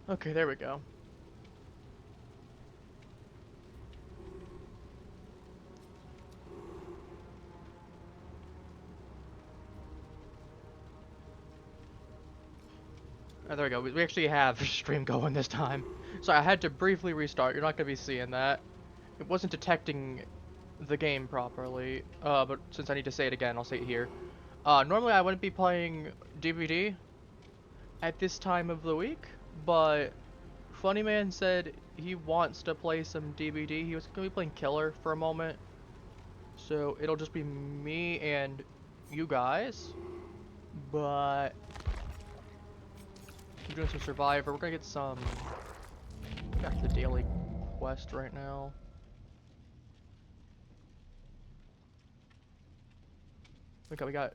Okay, there we go. Oh, there we go. We actually have stream going this time. So I had to briefly restart. You're not going to be seeing that. It wasn't detecting the game properly. But since I need to say it again, I'll say it here. Normally I wouldn't be playing DVD at this time of the week, but Funny Man said he wants to play some DVD. He was going to be playing Killer for a moment. So it'll just be me and you guys. But we're doing some Survivor. We're gonna get some back to the daily quest right now. We got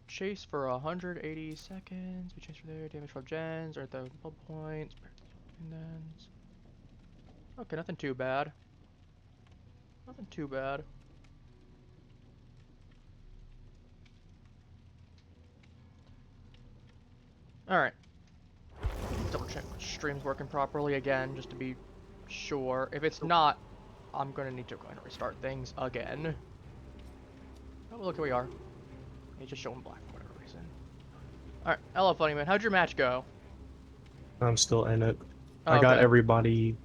chase for 180 seconds. We chase for there. Damage 12 gens. Or the blood points. And then okay, nothing too bad. Nothing too bad. Alright. Double check stream's working properly again, just to be sure. If it's not, I'm gonna need to go ahead and restart things again. Oh, look, here we are. It's just showing black for whatever reason. Alright, hello, Funny Man. How'd your match go? I'm still in it. Oh, I got okay. everybody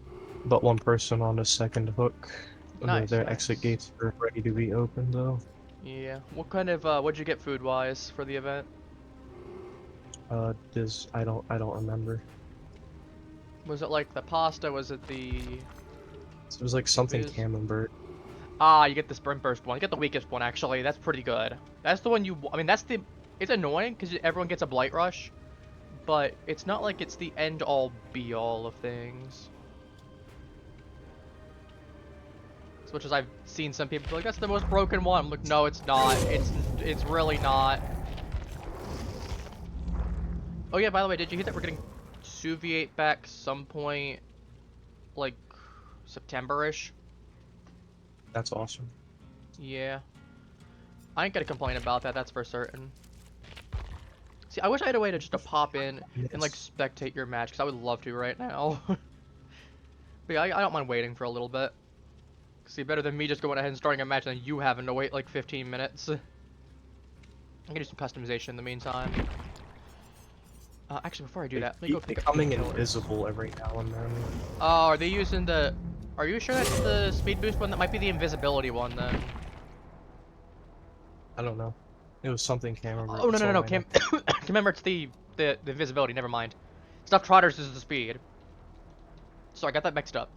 but one person on the second hook. Nice, Their exit nice. gates are ready to be opened though. Yeah. What kind of, what'd you get food-wise for the event? This I don't remember. Was it like the pasta? Was it the It was like something invis? camembert. Ah, you get the sprint burst one. You get the weakest one, actually. That's pretty good. That's the one you... I mean, that's the... It's annoying, because everyone gets a Blight Rush. But it's not like it's the end-all, be-all of things. As much as I've seen some people be like, that's the most broken one. I'm like, no, it's not. It's really not. Oh yeah, by the way, did you hear that we're getting Suviate back some point, like, September-ish? That's awesome. Yeah. I ain't gonna complain about that, that's for certain. See, I wish I had a way to just to pop in and, like, Yes. spectate your match, because I would love to right now. But yeah, I don't mind waiting for a little bit. See, better than me just going ahead and starting a match and then you having to wait, like, 15 minutes. I can do some customization in the meantime. Actually, before I do They that, let me go keep pick up some becoming killers. invisible every now and then. Oh, are they using the... Are you sure that's the speed boost one? That might be the invisibility one, then. I don't know. It was something Oh, camembert. no, That's no, no, all no. I know. Remember, it's the invisibility. Never mind. Stuff Trotters is the speed. So I got that mixed up.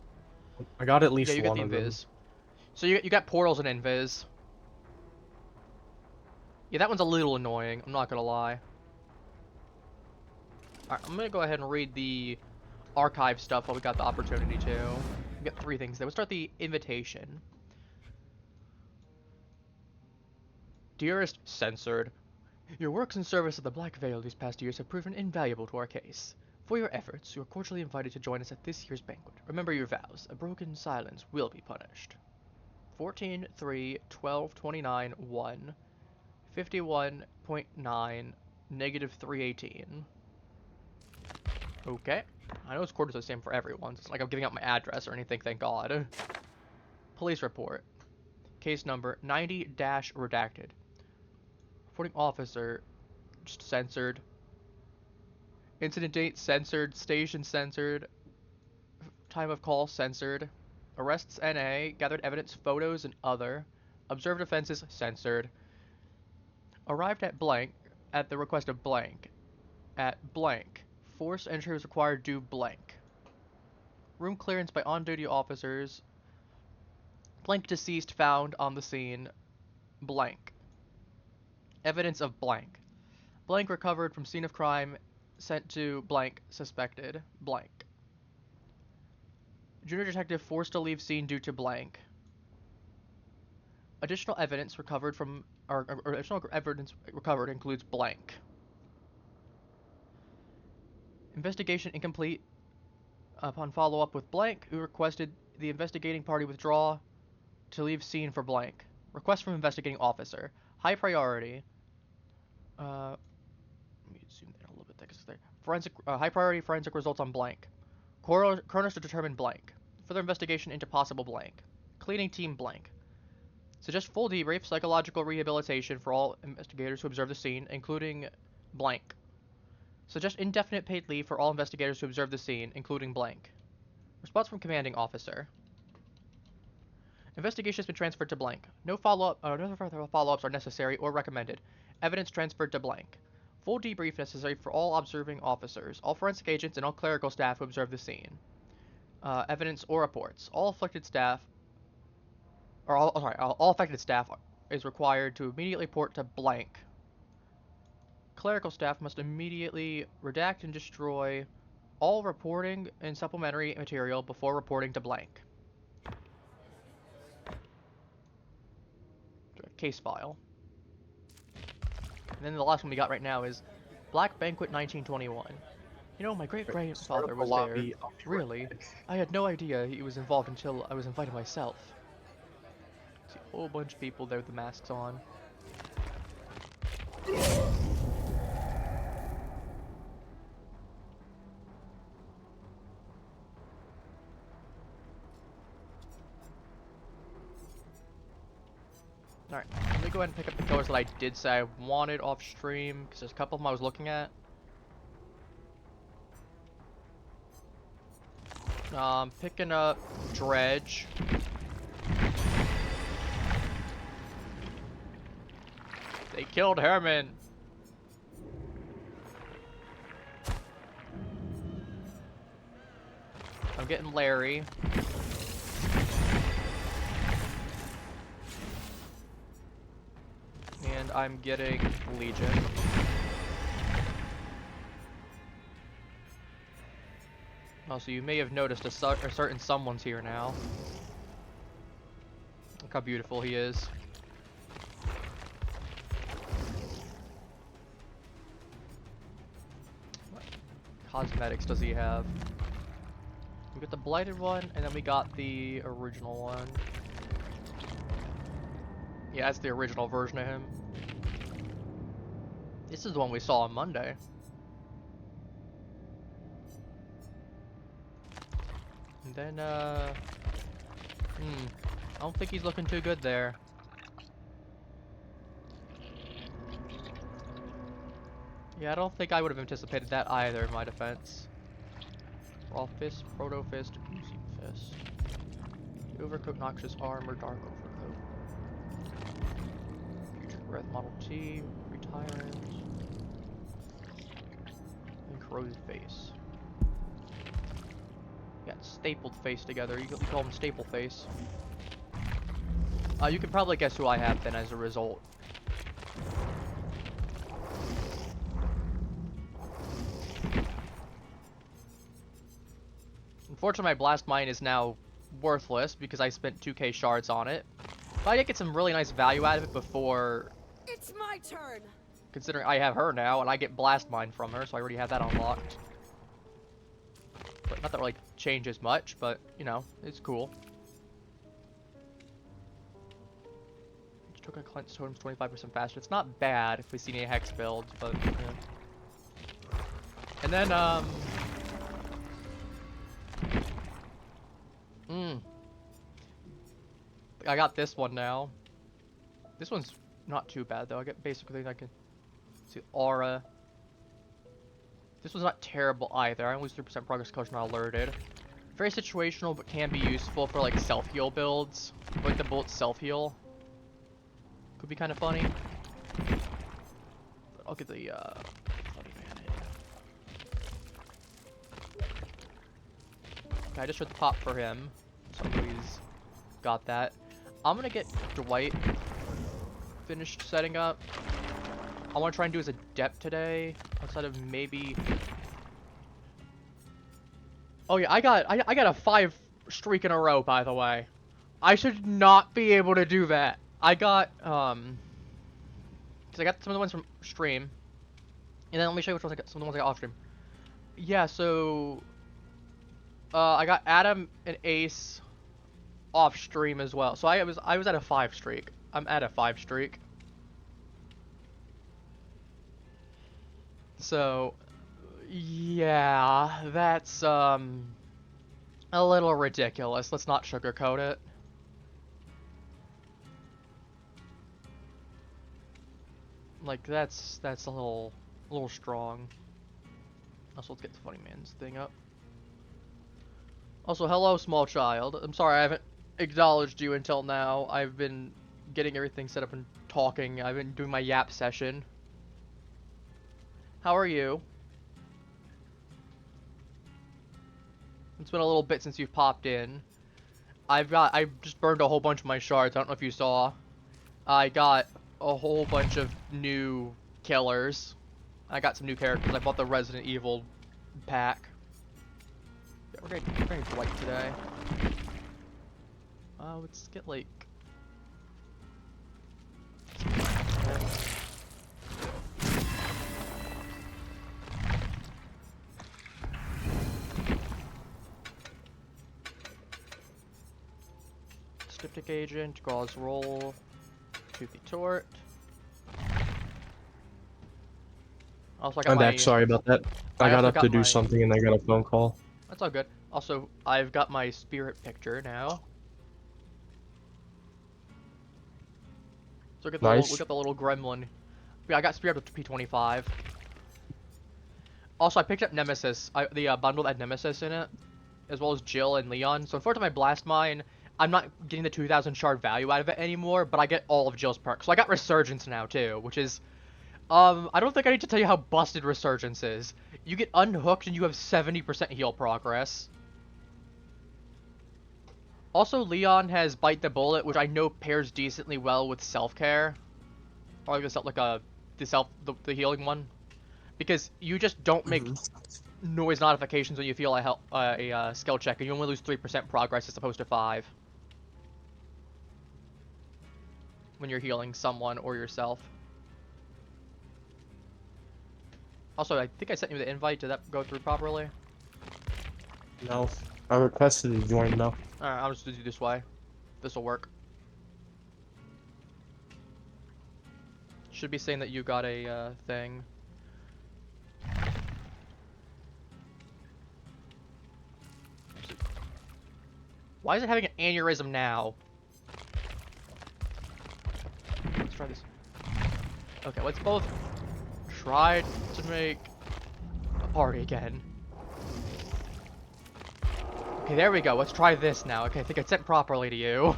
I got at Yeah, least you get one the of them. invis. So you got portals and invis. Yeah, that one's a little annoying. I'm not gonna lie. Alright, I'm gonna go ahead and read the archive stuff while we got the opportunity to. We got three things there. We'll start the invitation. Dearest Censored, your works and service of the Black Veil these past years have proven invaluable to our case. For your efforts, you are cordially invited to join us at this year's banquet. Remember your vows. A broken silence will be punished. 14/3/12/29 1 51.9 -318. Okay. I know it's quarters are the same for everyone. It's like I'm giving out my address or anything, thank God. Police report. Case number 90-redacted. Reporting officer just censored. Incident date censored. Station censored. Time of call censored. Arrests NA. Gathered evidence, photos, and other. Observed offenses censored. Arrived at blank at the request of blank. At blank. Forced entry was required due blank. Room clearance by on-duty officers. Blank deceased found on the scene. Blank. Evidence of blank. Blank recovered from scene of crime. Sent to blank suspected. Blank. Junior detective forced to leave scene due to blank. Additional evidence recovered from or additional evidence recovered includes blank. Investigation incomplete. Upon follow-up with blank, who requested the investigating party withdraw to leave scene for blank. Request from investigating officer. High priority. Let me zoom in a little bit. Forensic, high priority forensic results on blank. Coroners to determine blank. Further investigation into possible blank. Cleaning team blank. Suggest full debrief, psychological rehabilitation for all investigators who observe the scene, including blank. Suggest indefinite paid leave for all investigators who observe the scene, including blank. Response from commanding officer. Investigation has been transferred to blank. No further follow-ups are necessary or recommended. Evidence transferred to blank. Full debrief necessary for all observing officers, all forensic agents, and all clerical staff who observe the scene. Evidence or reports. All afflicted staff, all affected staff is required to immediately report to blank. Clerical staff must immediately redact and destroy all reporting and supplementary material before reporting to blank. Case file. And then the last one we got right now is Black Banquet 1921. You know, my great-grandfather was there. Really? I had no idea he was involved until I was invited myself. See a whole bunch of people there with the masks on. Alright, let me go ahead and pick up the colors that I did say I wanted off stream, because there's a couple of them I was looking at. Picking up Dredge. They killed Herman! I'm getting Larry. And I'm getting Legion. Also, you may have noticed a certain someone's here now. Look how beautiful he is. What cosmetics does he have? We got the blighted one, and then we got the original one. Yeah, that's the original version of him. This is the one we saw on Monday. And then, I don't think he's looking too good there. Yeah, I don't think I would have anticipated that either in my defense. Raw Fist, Proto Fist, Oozing Fist. Overcoat, Noxious Armor, Dark Overcoat. Future Breath Model T, Retyrant. And Corroded Face. Got stapled face together. You call him Staple Face. You can probably guess who I have then as a result. Unfortunately, my Blast Mine is now worthless because I spent 2k shards on it. But I did get some really nice value out of it before. It's my turn. Considering I have her now and I get Blast Mine from her, so I already have that unlocked. But not that it really changes much, but you know, it's cool. Each token cleanse totems 25% faster. It's not bad if we see any hex builds, but yeah. And then I got this one now. This one's not too bad though. I get basically I can see aura. This was not terrible either. I only lose 3% progress because not alerted. Very situational, but can be useful for like self-heal builds. Like the bullet self-heal. Could be kind of funny. But I'll get the Bloody Bandit. Okay, I just heard the pop for him. Somebody's got that. I'm gonna get Dwight finished setting up. I want to try and do his adept today, outside of maybe. Oh yeah, I got a 5 streak in a row, by the way. I should not be able to do that. I got because I got some of the ones from stream, and then let me show you which ones I got. Some of the ones I got off stream. Yeah, so I got Adam and Ace off stream as well. So I was at a 5 streak. I'm at a 5 streak. So, yeah, that's, A little ridiculous. Let's not sugarcoat it. Like that's a little strong. Also, let's get the funny man's thing up. Also, hello, small child. I'm sorry I haven't acknowledged you until now. I've been getting everything set up and talking. I've been doing my yap session. How are you? It's been a little bit since you've popped in. I just burned a whole bunch of my shards. I don't know if you saw. I got a whole bunch of new killers. I got some new characters. I bought the Resident Evil pack. Yeah, we're going Dwight today. Let's get like. Styptic agent, Gauze roll, Toothy Tort. Also, I got I'm back, sorry about that. I got also up to got do my- something and I got a phone call. That's all good. Also, I've got my spirit picture now. So we got the Nice. we got the little gremlin. Yeah, I got spirit up to P25. Also, I picked up Nemesis, the bundle that had Nemesis in it, as well as Jill and Leon. So unfortunately, my Blast Mine, I'm not getting the 2,000 shard value out of it anymore, but I get all of Jill's perks. So I got Resurgence now too, which is, I don't think I need to tell you how busted Resurgence is. You get unhooked and you have 70% heal progress. Also, Leon has Bite the Bullet, which I know pairs decently well with Self-Care. Or the healing one. Because you just don't make noise notifications when you feel a skill check, and you only lose 3% progress as opposed to 5. When you're healing someone or yourself. Also, I think I sent you the invite. Did that go through properly? No. I requested to join though. Alright, I'll just do this way. This'll work. Should be saying that you got a thing. Why is it having an aneurysm now? Let's try this. Okay, let's both try to make a party again. Okay, there we go. Let's try this now. Okay, I think it's sent properly to you.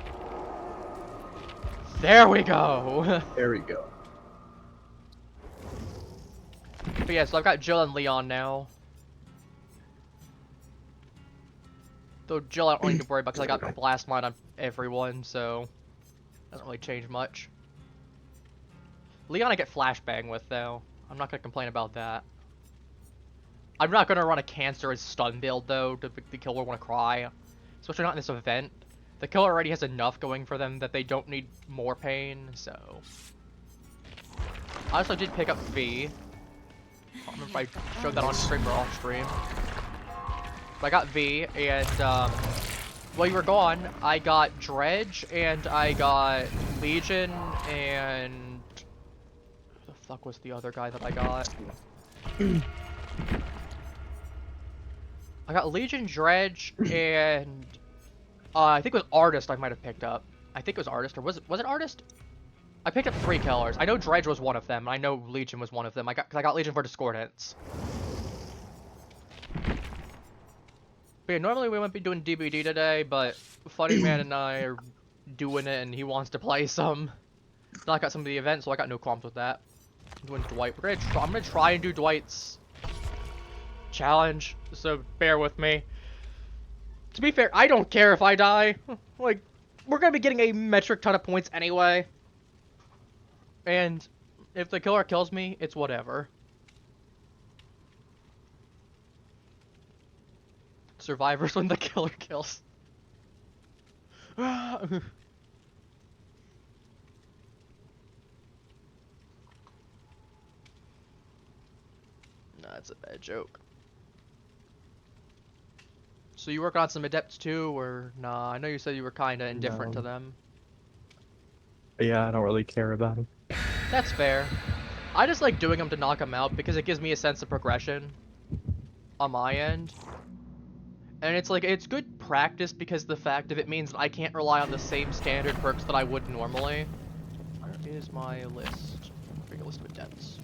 There we go! There we go. But yeah, so I've got Jill and Leon now. Though Jill I don't need to worry about because I got Blast Mine on everyone, so doesn't really change much. Leon I get Flashbang with though. I'm not gonna complain about that. I'm not gonna run a cancerous stun build though to make the killer wanna cry. Especially not in this event. The killer already has enough going for them that they don't need more pain, so. I also did pick up V. I don't remember if I showed that on stream or off stream. But I got V, and while you were gone, I got Dredge, and I got Legion, and who the fuck was the other guy that I got? I got Legion, Dredge, and I think it was Artist I might have picked up. I think it was Artist, or was it Artist? I picked up 3 killers. I know Dredge was one of them, and I know Legion was one of them. I got Legion for Discordance. But yeah, normally we wouldn't be doing DBD today, but Funny Man and I are doing it, and he wants to play some. So I got some of the events, so I got no qualms with that. I'm doing Dwight. I'm gonna try and do Dwight's challenge, so bear with me. To be fair, I don't care if I die. Like, we're gonna be getting a metric ton of points anyway. And if the killer kills me, it's whatever. Survivors when the killer kills. Nah, that's a bad joke. So you work on some adepts too, or nah? I know you said you were kinda indifferent to them. Yeah, I don't really care about them. That's fair. I just like doing them to knock them out because it gives me a sense of progression on my end. And it's like, it's good practice because the fact of it means that I can't rely on the same standard perks that I would normally. Where is my list? Bring a list of indents.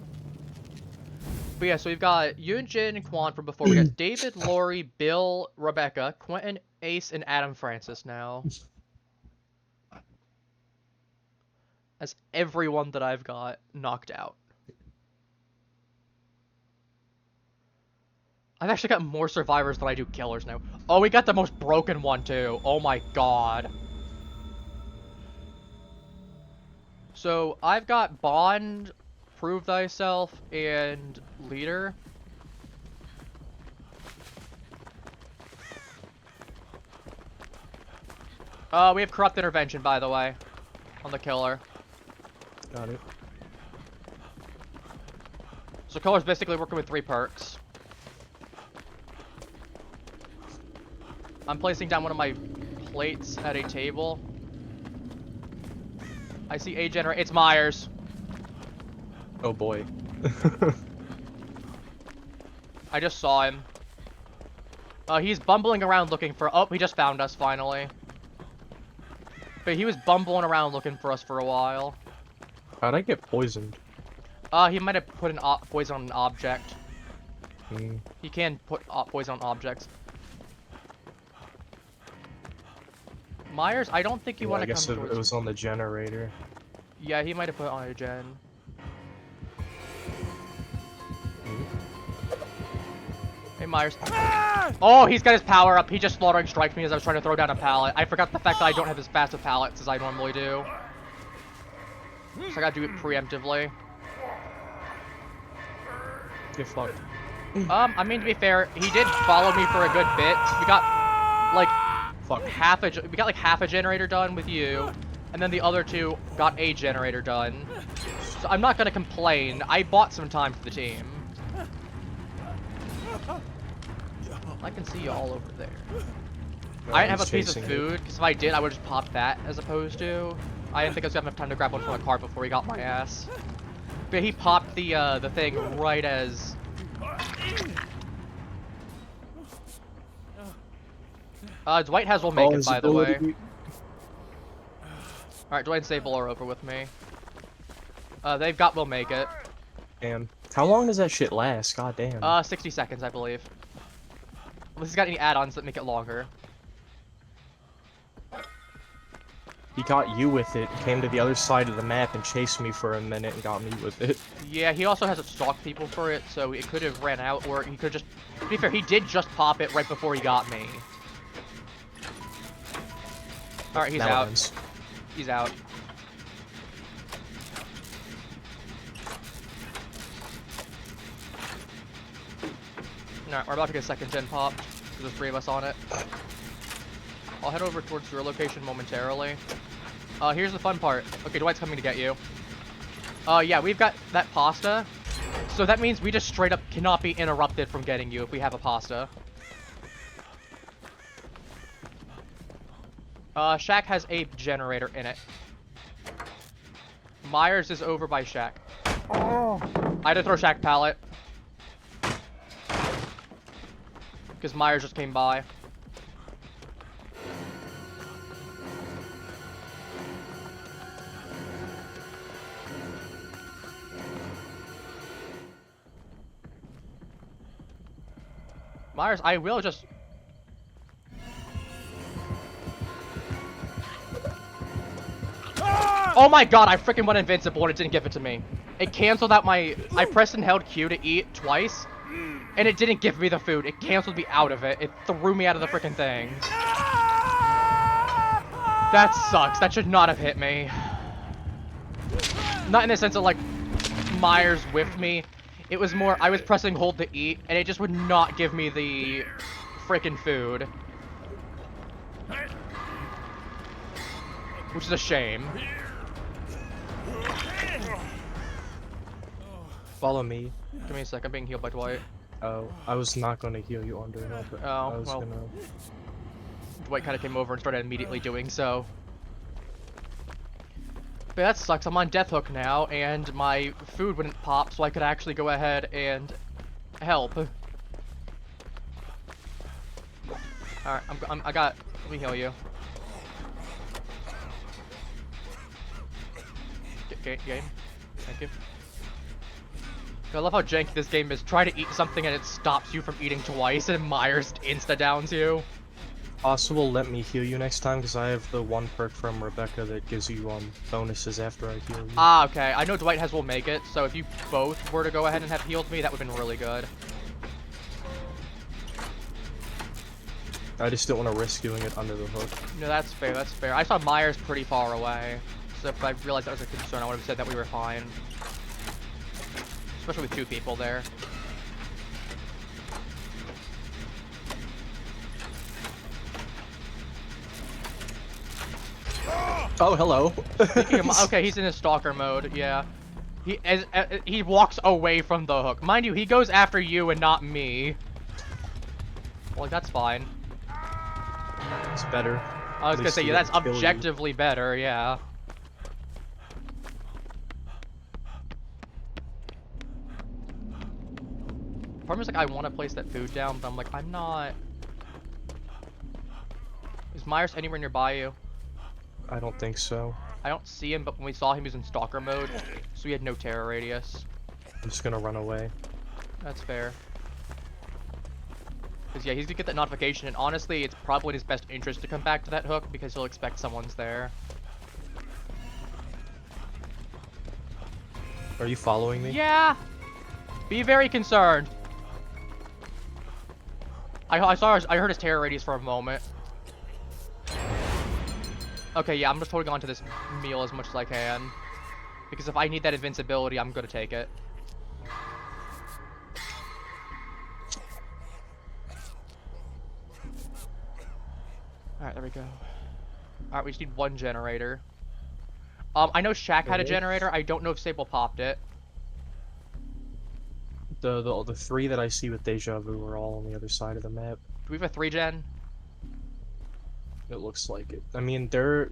But yeah, so we've got Yunjin and Quan from before. We got David, Lori, Bill, Rebecca, Quentin, Ace, and Adam Francis now. That's everyone that I've got knocked out. I've actually got more survivors than I do killers now. Oh, we got the most broken one too. Oh my god. So I've got Bond, Prove Thyself, and Leader. We have Corrupt Intervention, by the way, on the killer. Got it. So killer's basically working with 3 perks. I'm placing down one of my plates at a table. I see a generator. It's Myers. Oh boy. I just saw him. He's bumbling around looking for. Oh, he just found us finally. But he was bumbling around looking for us for a while. How'd I get poisoned? He might have put an poison on an object. Hmm. He can put poison on objects. Myers, I don't think you want to come towards. It was on the generator. Yeah, he might have put it on a gen. Hey, Myers. Oh, he's got his power up. He just slaughtering striked me as I was trying to throw down a pallet. I forgot the fact that I don't have as fast of pallets as I normally do. So I gotta do it preemptively. Get fucked. I mean, to be fair, he did follow me for a good bit. We got, like, we got like half a generator done with you, and then the other 2 got a generator done. So I'm not gonna complain. I bought some time for the team. I can see you all over there. No, I didn't have a piece of chasing food, because if I did, I would just pop that as opposed to. I didn't think I was gonna have enough time to grab one from a cart before he got my ass. But he popped the thing right as. Dwight has will make it, by the way. Alright, Dwight and Sable are over with me. They've got will make it. Damn. How long does that shit last? God damn. 60 seconds, I believe. Unless he's got any add-ons that make it longer. He got you with it, came to the other side of the map and chased me for a minute and got me with it. Yeah, he also hasn't stalked people for it, so it could have ran out, or he could just... To be fair, he did just pop it right before he got me. Alright, he's out. Wins. He's out. Alright, we're about to get a second gen pop. There's 3 of us on it. I'll head over towards your location momentarily. Here's the fun part. Okay, Dwight's coming to get you. Yeah, we've got that pasta. So that means we just straight up cannot be interrupted from getting you if we have a pasta. Shack has a generator in it. Myers is over by Shack. I had to throw Shack pallet. Because Myers just came by. Myers, I will just... Oh my god, I freaking went invincible and it didn't give it to me. It canceled out my... I pressed and held Q to eat twice, and it didn't give me the food. It canceled me out of it. It threw me out of the freaking thing. That sucks. That should not have hit me. Not in the sense of, like, Myers whiffed me. It was more, I was pressing hold to eat, and it just would not give me the freaking food. Which is a shame. Follow me. Give me a sec, I'm being healed by Dwight. Oh, I was not gonna heal you under it, but Oh, I was well. gonna... Dwight kind of came over and started immediately doing so. But that sucks, I'm on death hook now, and my food wouldn't pop, so I could actually go ahead and help. Alright, I got. Let me heal you. Game. Thank you. I love how janky this game is. Try to eat something and it stops you from eating twice, and Myers insta-downs you. Possible, let me heal you next time, because I have the one perk from Rebecca that gives you bonuses after I heal you. Ah, okay. I know Dwight has will make it, so if you both were to go ahead and have healed me, that would have been really good. I just don't want to risk doing it under the hook. No, that's fair, that's fair. I saw Myers pretty far away, so if I realized that was a concern, I would have said that we were fine. Especially with 2 people there. Oh, hello. Okay, he's in his stalker mode, yeah. He walks away from the hook. Mind you, he goes after you and not me. Well, that's fine. It's better. I was gonna say, yeah, that's objectively better, yeah. Part of me's like, I want to place that food down, but I'm like, I'm not... Is Myers anywhere nearby you? I don't think so. I don't see him, but when we saw him, he was in stalker mode, so he had no terror radius. I'm just gonna run away. That's fair. Because, yeah, he's gonna get that notification, and honestly, it's probably in his best interest to come back to that hook, because he'll expect someone's there. Are you following me? Yeah! Be very concerned. I heard his terror radius for a moment. Okay, yeah, I'm just holding on to this meal as much as I can. Because if I need that invincibility, I'm gonna take it. Alright, there we go. Alright, we just need 1 generator. I know Shaq had a generator. I don't know if Sable popped it. The 3 that I see with Deja Vu are all on the other side of the map. Do we have a 3-gen? It looks like it. I mean, they're,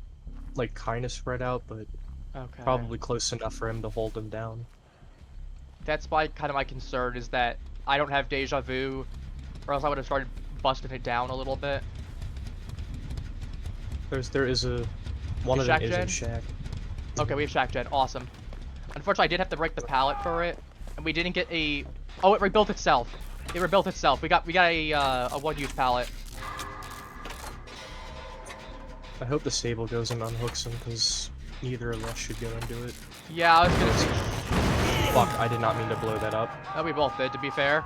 like, kind of spread out, but Okay. probably close enough for him to hold them down. That's kind of my concern, is that I don't have Deja Vu, or else I would have started busting it down a little bit. There is a... One of them is in Shack. Okay, we have Shack Gen. Awesome. Unfortunately, I did have to break the pallet for it, and we didn't get a... Oh, it rebuilt itself. It rebuilt itself. We got a one-use pallet. I hope the Sable goes and unhooks him, because neither of us should go into it. Yeah, I was gonna say... Fuck, I did not mean to blow that up. We both did, to be fair.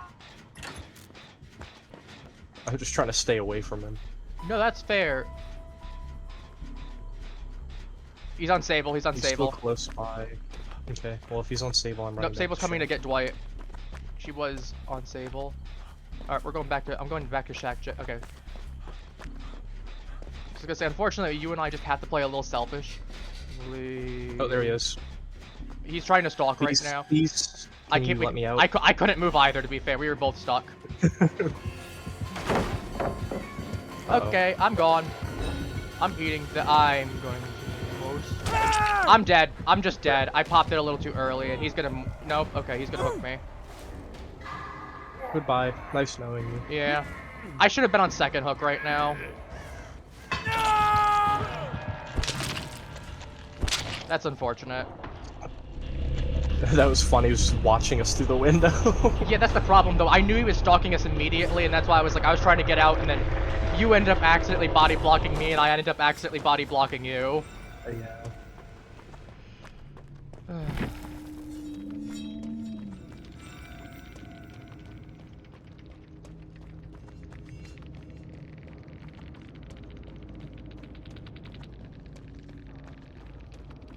I was just trying to stay away from him. No, that's fair. He's on Sable, he's on He's Sable. still close by. Okay, well if he's on Sable, I'm running. Nope, Sable's coming to get Dwight. She was on Sable. Alright, we're going back to... I'm going back to Shack Gen. Okay. I was gonna say, unfortunately, you and I just have to play a little selfish. Oh, there he is. He's trying to stalk right now. Can you let me out? I couldn't move either, to be fair. We were both stuck. Okay, I'm gone. I'm eating I'm going to most. I'm dead. I'm just dead. I popped it a little too early, and he's gonna... Nope. Okay, he's gonna hook me. Goodbye. Nice knowing you. Yeah. I should have been on second hook right now. That's unfortunate. That was funny. He was just watching us through the window. Yeah, that's the problem, though. I knew he was stalking us immediately, and that's why I was trying to get out, and then you ended up accidentally body blocking me, and I ended up accidentally body blocking you. Yeah.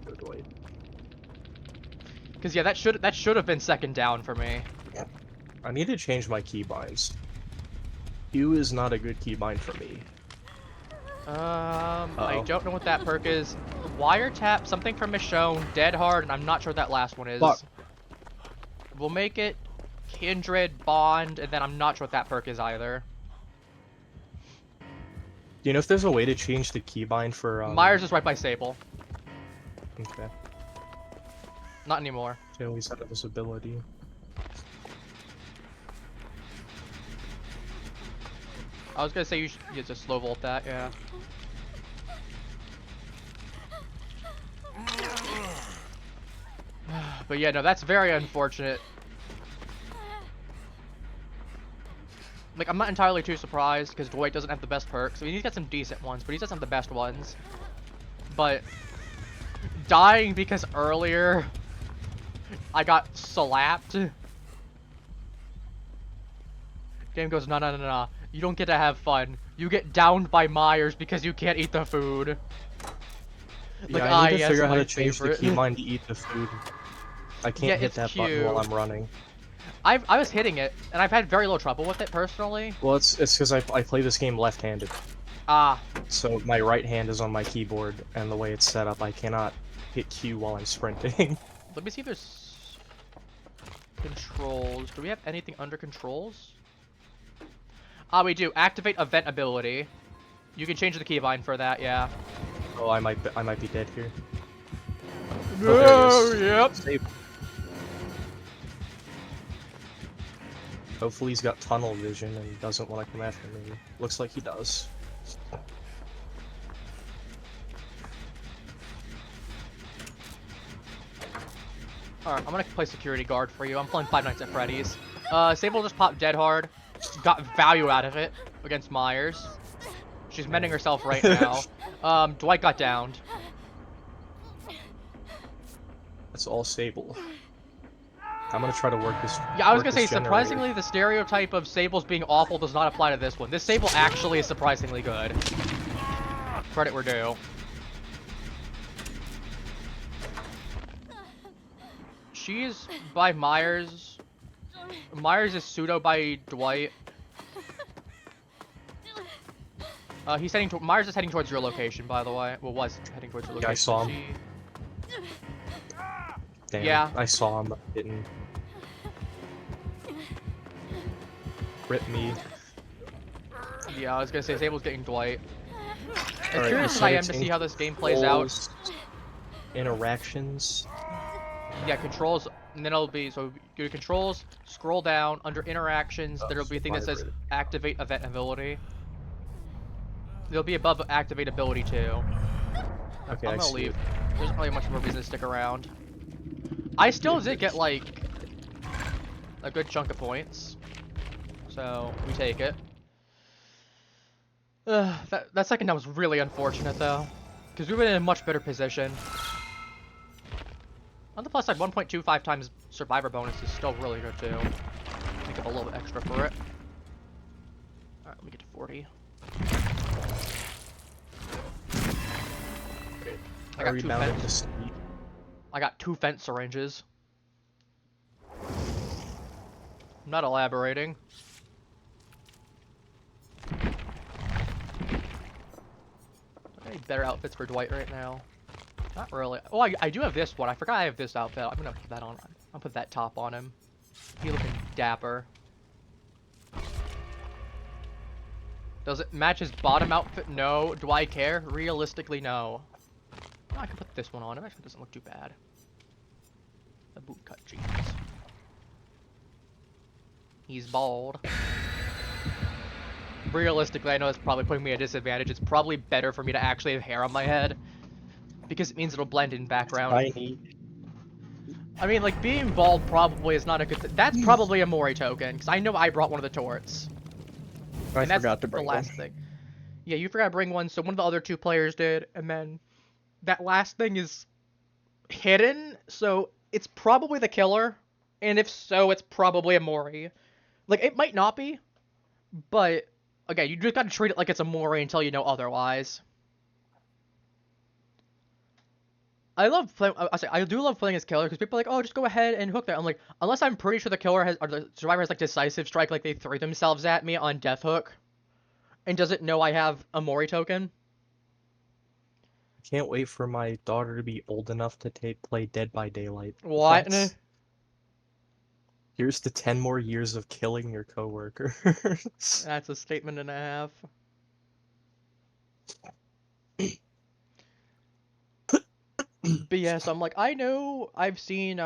Good way. Because yeah, that should have been second down for me. I need to change my keybinds. Q is not a good keybind for me. I don't know what that perk is. Wiretap, something from Michonne, Dead Hard, and I'm not sure what that last one is. Fuck. We'll make it Kindred, Bond, and then I'm not sure what that perk is either. Do you know if there's a way to change the keybind for, Myers is right by Sable. Okay. Not anymore. They always had this ability. I was gonna say you should just slow vault that, yeah. But yeah, no, that's very unfortunate. Like, I'm not entirely too surprised, because Dwight doesn't have the best perks. I mean, he's got some decent ones, but he doesn't have the best ones. But dying because earlier I got slapped. Game goes, no, no, no, no. You don't get to have fun. You get downed by Myers because you can't eat the food. Like, Yeah, I need to yes, figure out how my to change the favorite. keybind to eat the food. I Yeah, can't hit it's that button while Q. I'm running. I was hitting it, and I've had very little trouble with it personally. Well, it's because I play this game left-handed. Ah, So my right hand is on my keyboard, and the way it's set up, I cannot hit Q while I'm sprinting. let me see if there's controls. Do we have anything under controls? Ah, we do. Activate event ability. You can change the keybind for that, yeah. Oh, I might be dead here. No, Oh, there it is. yep. Save. Hopefully he's got tunnel vision and doesn't want to come after me. Looks like he does. Alright, I'm gonna play security guard for you. I'm playing Five Nights at Freddy's. Sable just popped dead hard. Got value out of it against Myers. She's mending herself right now. Dwight got downed. That's all Sable. I'm gonna try to work this. Yeah, I was gonna say, generator. surprisingly, the stereotype of Sables being awful does not apply to this one. This Sable actually is surprisingly good. Credit where due. She's by Myers. Myers is pseudo by Dwight. He's heading to Myers is heading towards your location, by the way. Well, was heading towards your location. Yeah, I saw him. Damn, Yeah. I saw him, but didn't. Rip me. Yeah, I was gonna say Sable's getting Dwight. As Alright, curious as I am to see how this game plays out. Interactions. Yeah, controls, and then it'll be, so go to controls, scroll down, under interactions, there'll be a thing that says activate event ability. There'll be above activate ability too. Okay, I'm I gonna see leave. it. There's not really much more reason to stick around. I still did get like a good chunk of points, so we take it. That second down was really unfortunate though, because we were in a much better position. On the plus side, 1.25 times survivor bonus is still really good too. Make up a little bit extra for it. Alright, let me get to 40. I got two fence. I got 2 fence syringes. I'm not elaborating. Any better outfits for Dwight right now? Not really. Oh, I do have this one. I forgot I have this outfit. I'm gonna put that on. I'll put that top on him. He looking dapper. Does it match his bottom outfit? No. Do I care? Realistically, no. Oh, I can put this one on. It actually doesn't look too bad. The bootcut jeans. He's bald. Realistically, I know it's probably putting me at a disadvantage. It's probably better for me to actually have hair on my head, because it means it'll blend in background. I mean, like, being bald probably is not a good thing. That's probably a Mori token, because I know I brought one of the turrets. I And that's forgot to bring the last thing. Yeah, you forgot to bring one, so one of the other 2 players did, and then that last thing is hidden, so it's probably the killer, and if so, it's probably a Mori. Like, it might not be, but, again, you just gotta treat it like it's a Mori until you know otherwise. I love playing. I do love playing as killer because people are like, oh, just go ahead and hook that. I'm like, unless I'm pretty sure the killer has, or the survivor has like decisive strike, like they threw themselves at me on death hook, and doesn't know I have a Mori token. Can't wait for my daughter to be old enough to play Dead by Daylight. What? Here's to 10 more years of killing your coworkers. That's a statement and a half. But yeah, so I'm like, I know I've seen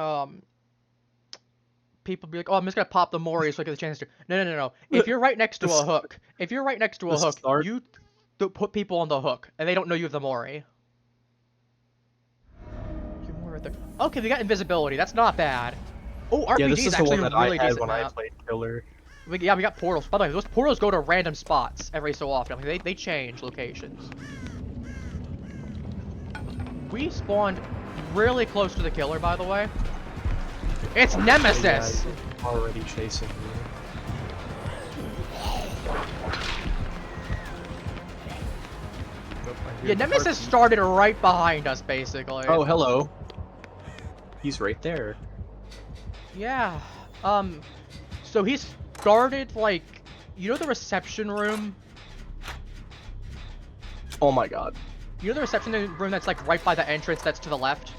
people be like, oh, I'm just gonna pop the Mori so I get the chance to. No. If you're right next to a hook, The start. you put people on the hook, and they don't know you have the Mori. You're more right there. Okay, we got invisibility. That's not bad. Oh, RPG Yeah, this is is the actually one that a really I had decent when I map. played Killer. We got portals. By the way, those portals go to random spots every so often. Like, they change locations. We spawned really close to the killer, by the way. It's Nemesis! Yeah, already chasing me. Yeah, Nemesis started right behind us, basically. Oh, hello. He's right there. Yeah. So he started, like, you know the reception room? Oh my god. You know the reception room that's, like, right by the entrance that's to the left?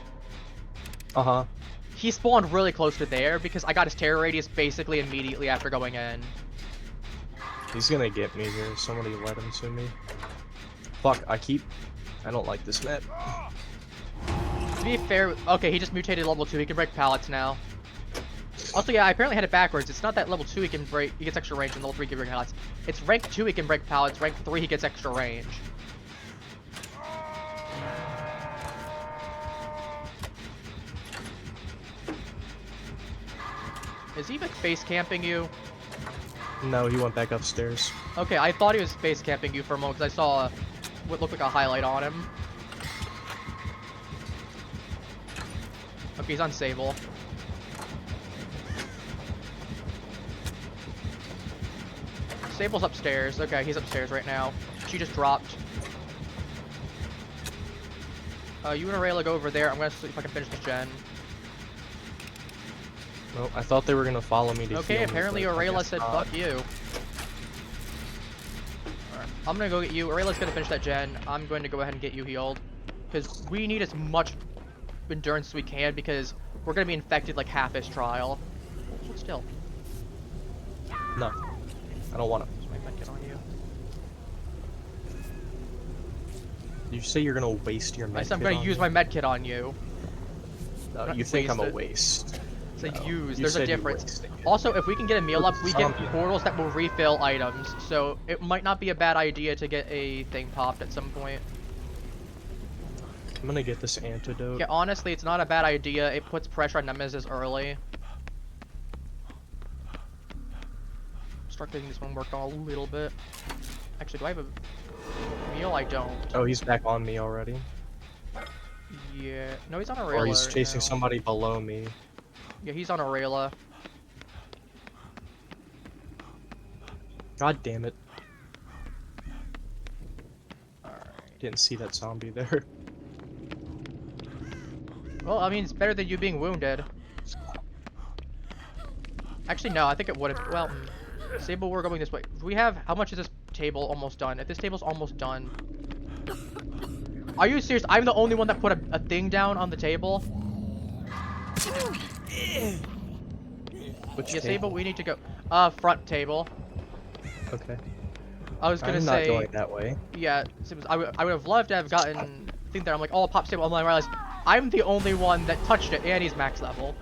Uh-huh. He spawned really close to there because I got his terror radius basically immediately after going in. He's gonna get me here. Somebody let him to me. Fuck, I don't like this map. To be fair, okay, he just mutated level 2. He can break pallets now. Also, yeah, I apparently had it backwards. It's not that level 2 he gets extra range, and level 3 he can break pallets. It's rank 2 he can break pallets, rank 3 he gets extra range. Is he even face camping you? No, he went back upstairs. Okay, I thought he was face camping you for a moment because I saw what looked like a highlight on him. Okay, he's on Sable. Sable's upstairs. Okay, he's upstairs right now. She just dropped. You and Aurelia go over there. I'm gonna see if I can finish this gen. No, I thought they were gonna follow me to Okay, heal me, apparently but I Aurelia guess said not. fuck you. I'm gonna go get you. Aurelia's gonna finish that gen. I'm going to go ahead and get you healed. Because we need as much endurance as we can because we're gonna be infected like half this trial. Hold still. No, I don't want to. There's my medkit on you. Did you say you're gonna waste your medkit? I said I'm gonna use my medkit on you. No, not you think I'm a waste waste. It's a No, use. you There's a said you difference. wasted it. Also, if we can get a meal up, we get Zombie. portals that will refill items. So it might not be a bad idea to get a thing popped at some point. I'm gonna get this antidote. Yeah, honestly, it's not a bad idea. It puts pressure on Nemesis early. Start getting this one worked on a little bit. Actually, do I have a meal? I don't. Oh, he's back on me already. Yeah. No, he's on Aurelia. Or he's right chasing now. somebody below me. Yeah, he's on Aurelia. God damn it. Alright. Didn't see that zombie there. Well, I mean, it's better than you being wounded. Actually, no, I think it would have. Well, Sable, we're going this way. We have. How much is this table almost done? If this table's almost done. Are you serious? I'm the only one that put a thing down on the table? Which Yeah, table? Sable, we need to go. Front table. Okay. I was gonna I'm say. not going that way. Yeah, I would have loved to have gotten a thing there. I'm like, oh, pop Sable. I realized I'm the only one that touched it, and he's max level.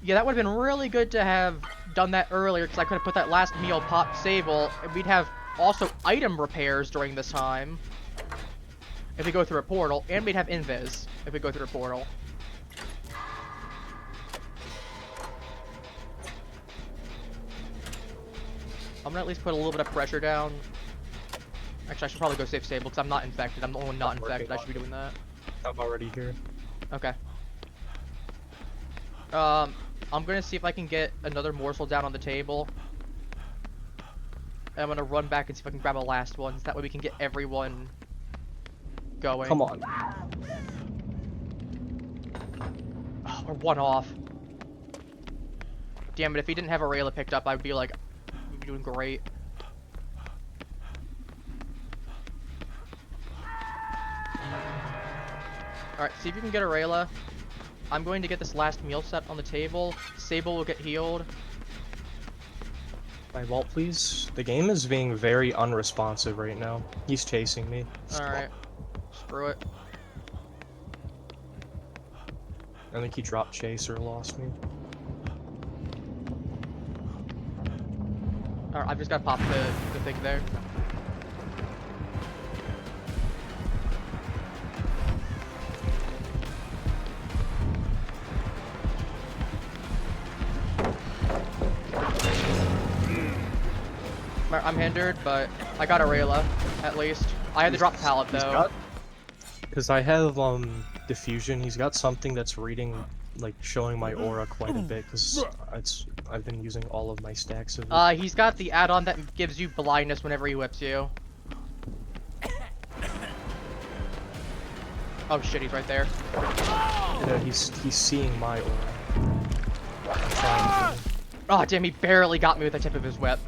Yeah, that would have been really good to have done that earlier, because I could have put that last meal pop Sable, and we'd have also item repairs during this time. If we go through a portal, and we'd have invis if we go through a portal. I'm gonna at least put a little bit of pressure down. Actually, I should probably go save Sable, because I'm not infected. I'm the only one not infected. I should be doing that. I'm already here. Okay. I'm gonna see if I can get another morsel down on the table. And I'm gonna run back and see if I can grab a last one. So that way we can get everyone going. Come on. Oh, we're one off. Damn it, if he didn't have Aurelia picked up, I'd be like, we'd be doing great. Alright, see if you can get Aurelia. I'm going to get this last meal set on the table. Sable will get healed. My vault, please. The game is being very unresponsive right now. He's chasing me. Alright. Screw it. I think he dropped chase or lost me. Alright, I've just got to pop the thing there. I'm hindered, but I got a Rayla, at least. I had to drop pallet though. Because I have diffusion. He's got something that's reading, like showing my aura quite a bit. Because I've been using all of my stacks of it. He's got the add-on that gives you blindness whenever he whips you. Oh shit, he's right there. Yeah, he's seeing my aura. I'm trying to... Oh damn, he barely got me with the tip of his whip.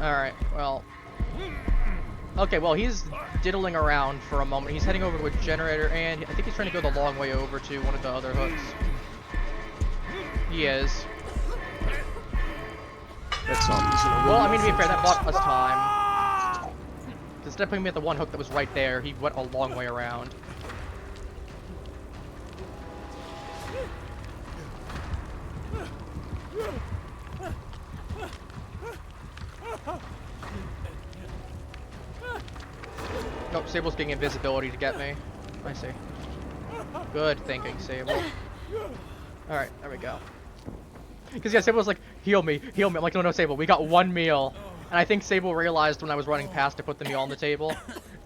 Alright, well... Okay, well, he's diddling around for a moment. He's heading over to a generator, and I think he's trying to go the long way over to one of the other hooks. He is. That's not reasonable. Well, I mean, to be fair, that bought us time. Instead of putting me at the one hook that was right there, he went a long way around. Nope, Sable's getting invisibility to get me. I see. Good thinking, Sable. Alright, there we go. Because, yeah, Sable was like, heal me, heal me. I'm like, no, no, Sable, we got one meal. And I think Sable realized when I was running past to put the meal on the table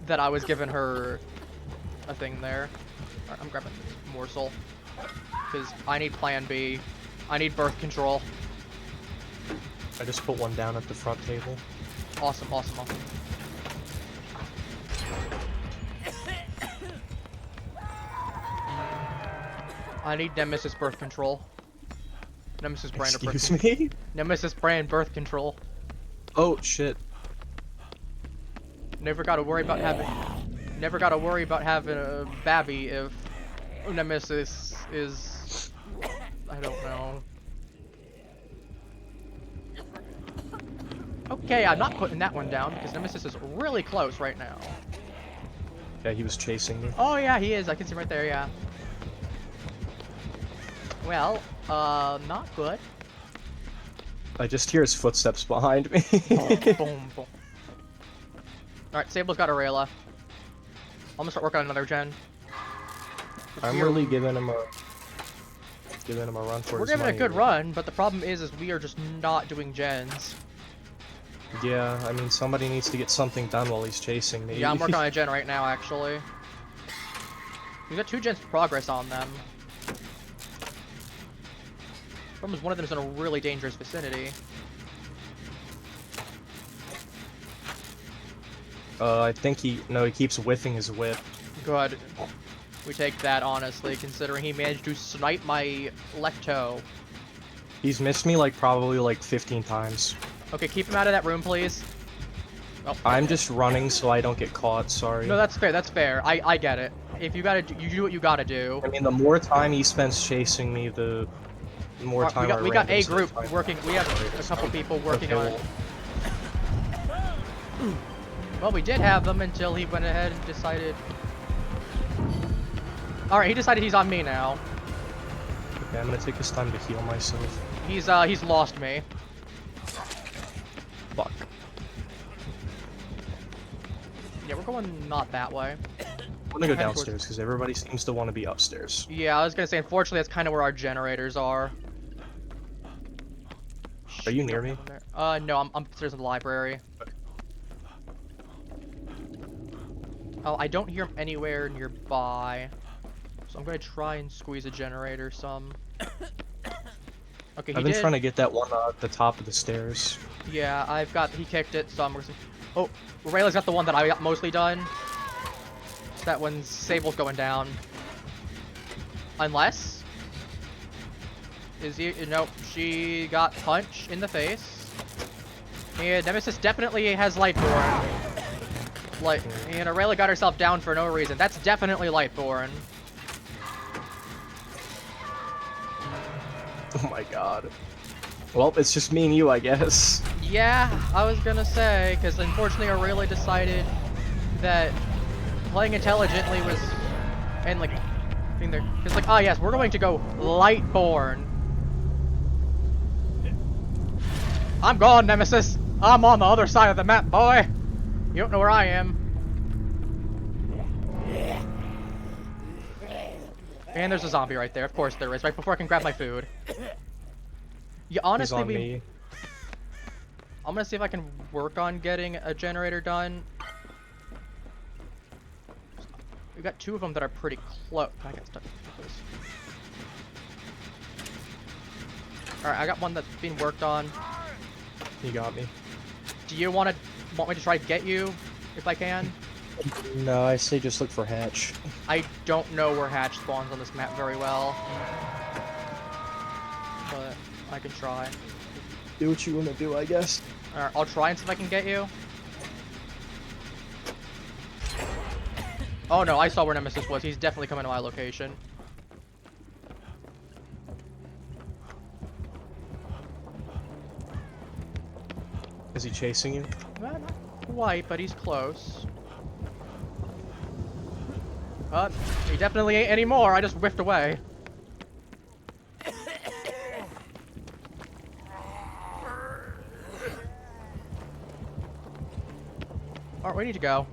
that I was giving her a thing there. Alright, I'm grabbing this morsel. Because I need plan B. I need birth control. I just put one down at the front table. Awesome, awesome, awesome. I need Nemesis birth control. Nemesis brand of birth control. Excuse me? Nemesis brand birth control. Oh shit. Never gotta worry about having a babby if Nemesis is, I don't know. Okay, I'm not putting that one down because Nemesis is really close right now. Yeah, he was chasing me. Oh yeah, he is. I can see him right there, yeah. Well, not good. I just hear his footsteps behind me. Boom, boom, boom. Alright, Sable's got a Rayla. I'm gonna start working on another gen. I'm really giving him a run for We're his giving money. a good run, but the problem is we are just not doing gens. Yeah, I mean, somebody needs to get something done while he's chasing me. Yeah, I'm working on a gen right now, actually. We've got 2 gens to progress on them. Problem is one of them is in a really dangerous vicinity. I think he keeps whiffing his whip. Good. We take that, honestly, considering he managed to snipe my left toe. He's missed me like probably like 15 times. Okay, keep him out of that room, please. Oh. I'm just running so I don't get caught, sorry. No, that's fair, that's fair. I get it. If you gotta do, you do what you gotta do. I mean, the more time he spends chasing me, the more time we got a group working, we have a couple people working on it. Well, we did have them until he went ahead and decided... Alright, he decided he's on me now. Okay, I'm gonna take this time to heal myself. He's lost me. Fuck. Yeah, we're going not that way. I'm gonna go downstairs, because everybody seems to want to be upstairs. Yeah, I was gonna say, unfortunately, that's kind of where our generators are. Are you near me? No, I'm upstairs in the library. Oh, I don't hear him anywhere nearby. So I'm gonna try and squeeze a generator some. Okay, I've been trying to get that one at the top of the stairs. Yeah, he kicked it, so I'm gonna... Oh, Rayla's got the one that I got mostly done. That one's Sable's going down. Unless... Nope, she got punched in the face. And Nemesis definitely has Lightborn. And Rayla got herself down for no reason. That's definitely Lightborn. Oh my god. Well, it's just me and you, I guess. Yeah, I was gonna say, because unfortunately Aurelia decided that playing intelligently was, and like, being there. It's like, ah, yes, we're going to go Lightborn. I'm gone, Nemesis. I'm on the other side of the map, boy. You don't know where I am. And there's a zombie right there. Of course there is. Right before I can grab my food. Yeah, honestly, He's on me. I'm gonna see if I can work on getting a generator done. We got 2 of them that are pretty close. I get stuck with this. All right, I got one that's being worked on. He got me. Do you want me to try to get you, if I can? No, I say just look for hatch. I don't know where hatch spawns on this map very well, but I can try. Do what you want to do, I guess. All right, I'll try and see if I can get you. Oh no, I saw where Nemesis was. He's definitely coming to my location. Is he chasing you? Well, not quite, but he's close. He definitely ain't anymore. I just whiffed away. Alright, we need to go.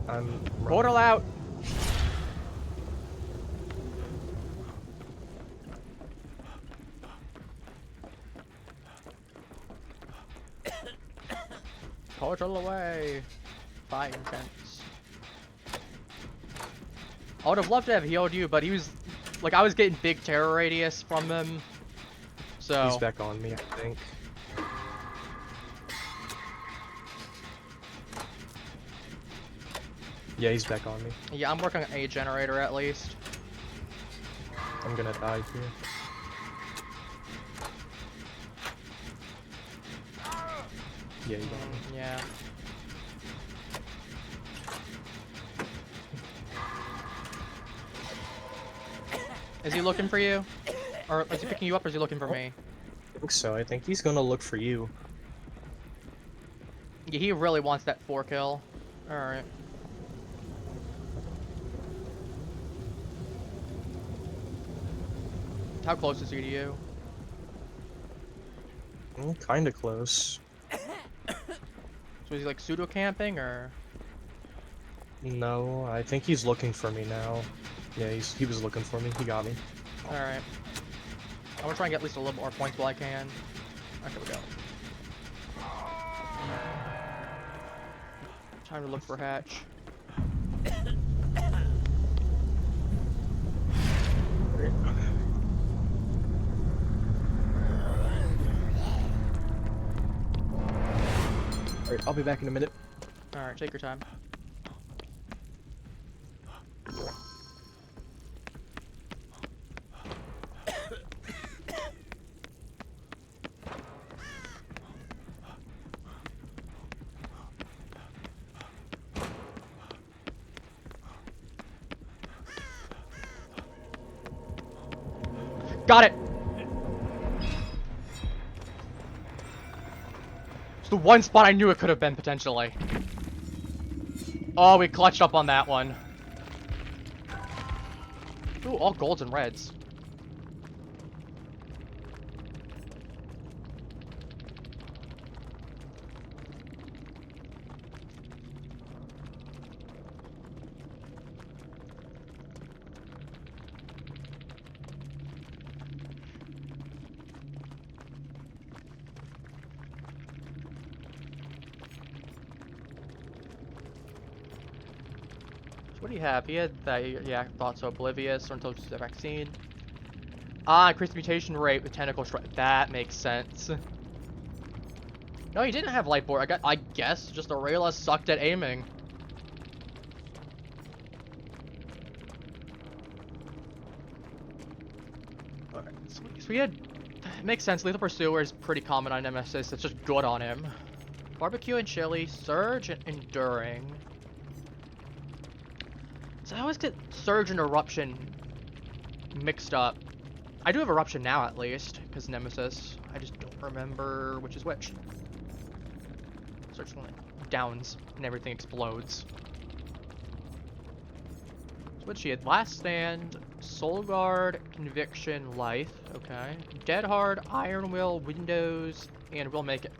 I'm Portal out. Portal away. 5 cents. I would have loved to have healed you, but he was like, I was getting big terror radius from him. So He's back on me, I think. Yeah, he's back on me. yeah, I'm working on a generator at least. I'm gonna die here. Yeah, you got me. Yeah. Is he looking for you? Or is he picking you up or is he looking for me? I think so. I think he's gonna look for you. Yeah, he really wants that 4 kill. Alright. How close is he to you? Kinda close. So is he like pseudo camping or? No, I think he's looking for me now. Yeah, he was looking for me. He got me. Alright. I'm gonna try and get at least a little more points while I can. Okay, we go. Time to look for hatch. Alright, I'll be back in a minute. Alright, take your time. Got it! It's the one spot I knew it could have been, potentially. Oh, we clutched up on that one. Ooh, all golds and reds. What do you have? He had that, yeah, thought so, oblivious, or until the vaccine. Ah, increased mutation rate with tentacle strike. That makes sense. No, he didn't have light board. I guess just Aurelia sucked at aiming. Alright, so we had. It makes sense. Lethal Pursuer is pretty common on Nemesis. It's just good on him. Barbecue and chili, surge and enduring. So I always get surge and eruption mixed up. I do have eruption now at least, because Nemesis. I just don't remember which is which. Surge when it downs and everything explodes. What she had? Last Stand, Soul Guard, Conviction, Life. Okay. Dead Hard, Iron Will, Windows, and We'll Make It.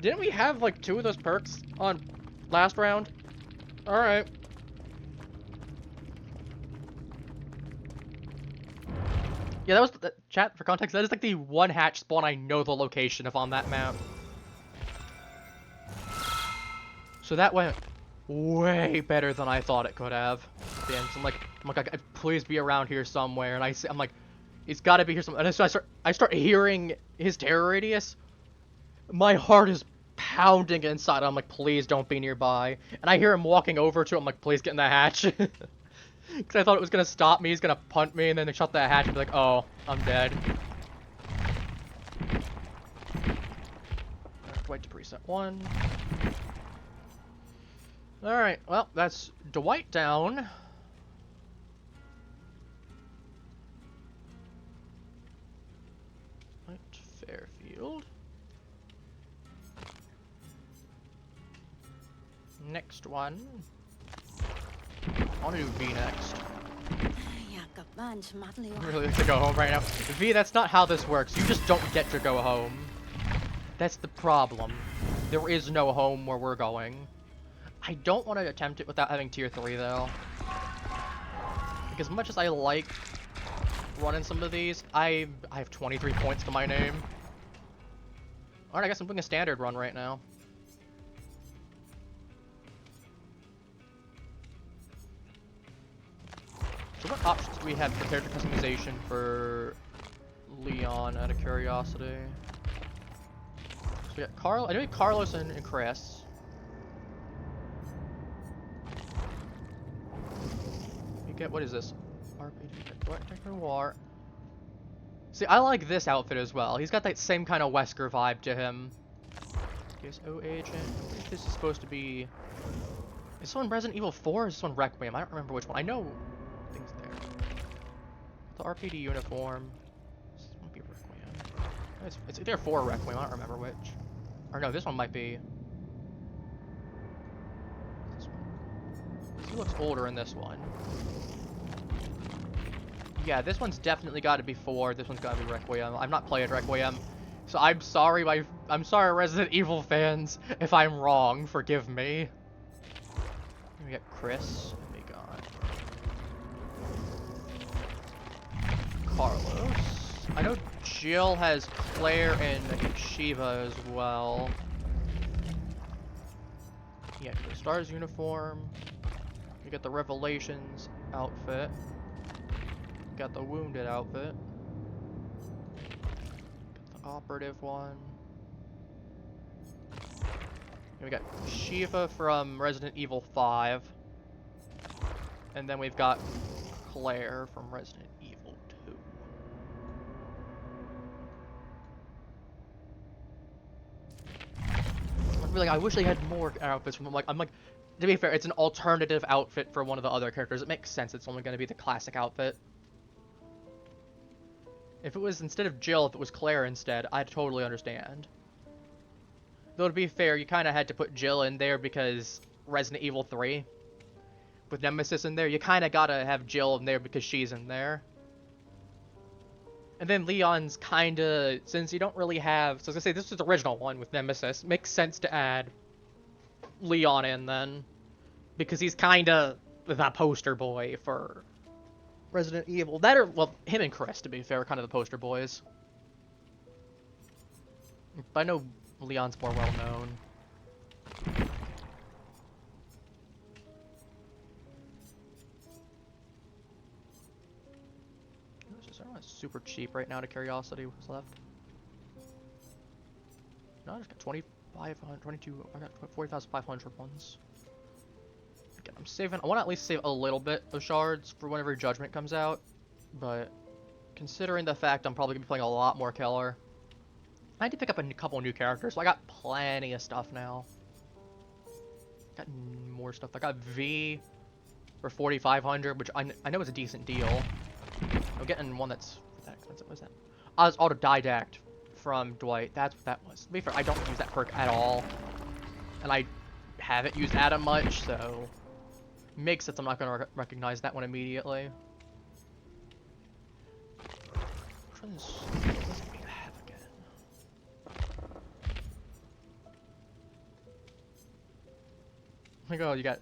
Didn't we have like 2 of those perks on last round? Alright. Yeah, that was the chat for context. That is like the one hatch spawn I know the location of on that map. So that went way better than I thought it could have. And so I'm like, please be around here somewhere. And I'm like, it's got to be here somewhere. And so I start hearing his terror radius. My heart is pounding inside. I'm like, please don't be nearby. And I hear him walking over to him. I'm like, please get in the hatch. Because I thought it was going to stop me. He's going to punt me. And then they shut the hatch and be like, oh, I'm dead. Wait to preset 1. Alright, well, that's Dwight down. Right, Fairfield. Next one. I want to do V next. I really like to go home right now. V, that's not how this works. You just don't get to go home. That's the problem. There is no home where we're going. I don't want to attempt it without having tier 3 though. Because much as I like running some of these, I have 23 points to my name. Alright, I guess I'm doing a standard run right now. So what options do we have for character customization for Leon out of curiosity? So we got Carl. I know we have Carlos and Chris. You get, what is this? RPG War. See, I like this outfit as well. He's got that same kind of Wesker vibe to him. O agent. I think this is supposed to be. Is this one Resident Evil 4 or is this one Requiem? I don't remember which one. I know things there. The RPD uniform. This might be Requiem. It's either 4 or Requiem. I don't remember which. Or no, this one might be. This one. He looks older in this one. Yeah, this one's definitely got to be 4. This one's got to be Requiem. I've not played Requiem, so I'm sorry, I'm sorry, Resident Evil fans, if I'm wrong. Forgive me. We got Chris. And we got Carlos. I know Jill has Claire and I think Shiva as well. Yeah, the Stars uniform. We got the Revelations outfit. Got the Wounded outfit. Got the Operative one. And we got Shiva from Resident Evil 5. And then we've got Claire from Resident Evil 2. Really, I wish they had more outfits from them. I'm like, to be fair, it's an alternative outfit for one of the other characters. It makes sense. It's only going to be the classic outfit. If it was instead of Jill, if it was Claire instead, I'd totally understand. Though to be fair, you kind of had to put Jill in there because Resident Evil 3. With Nemesis in there, you kind of gotta have Jill in there because she's in there. And then Leon's kind of, since you don't really have, so I was gonna say this is the original one with Nemesis, makes sense to add Leon in then. Because he's kind of the poster boy for Resident Evil. That or, well, him and Chris, to be fair, are kind of the poster boys. But I know Leon's more well known. Is everyone super cheap right now to curiosity? What's left? No, I just got 2,500, 22, I got 40,500 ones. Again, I'm saving, I want to at least save a little bit of shards for whenever Judgment comes out. But considering the fact I'm probably going to be playing a lot more Killer, I need to pick up a couple new characters, so I got plenty of stuff now. Got more stuff. I got V for 4,500, which I know is a decent deal. I'm getting one that's that expensive. What was that? I was autodidact from Dwight. That's what that was. To be fair, I don't use that perk at all, and I haven't used Adam much, so Makes sense I'm not going to recognize that one immediately. Which one is this we have again? Oh my god, you got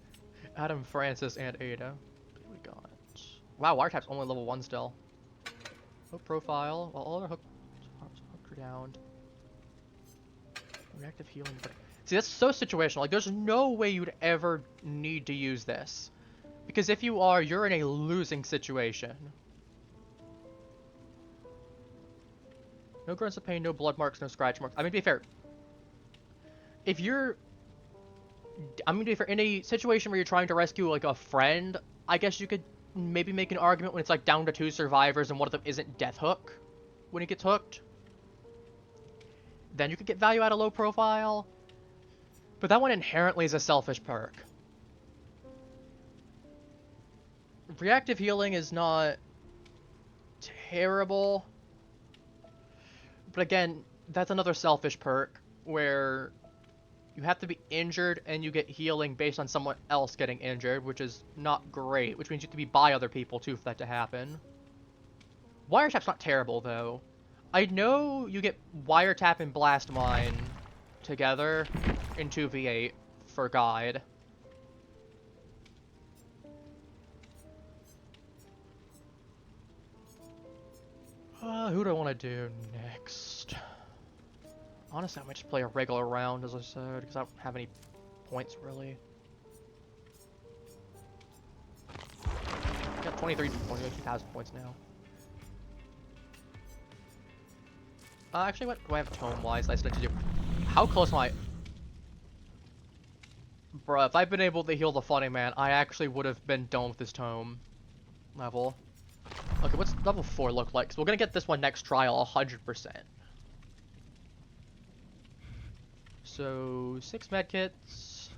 Adam, Francis, and Ada. What do we got? Wow, Wiretap's only level 1 still. Hook profile, while all other hook are down. Reactive healing. See, that's so situational. Like, there's no way you'd ever need to use this. Because if you are, you're in a losing situation. No grunts of pain, no blood marks, no scratch marks. I mean, to be fair, if you're... I mean, to be fair, in a situation where you're trying to rescue, like, a friend, I guess you could maybe make an argument when it's, like, down to 2 survivors and one of them isn't Death Hook when he gets hooked. Then you could get value out of low profile. But that one inherently is a selfish perk. Reactive healing is not terrible. But again, that's another selfish perk where you have to be injured and you get healing based on someone else getting injured, which is not great, which means you have to be by other people too for that to happen. Wiretap's not terrible though. I know you get Wiretap and Blast Mine together in 2v8 for guide. Who do I want to do next? Honestly, I might just play a regular round, as I said, because I don't have any points, really. I got 22,000 points now. Actually, what do I have tome-wise that I still need to do? How close am I? Bruh, if I'd been able to heal the funny man, I actually would have been done with this tome level. Okay, what's level 4 look like? 'Cause we're gonna get this one next trial 100%. So, 6 medkits.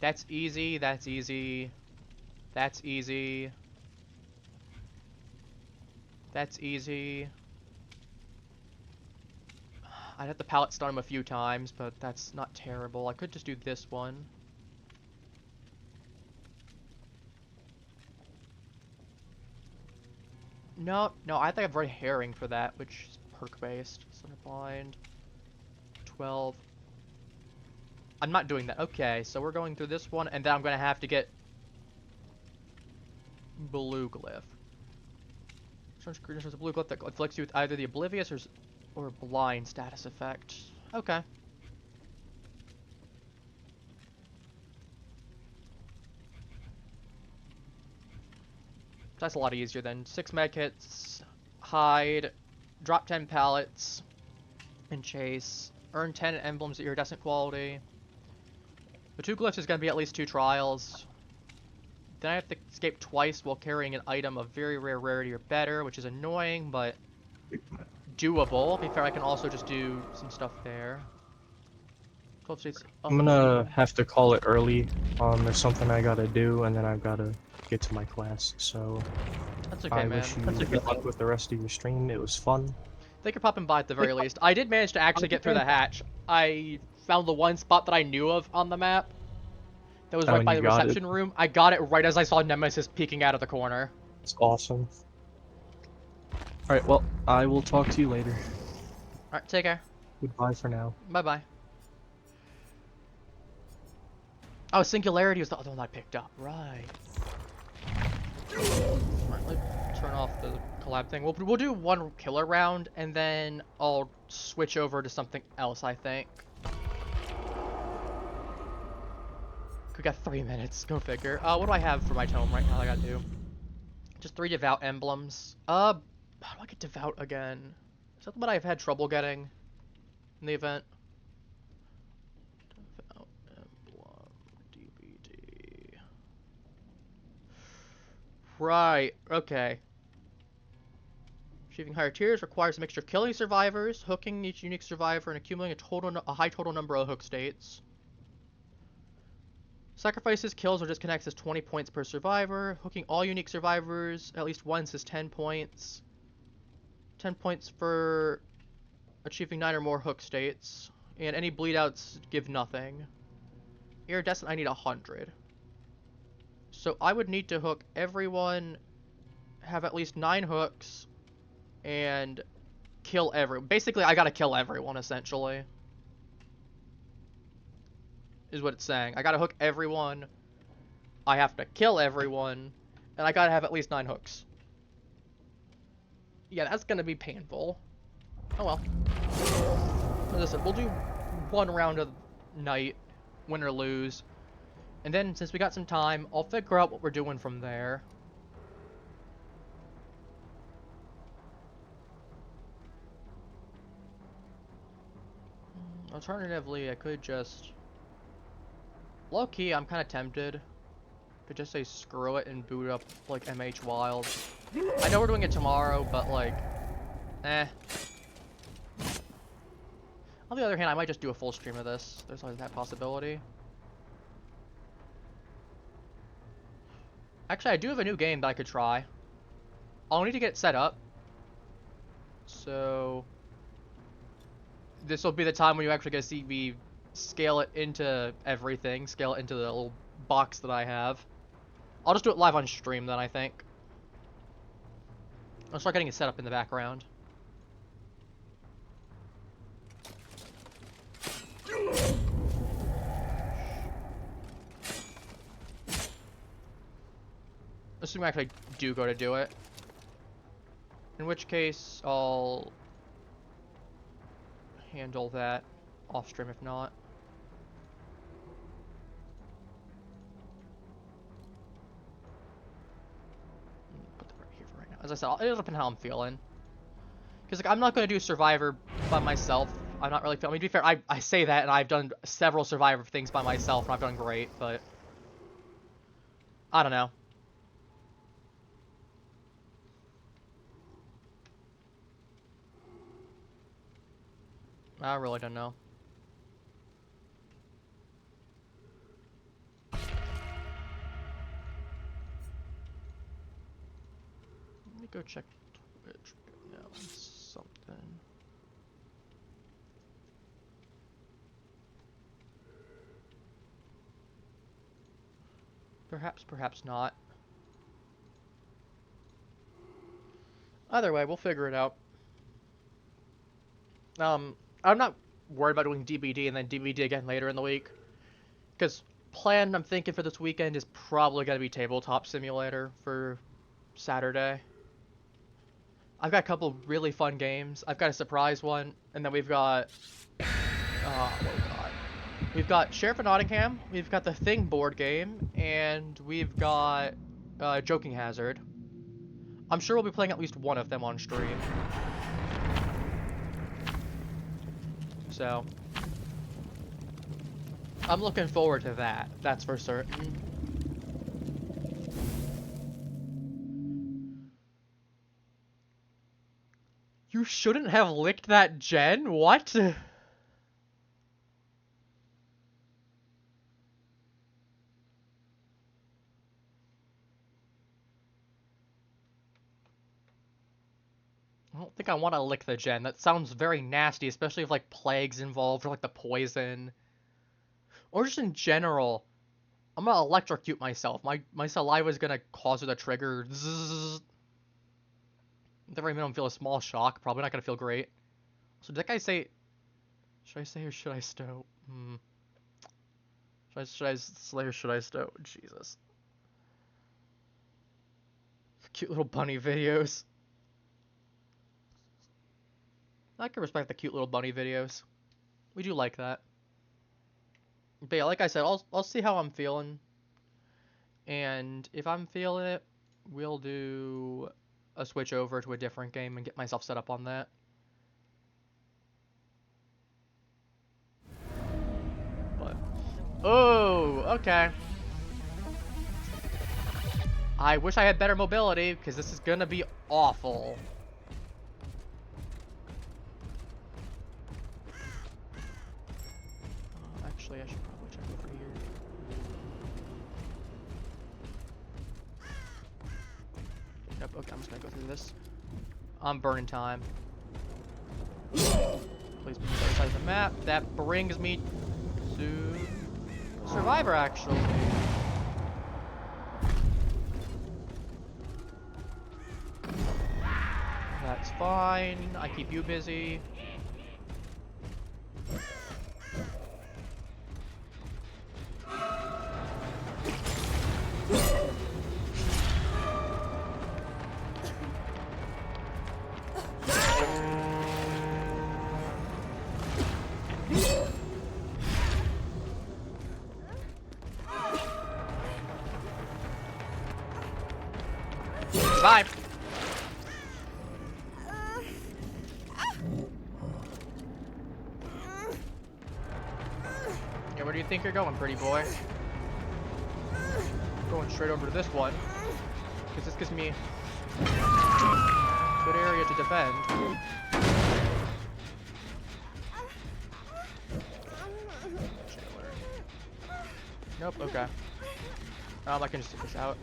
That's easy, that's easy. That's easy. That's easy. I'd have to pallet stun him a few times, but that's not terrible. I could just do this one. No, I think I've Red Herring for that, which is perk-based. Cinderblind. 12. I'm not doing that. Okay, so we're going through this one, and then I'm going to have to get Blue Glyph. There's a blue glyph that afflicts you with either the Oblivious or Blind status effect. Okay. That's a lot easier then. 6 medkits, hide, drop 10 pallets, and chase. Earn 10 emblems at iridescent quality. The 2 glyphs is going to be at least 2 trials. Then I have to escape twice while carrying an item of very rare rarity or better, which is annoying, but doable. To be fair, I can also just do some stuff there. 12 states. I'm gonna have to call it early. There's something I gotta do, and then I've gotta get to my class, so... That's okay, man. I wish you good luck with the rest of your stream. It was fun. Thank you for popping by at the very least. I did manage to actually get through the hatch. I found the one spot that I knew of on the map. That was right by the reception room. I got it right as I saw Nemesis peeking out of the corner. It's awesome. Alright, well, I will talk to you later. Alright, take care. Goodbye for now. Bye-bye. Oh, Singularity was the other one I picked up. Right. Alright, let's turn off the collab thing. We'll do one killer round, and then I'll switch over to something else, I think. We got 3 minutes. Go figure. What do I have for my tome right now? I gotta do just 3 devout emblems. How do I get devout again? Is that what I've had trouble getting in the event? Devout emblem DVD. Right. Okay. Achieving higher tiers requires a mixture of killing survivors, hooking each unique survivor, and accumulating a high total number of hook states. Sacrifices, kills, or disconnects is 20 points per survivor. Hooking all unique survivors at least once is 10 points. 10 points for achieving 9 or more hook states. And any bleed outs give nothing. Iridescent, I need 100. So I would need to hook everyone, have at least 9 hooks, and kill everyone. Basically, I gotta kill everyone, essentially. Is what it's saying. I gotta hook everyone, I have to kill everyone, and I gotta have at least 9 hooks. Yeah, that's gonna be painful. Oh well. Listen, we'll do 1 round of night, win or lose. And then, since we got some time, I'll figure out what we're doing from there. Alternatively, I could just... Low-key, I'm kind of tempted to just say screw it and boot up, like, MH Wild. I know we're doing it tomorrow, but, like, eh. On the other hand, I might just do a full stream of this. There's always that possibility. Actually, I do have a new game that I could try. I'll need to get it set up. So... this will be the time when you actually get to see me scale it into everything. Scale it into the little box that I have. I'll just do it live on stream then, I think. I'll start getting it set up in the background. Assuming I actually do go to do it. In which case, I'll handle that off stream if not. Put that right here for right now. As I said, it'll depend how I'm feeling. Because like, I'm not going to do Survivor by myself. I'm not really feeling... I mean, to be fair, I say that, and I've done several Survivor things by myself, and I've done great, but... I don't know. I really don't know. Let me go check Twitch right now. Something. Perhaps, perhaps not. Either way, we'll figure it out. I'm not worried about doing DBD and then DBD again later in the week. Because plan I'm thinking for this weekend is probably going to be Tabletop Simulator for Saturday. I've got a couple really fun games. I've got a surprise one, and then we've got... what we got? We've got Sheriff of Nottingham, we've got the Thing board game, and we've got Joking Hazard. I'm sure we'll be playing at least one of them on stream. So, I'm looking forward to that, that's for certain. You shouldn't have licked that gen? What? I don't think I want to lick the gen. That sounds very nasty, especially if, like, plague's involved, or, like, the poison. Or just in general. I'm gonna electrocute myself. My saliva's gonna cause it to trigger. Zzz. At the very minimum, feel a small shock. Probably not gonna feel great. So did that guy say... Should I say or should I stow? Should I slay or should I stow? Jesus. Cute little bunny videos. I can respect the cute little bunny videos. We do like that. But yeah, like I said, I'll see how I'm feeling. And if I'm feeling it, we'll do a switch over to a different game and get myself set up on that. But... oh, okay. I wish I had better mobility, because this is gonna be awful. Actually, I should probably check over here. Yep, okay, I'm just gonna go through this. I'm burning time. Please be the other side of the map. That brings me to Survivor, actually. fine. I keep you busy. Bye. Yeah, where do you think you're going, pretty boy? Going straight over to this one, because this gives me a good area to defend. Nope, okay. I can just take this out.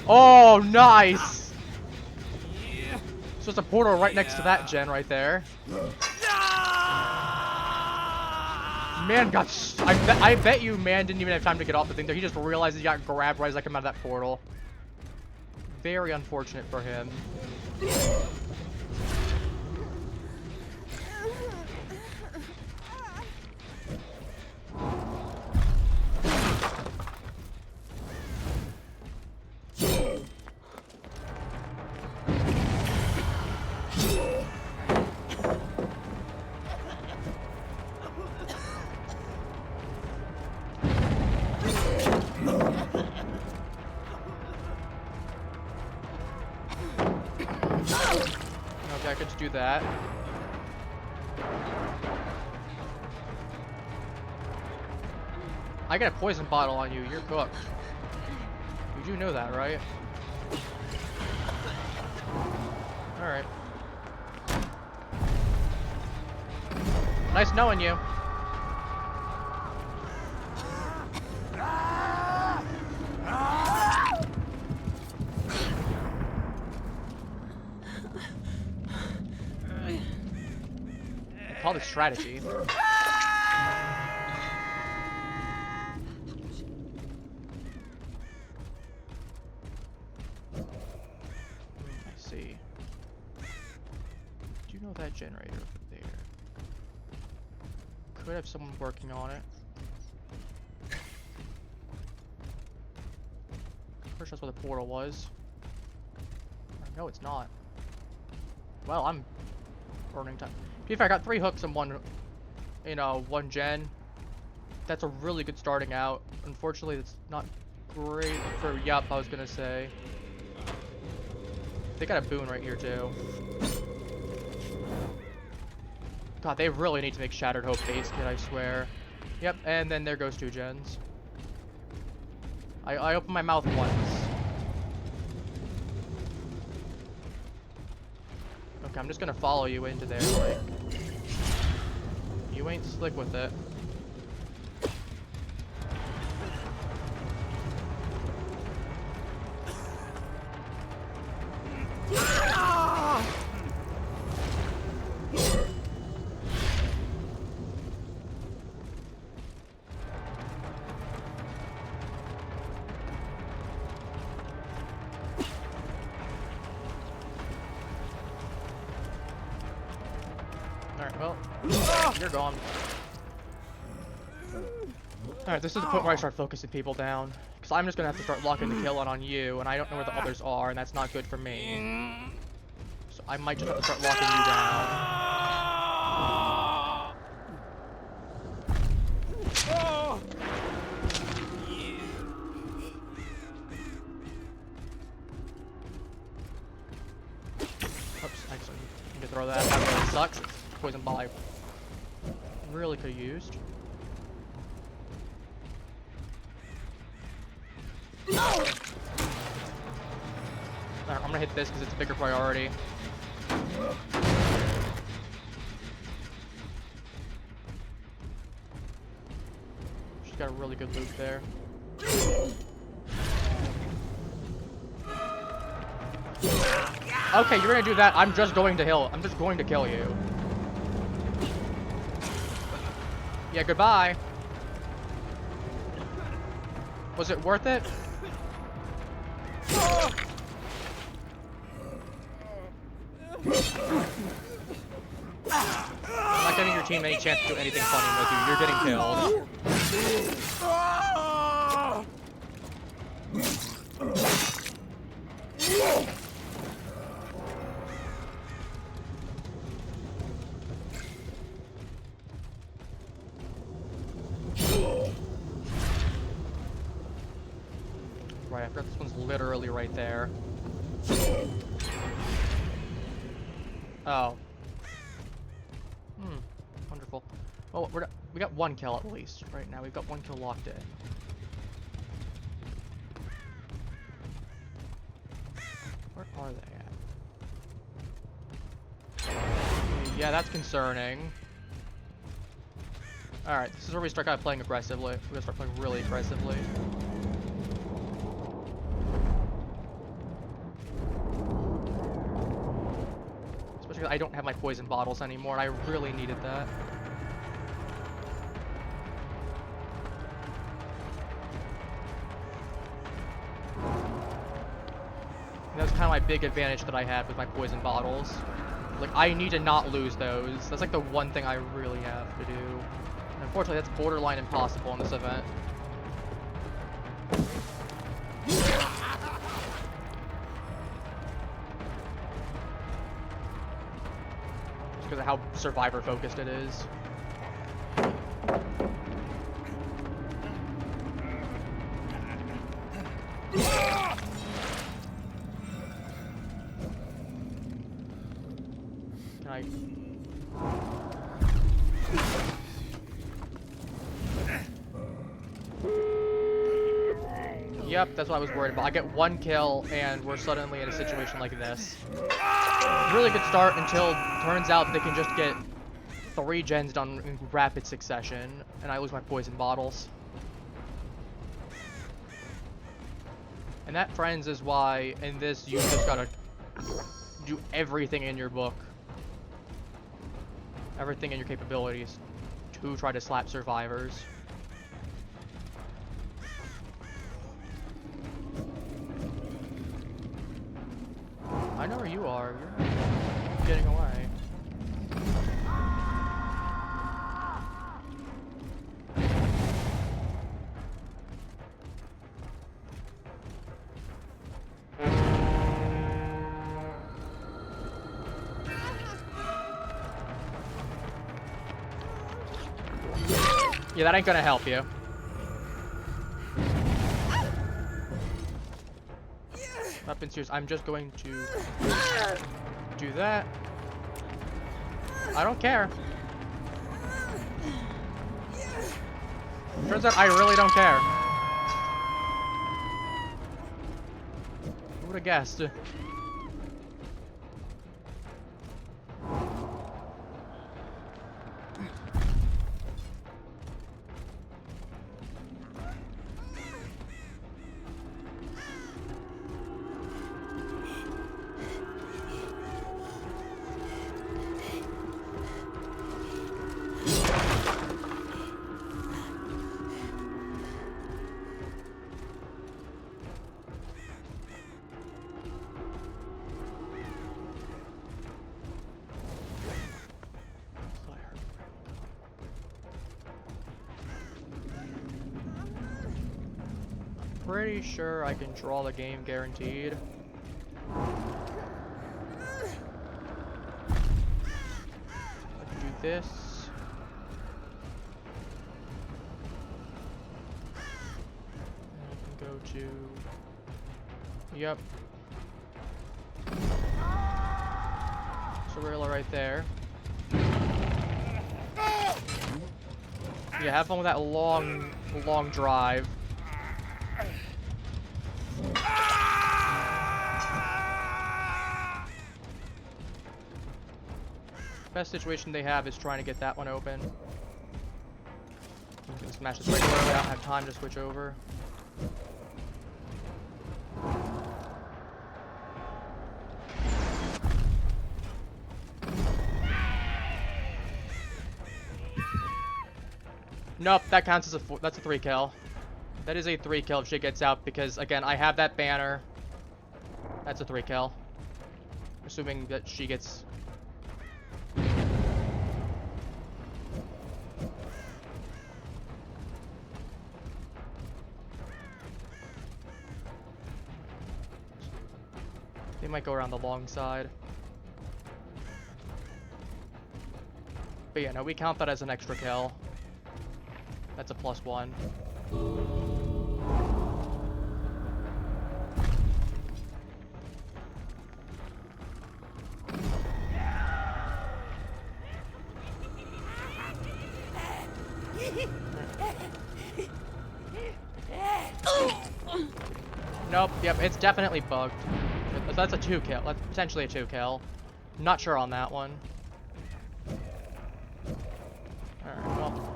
Oh, nice! So it's a portal right next to that gen right there. Man got I bet you man didn't even have time to get off the thing there. He just realized he got grabbed right as I come out of that portal. Very unfortunate for him. Okay, I could just do that. I got a poison bottle on you. You're cooked. You do know that, right? Alright. Nice knowing you. Call this strategy. I see. Do you know that generator over there? Could have someone working on it. Pretty sure that's what the portal was. No, it's not. Well, I'm burning time. To be fair, I got 3 hooks in one gen. That's a really good starting out. Unfortunately, it's not great for yup, I was gonna say. They got a boon right here too. God, they really need to make Shattered Hope base kit, I swear. Yep, and then there goes 2 gens. I opened my mouth once. Okay, I'm just gonna follow you into there, like. You ain't slick with it. Alright, well, you're gone. Alright, this is the point where I start focusing people down. Because I'm just going to have to start locking the kill on you, and I don't know where the others are, and that's not good for me. So I might just have to start locking you down. Oops, actually, need to throw that. That really sucks. It's poison ball I really could have used. Alright, I'm gonna hit this because it's a bigger priority. She's got a really good loop there. Okay, you're gonna do that. I'm just going to kill. I'm just going to kill you. Yeah, goodbye. Was it worth it? I'm not giving your team any chance to do anything funny with you. You're getting killed. Right, I forgot this one's literally right there. Oh. Wonderful. Well, we got one kill at least right now. We've got one kill locked in. Where are they at? Yeah, that's concerning. Alright, this is where we start kind of playing aggressively. We're gonna start playing really aggressively. Especially because I don't have my poison bottles anymore, and I really needed that. And that's kind of my big advantage that I had with my poison bottles. Like, I need to not lose those. That's like the one thing I really have to do. And unfortunately, that's borderline impossible in this event. Just because of how survivor-focused it is. Yep, that's what I was worried about. I get one kill, and we're suddenly in a situation like this. Really good start until it turns out they can just get 3 gens done in rapid succession, and I lose my poison bottles. And that, friends, is why in this you just gotta do everything in your book. Everything in your capabilities to try to slap survivors. I know where you are. You're getting away. Yeah, that ain't gonna help you. Up in serious, I'm just going to do that. I don't care. Turns out I really don't care. Who would have guessed? Pretty sure I can draw the game guaranteed. I can do this. And I can go to... Yep. Cirilla right there. Yeah, have fun with that long drive. Best situation they have is trying to get that one open. I'm gonna smash this regular. I don't have time to switch over. Nope, that counts as that's a 3 kill. That is a 3 kill if she gets out because, again, I have that banner. That's a 3 kill. Assuming that she gets... They might go around the long side. But yeah, no, we count that as an extra kill. That's a +1. Nope, yep, it's definitely bugged. That's a 2 kill. That's potentially a 2 kill. Not sure on that one. Alright, well.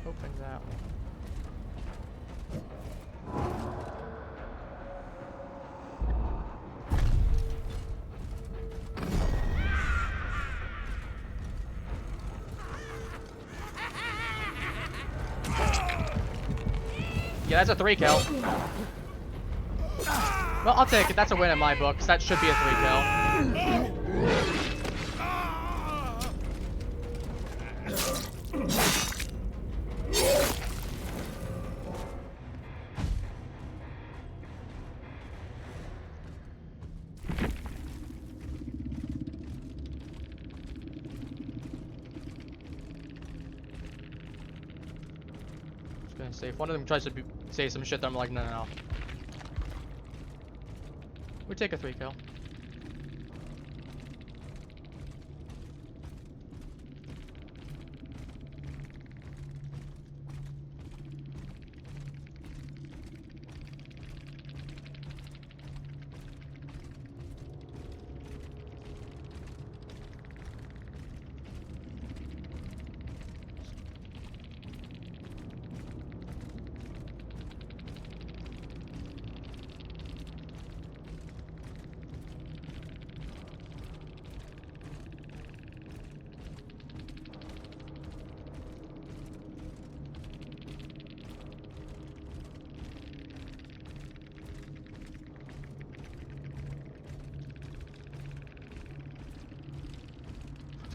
Open that one. Yeah, that's a 3 kill. Well, I'll take it. That's a win in my book, 'cause that should be a 3 kill. Say if one of them tries to say some shit, then I'm like, no, no, no. We take a 3 kill.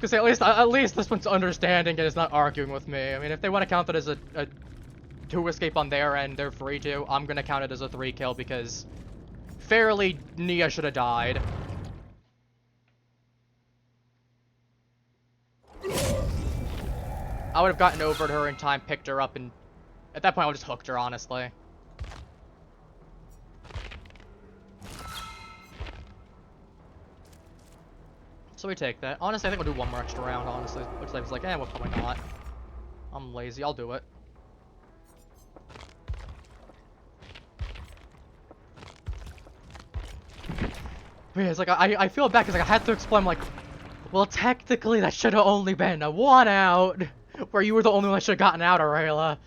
Because at least this one's understanding and is not arguing with me. I mean, if they want to count it as a 2 escape on their end, they're free to. I'm gonna count it as a 3 kill because fairly Nia should have died. I would have gotten over to her in time, picked her up, and at that point I would have just hooked her, honestly. So we take that. Honestly, I think we'll do one more extra round, honestly. Looks like it's like, well, probably not. I'm lazy, I'll do it. But yeah, it's like, I feel bad because like, I had to explain, like, well, technically that should have only been a 1 out, where you were the only one that should have gotten out, Aurelia.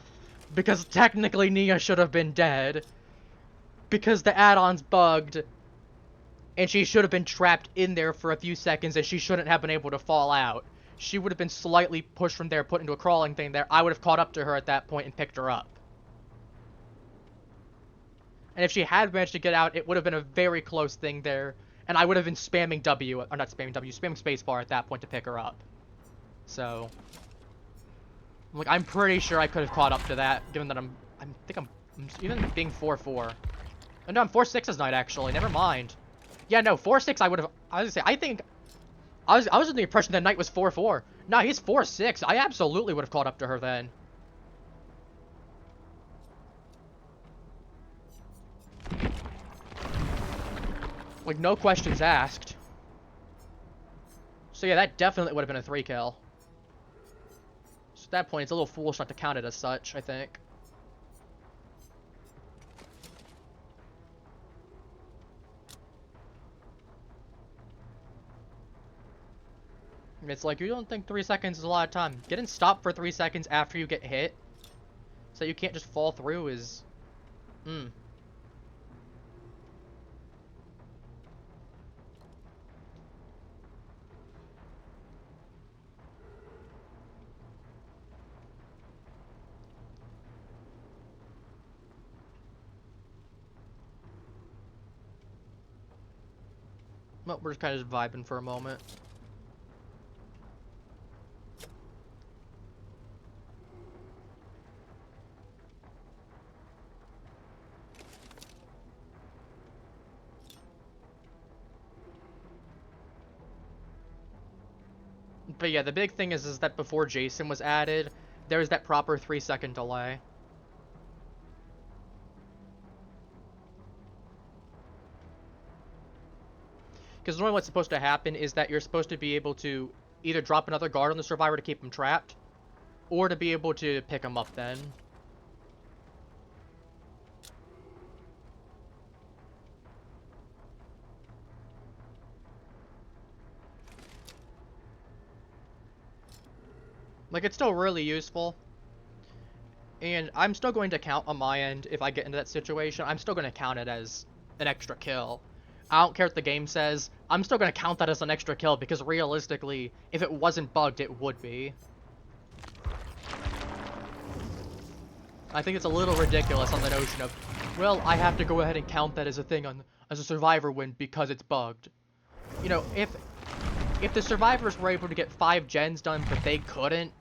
Because technically Nia should have been dead. Because the add-on's bugged. And she should have been trapped in there for a few seconds, and she shouldn't have been able to fall out. She would have been slightly pushed from there, put into a crawling thing there. I would have caught up to her at that point and picked her up. And if she had managed to get out, it would have been a very close thing there. And I would have been spamming W, or not spamming W, spamming spacebar at that point to pick her up. So, like, I'm pretty sure I could have caught up to that, given that I'm even being 4-4. Oh, no, I'm 4-6 this night, actually. Never mind. Yeah, no, 4-6 I would have, I was gonna say, I think, I was under the impression that Knight was 4-4. No, he's 4-6. I absolutely would have caught up to her then. Like, no questions asked. So yeah, that definitely would have been a 3 kill. So at that point, it's a little foolish not to count it as such, I think. It's like, you don't think 3 seconds is a lot of time. Getting stopped for 3 seconds after you get hit, so you can't just fall through is... Well, we're just kind of vibing for a moment. But yeah, the big thing is that before Jason was added, there was that proper 3-second delay. Because normally what's supposed to happen is that you're supposed to be able to either drop another guard on the survivor to keep him trapped, or to be able to pick him up then. Like, it's still really useful. And I'm still going to count on my end, if I get into that situation, I'm still going to count it as an extra kill. I don't care what the game says, I'm still going to count that as an extra kill, because realistically, if it wasn't bugged, it would be. I think it's a little ridiculous on the notion of, well, I have to go ahead and count that as a thing as a survivor win because it's bugged. You know, if the survivors were able to get 5 gens done, but they couldn't,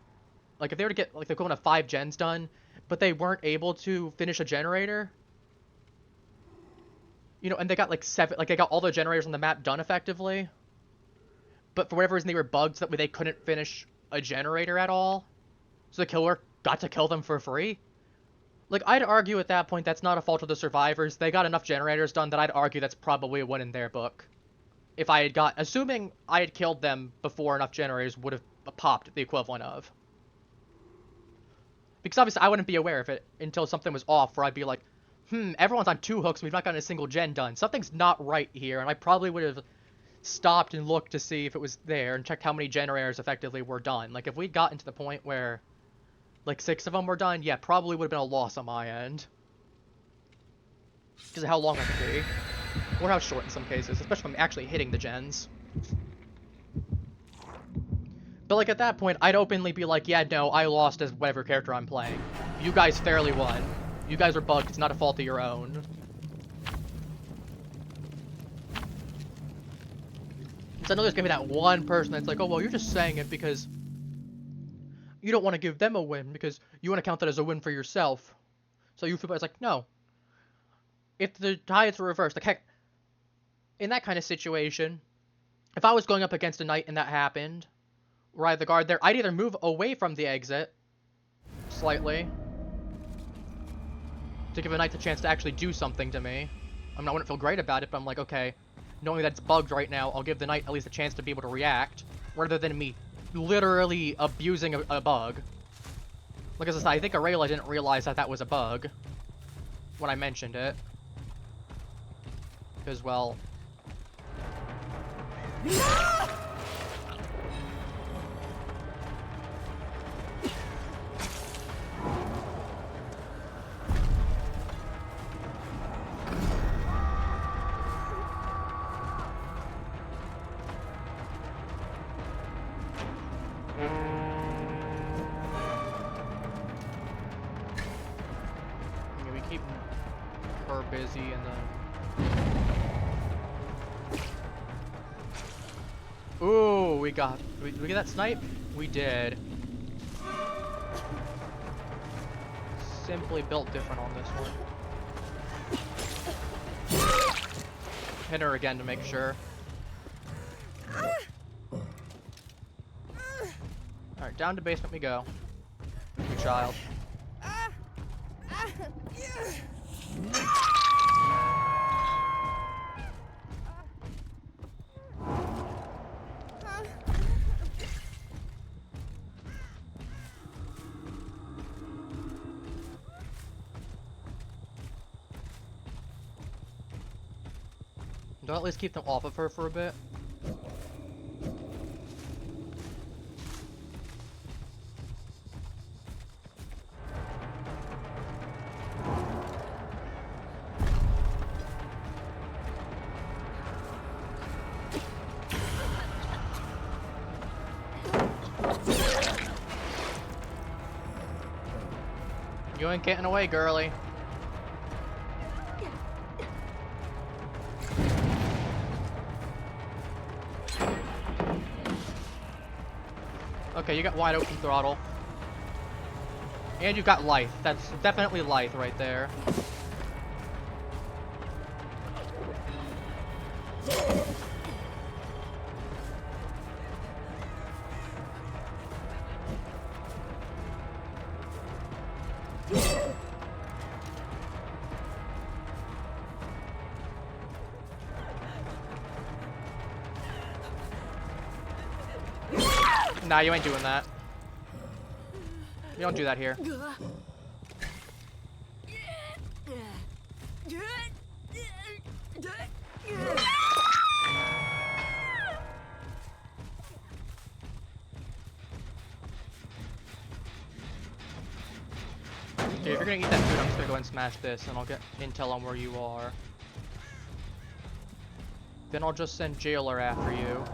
like if they were to get like the equivalent of 5 gens done, but they weren't able to finish a generator, you know, and they got like 7, like they got all the generators on the map done effectively, but for whatever reason they were bugged so that they couldn't finish a generator at all, so the killer got to kill them for free. Like, I'd argue at that point that's not a fault of the survivors. They got enough generators done that I'd argue that's probably a win in their book. If I had got, assuming I had killed them before enough generators would have popped the equivalent of. Because obviously I wouldn't be aware of it until something was off, where I'd be like, everyone's on 2 hooks, we've not gotten a single gen done. Something's not right here, and I probably would have stopped and looked to see if it was there and checked how many generators effectively were done. Like, if we'd gotten to the point where, like, 6 of them were done, yeah, probably would have been a loss on my end. Because of how long it could be. Or how short in some cases, especially if I'm actually hitting the gens. But, like, at that point, I'd openly be like, yeah, no, I lost as whatever character I'm playing. You guys fairly won. You guys are bugged, it's not a fault of your own. So I know there's gonna be that one person that's like, oh, well, you're just saying it because you don't want to give them a win, because you want to count that as a win for yourself. So you feel it's like, no. If the tides were reversed, like, heck, in that kind of situation, if I was going up against a knight and that happened, where I had the guard there, I'd either move away from the exit slightly to give a knight the chance to actually do something to me. I mean, I wouldn't feel great about it, but I'm like, okay, knowing that it's bugged right now, I'll give the knight at least a chance to be able to react, rather than me literally abusing a bug. Like, as I said, I think Aurelia didn't realize that that was a bug when I mentioned it. Because, well... we keep her busy and then... Ooh, we got... Did we get that snipe? We did. Simply built different on this one. Hit her again to make sure. Alright, down to basement we go. Good child. Do I at least keep them off of her for a bit? You ain't getting away, girly. Okay, you got wide open throttle. And you've got Lithe. That's definitely Lithe right there. Nah, you ain't doing that. You don't do that here. Okay, if you're gonna eat that food, I'm just gonna go ahead and smash this, and I'll get intel on where you are. Then I'll just send Jailer after you.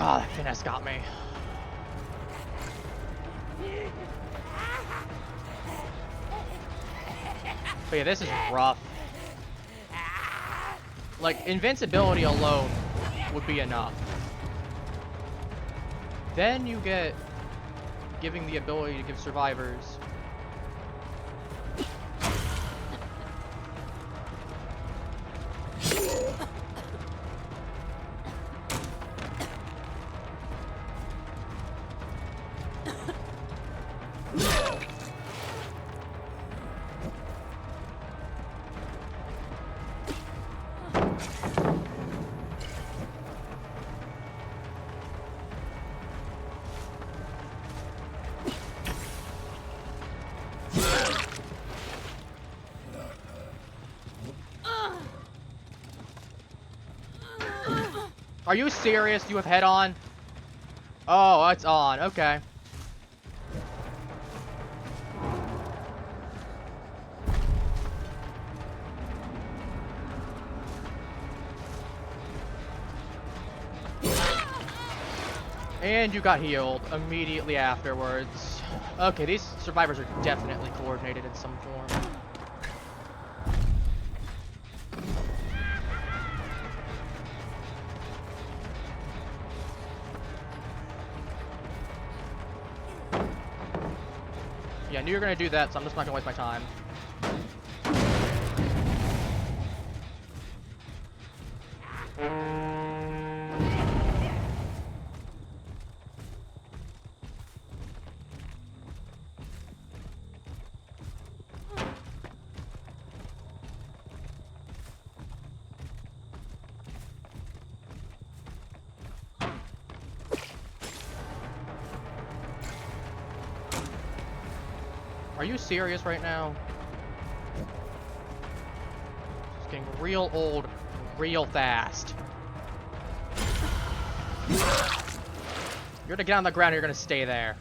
Ah, that finesse got me. But yeah, this is rough. Like, invincibility alone would be enough. Then you get giving the ability to give survivors. Are you serious? You have head on? Oh, it's on. Okay. And you got healed immediately afterwards. Okay, these survivors are definitely coordinated in some form. Yeah, I knew you were gonna do that, so I'm just not gonna waste my time. Are you serious right now? It's getting real old, real fast. You're gonna get on the ground, you're gonna stay there.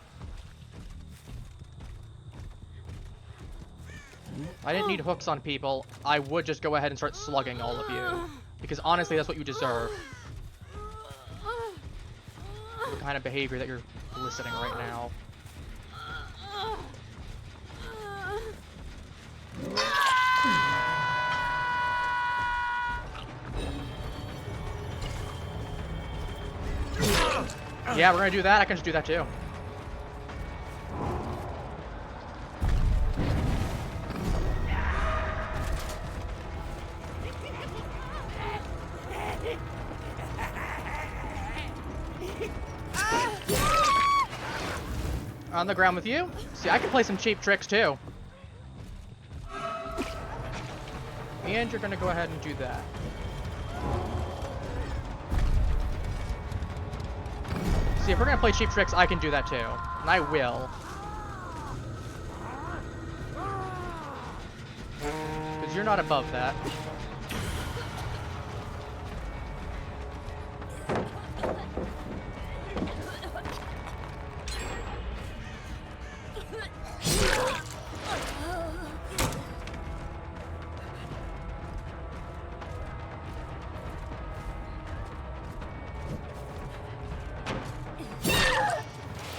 I didn't need hooks on people. I would just go ahead and start slugging all of you. Because honestly, that's what you deserve. The kind of behavior that you're eliciting right now. Yeah, we're gonna do that. I can just do that too. On the ground with you. See, I can play some cheap tricks too. And you're gonna go ahead and do that. See, if we're gonna play cheap tricks, I can do that too. And I will. Because you're not above that.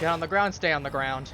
Get on the ground, stay on the ground.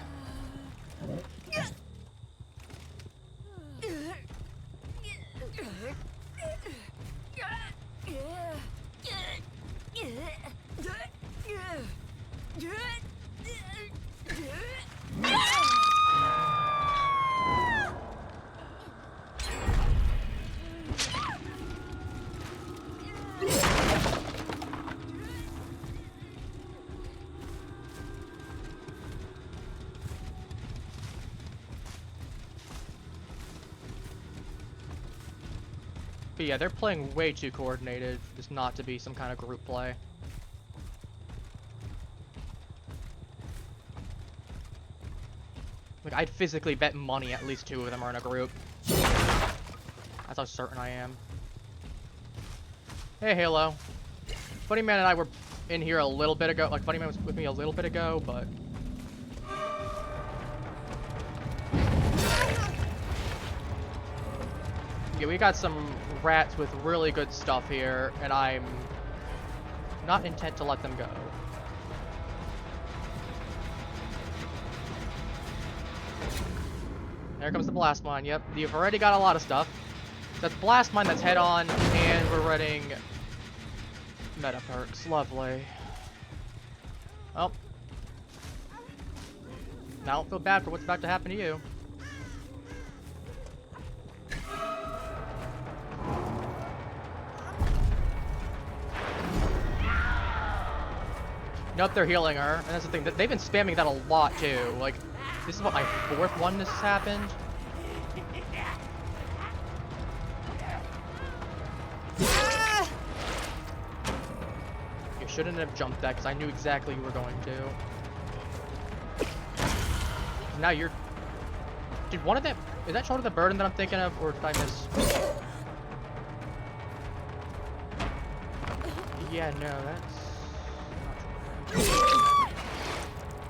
But yeah, they're playing way too coordinated for this not to be some kind of group play. Like, I'd physically bet money at least 2 of them are in a group. That's how certain I am. Hey, Halo. Funny Man and I were in here a little bit ago. Like, Funny Man was with me a little bit ago, but... yeah, we got some rats with really good stuff here, and I'm not intent to let them go. There comes the blast mine. Yep, you've already got a lot of stuff. That's blast mine, that's head on, and we're running meta perks. Lovely. Well, now I don't feel bad for what's about to happen to you. Nope, they're healing her, and that's the thing. They've been spamming that a lot too. Like, this is what, my 4th one this has happened. You shouldn't have jumped that because I knew exactly you were going to. Now you're. Did one of them? Is that Shoulder the Burden that I'm thinking of, or did I miss? Yeah, no, that's.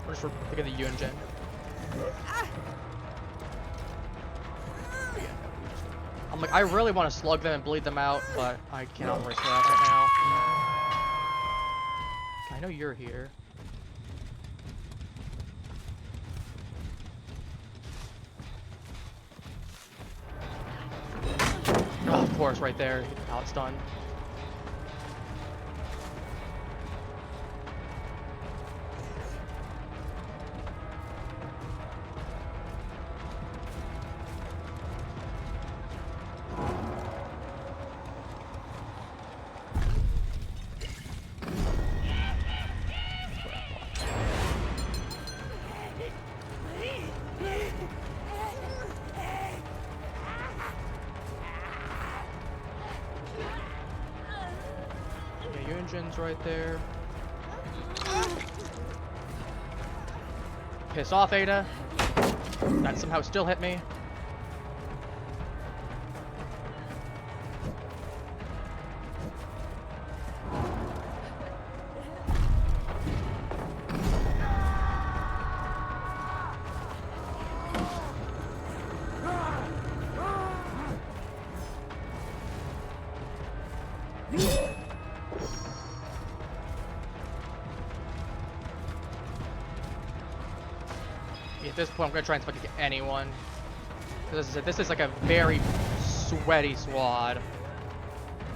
We're just thinking the Yunjin. I'm like, I really want to slug them and bleed them out, but I cannot risk that right now. I know you're here. Oh, of course, right there. Now it's done. Right there. Piss off, Ada. That somehow still hit me. At this point, I'm gonna try and fucking get anyone. Because this is like a very sweaty squad.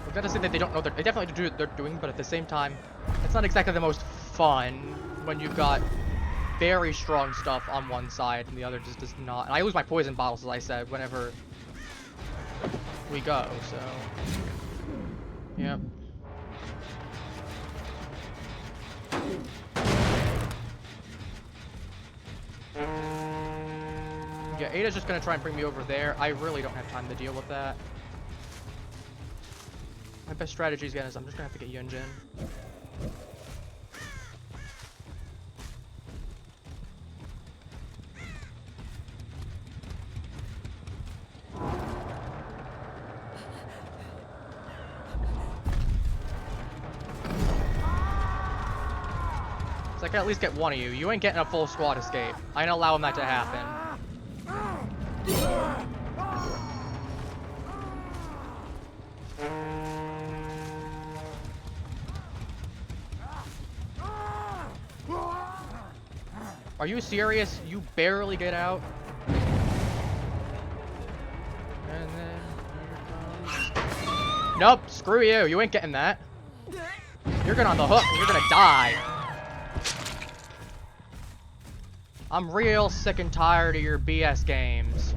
I'm gonna say that they don't know they definitely do what they're doing, but at the same time, it's not exactly the most fun when you've got very strong stuff on one side and the other just does not. And I lose my poison bottles, as I said, whenever we go. So, yep. Yeah, Ada's just gonna try and bring me over there. I really don't have time to deal with that. My best strategy again is I'm just gonna have to get Yunjin. So I can at least get one of you. You ain't getting a full squad escape. I ain't allowing that to happen. Are you serious? You barely get out? And then here comes... Nope, screw you. You ain't getting that. You're going on the hook and you're gonna die. I'm real sick and tired of your BS games.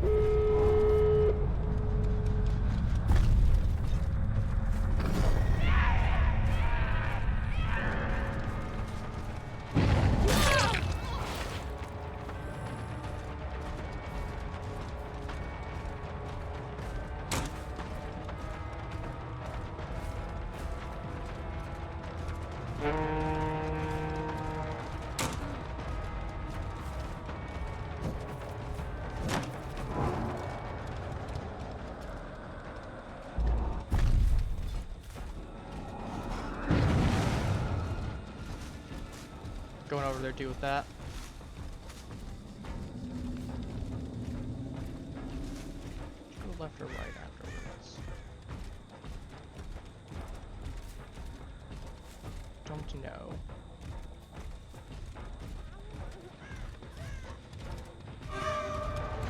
Going over there, deal with that. Go left or right afterwards. Don't know.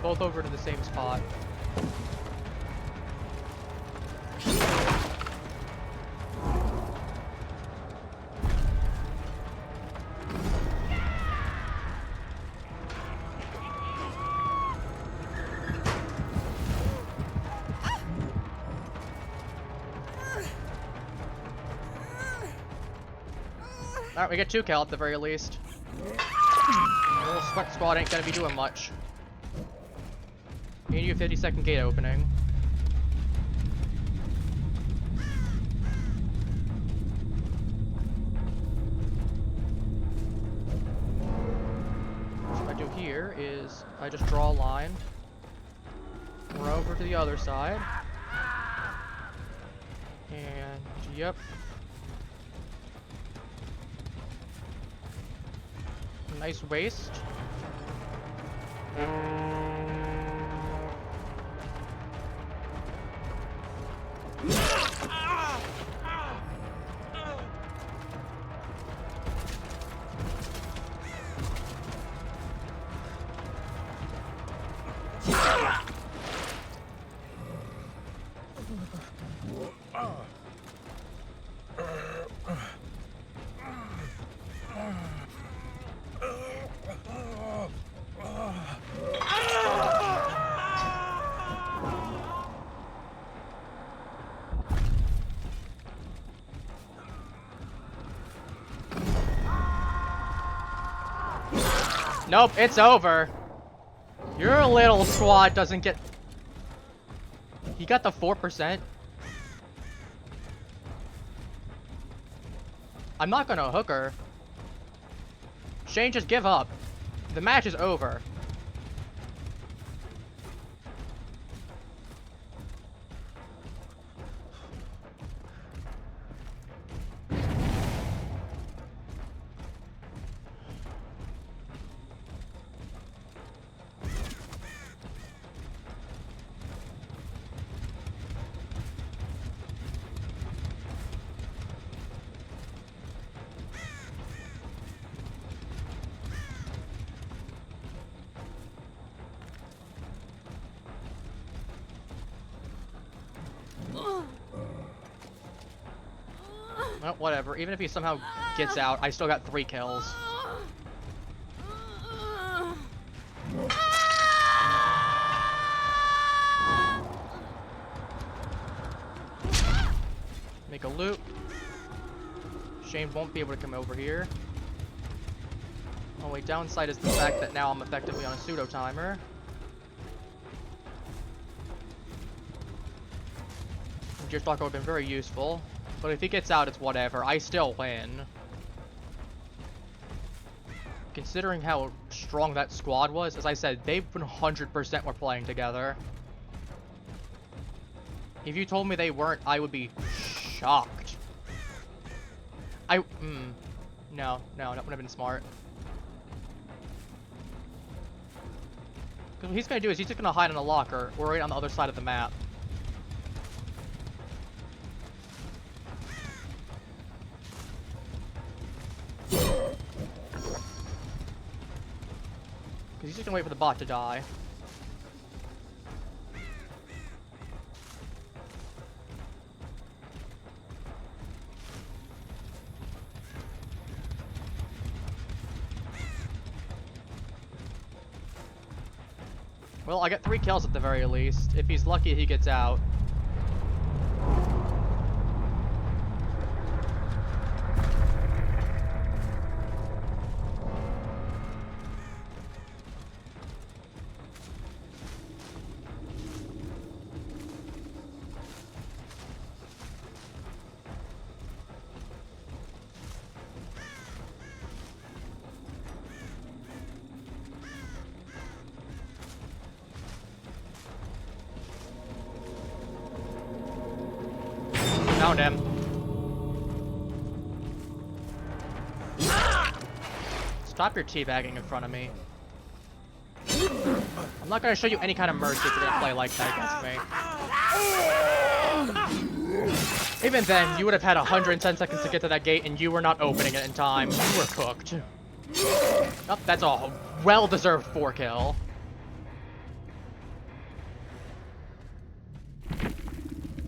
Both over to the same spot. Alright, we get 2 cal at the very least. The little sweat squad ain't gonna be doing much. Need you a 50-second gate opening. So what I do here is I just draw a line. We're over to the other side. And yep. Nice waist. Nope, it's over. Your little squad doesn't get... He got the 4%. I'm not gonna hook her. Shane, just give up. The match is over. Well, whatever. Even if he somehow gets out, I still got 3 kills. Make a loop. Shane won't be able to come over here. Only downside is the fact that now I'm effectively on a pseudo timer. Gear Stalker would have been very useful. But if he gets out, it's whatever. I still win. Considering how strong that squad was, as I said, they 100% were playing together. If you told me they weren't, I would be shocked. No, that would have been smart. Because what he's going to do is he's just going to hide in a locker or right on the other side of the map. Because he's just gonna wait for the bot to die. Well, I got 3 kills at the very least. If he's lucky, he gets out. Found him. Stop your teabagging in front of me. I'm not gonna show you any kind of mercy if you're gonna play like that against me. Even then, you would have had 110 seconds to get to that gate, and you were not opening it in time. You were cooked. Oh, that's a well-deserved 4-kill.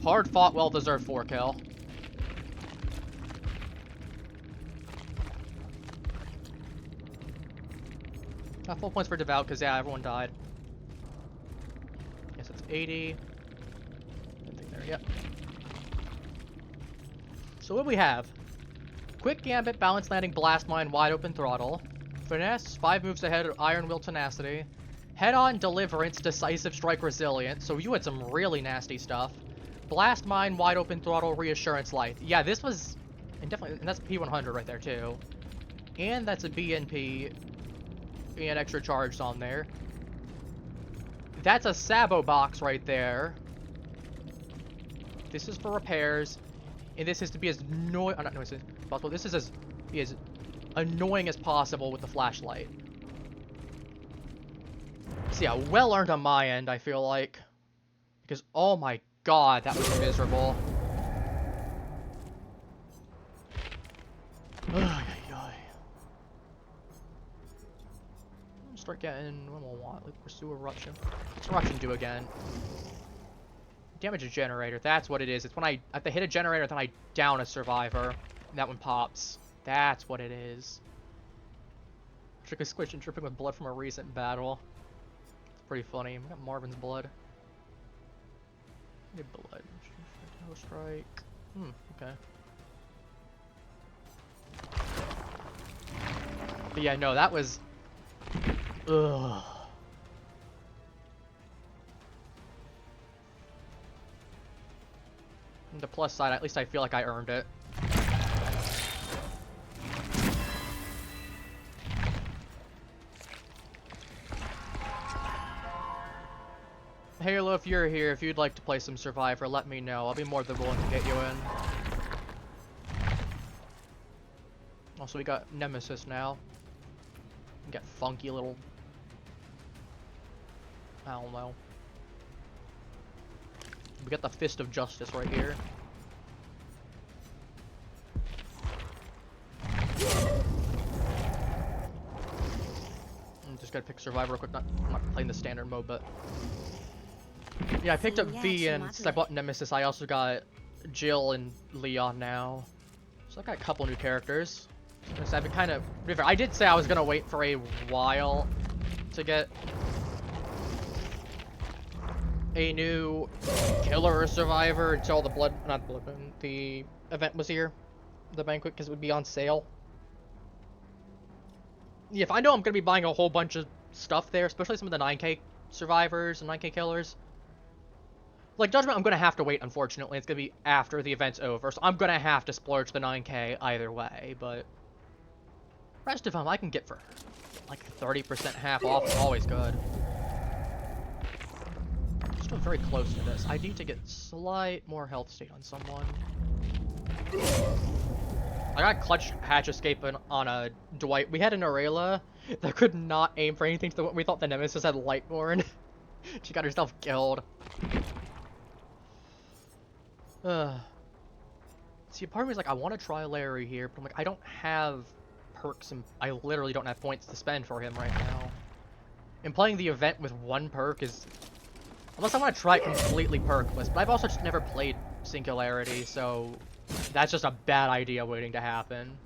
Hard-fought, well-deserved 4-kill. Got full points for Devout, because, yeah, everyone died. Guess it's 80. Nothing there, yep. So what do we have? Quick Gambit, Balance Landing, Blast Mine, Wide Open Throttle. Finesse, 5 moves ahead, Iron Will, Tenacity. Head-on, Deliverance, Decisive Strike, Resilient. So you had some really nasty stuff. Blast Mine, Wide Open Throttle, Reassurance, Light. Yeah, this was... And definitely, and that's P100 right there, too. And that's a BNP. And extra charges on there. That's a Sabo box right there. This is for repairs. And this is to be as not noisy as possible. This is be as annoying as possible with the flashlight. So yeah, well earned on my end, I feel like. Because, oh my god, that was miserable. Start getting, what do I want? Like, pursue eruption. What's eruption do again? Damage a generator, that's what it is. It's when I have to hit a generator, then I down a survivor, and that one pops. That's what it is. Trick a squish and dripping with blood from a recent battle. It's pretty funny. We got Marvin's blood. Need blood. No strike. Okay. But yeah, no, that was... Ugh. On the plus side, at least I feel like I earned it. Halo, if you're here, if you'd like to play some Survivor, let me know. I'll be more than willing to get you in. Also, we got Nemesis now. We got funky little... I don't know. We got the Fist of Justice right here. I'm just gotta pick Survivor real quick. I'm not playing the standard mode, but... Yeah, I picked up V, and since I bought Nemesis, I also got Jill and Leon now. So I got a couple new characters. So I've been kind of... I did say I was gonna wait for a while to get a new killer or survivor until the the event was here, the banquet, because it would be on sale. Yeah, if I know I'm gonna be buying a whole bunch of stuff there, especially some of the 9K survivors and 9K killers. Like Judgment, I'm gonna have to wait, unfortunately. It's gonna be after the event's over, so I'm gonna have to splurge the 9K either way, but rest of them I can get for like 30% half off. It's always good. Still very close to this. I need to get slight more health state on someone. I got clutch hatch escape on a Dwight. We had an Aurelia that could not aim for anything, so we thought the Nemesis had Lightborn. She got herself killed. See, part of me is like, I want to try Larry here, but I'm like, I don't have perks, and I literally don't have points to spend for him right now. And playing the event with one perk is... Unless I want to try it completely perkless, but I've also just never played Singularity, so that's just a bad idea waiting to happen.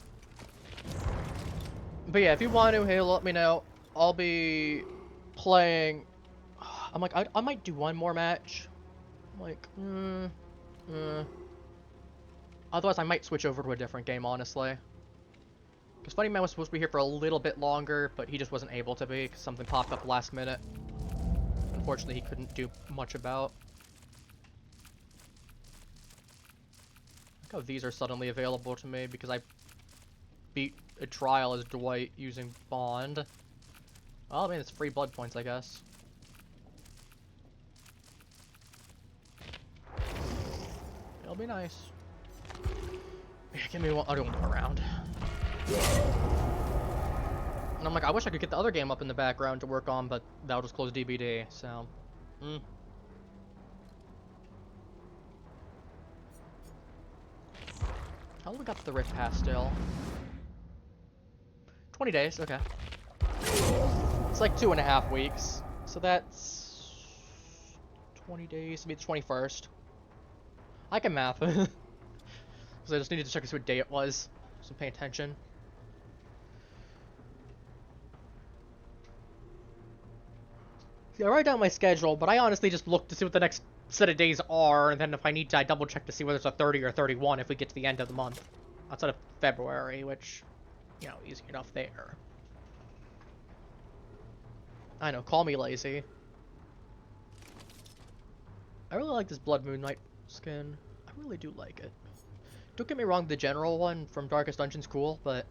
But yeah, if you want to, Halo, let me know. I'll be playing... I'm like, I might do one more match. I'm like, Otherwise, I might switch over to a different game, honestly. Because Funny Man was supposed to be here for a little bit longer, but he just wasn't able to be, because something popped up last minute. Unfortunately, he couldn't do much about. Look how these are suddenly available to me, because I beat a trial as Dwight using Bond. Well, I mean, it's free blood points, I guess. It'll be nice. Give me one other one more round. And I'm like, I wish I could get the other game up in the background to work on, but that'll just close DBD, so... How long we got the Rift Pass still? 20 days, okay. It's like 2.5 weeks, so that's... 20 days, to be the 21st. I can math. Because I just needed to check to see what day it was, so pay attention. See, I write down my schedule, but I honestly just look to see what the next set of days are, and then if I need to, I double check to see whether it's a 30 or 31 if we get to the end of the month. Outside of February, which, you know, easy enough there. I know, call me lazy. I really like this Blood Moon Knight skin. I really do like it. Don't get me wrong, the general one from Darkest Dungeon's cool, but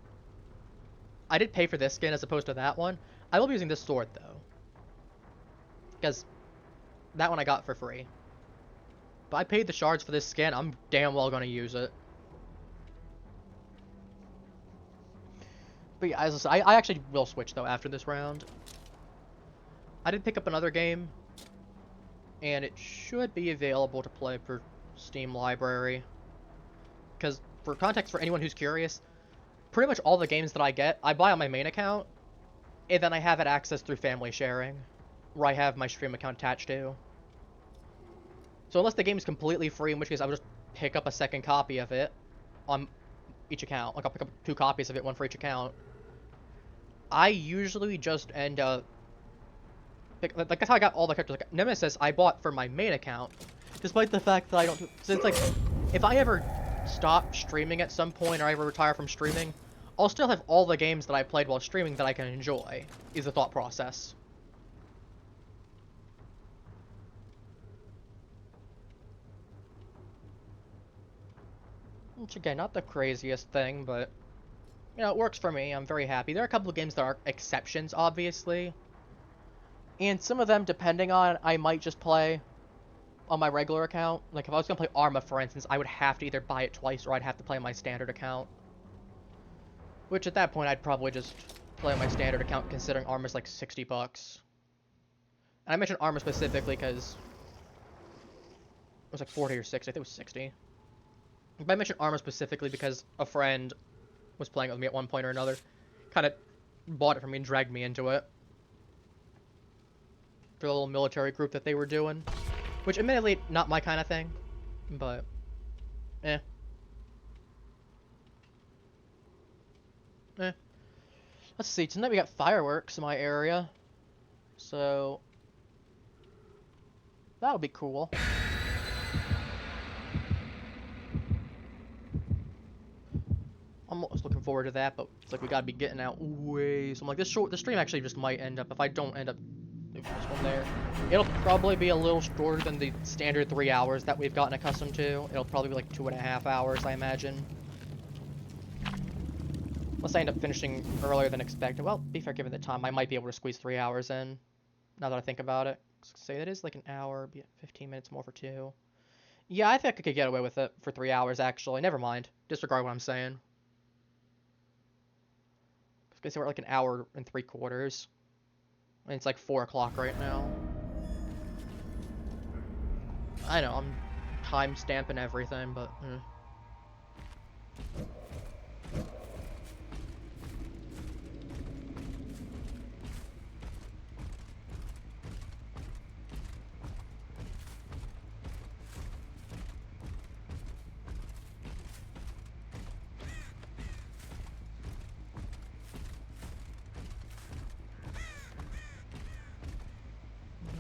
I did pay for this skin as opposed to that one. I will be using this sword, though. Because that one I got for free. But I paid the shards for this skin, I'm damn well gonna use it. But yeah, as I said, I actually will switch, though, after this round. I did pick up another game, and it should be available to play for Steam Library. Because, for context for anyone who's curious, pretty much all the games that I get, I buy on my main account, and then I have it accessed through family sharing, where I have my stream account attached to. So unless the game is completely free, in which case I would just pick up a second copy of it on each account. Like, I'll pick up 2 copies of it, one for each account. I usually just end up... Like, that's how I got all the characters. Like, Nemesis, I bought for my main account, despite the fact that I don't... Since, like, if I ever stop streaming at some point, or I ever retire from streaming, I'll still have all the games that I played while streaming that I can enjoy, is the thought process. Which, again, not the craziest thing, but, you know, it works for me. I'm very happy. There are a couple of games that are exceptions, obviously. And some of them, depending on, I might just play on my regular account. Like, if I was going to play Arma, for instance, I would have to either buy it twice or I'd have to play on my standard account. Which, at that point, I'd probably just play on my standard account, considering Arma's like 60 bucks. And I mentioned Arma specifically because it was like 40 or 60. I think it was 60. But I mentioned Arma specifically because a friend was playing it with me at one point or another. Kind of bought it from me and dragged me into it. For the little military group that they were doing. Which, admittedly, not my kind of thing. But, eh. Let's see, tonight we got fireworks in my area. So, that'll be cool. I'm almost looking forward to that, but it's like we gotta be getting out way. So I'm like, the stream actually just might end up, if I don't end up doing this one there, it'll probably be a little shorter than the standard 3 hours that we've gotten accustomed to. It'll probably be like 2.5 hours, I imagine. Unless I end up finishing earlier than expected. Well, be fair, given the time, I might be able to squeeze 3 hours in. Now that I think about it. Say that is like an hour, 15 minutes more for 2. Yeah, I think I could get away with it for 3 hours, actually. Never mind. Disregard what I'm saying. Because we're at like an hour and 3/4. And it's like 4 o'clock right now. I know, I'm time stamping everything, but...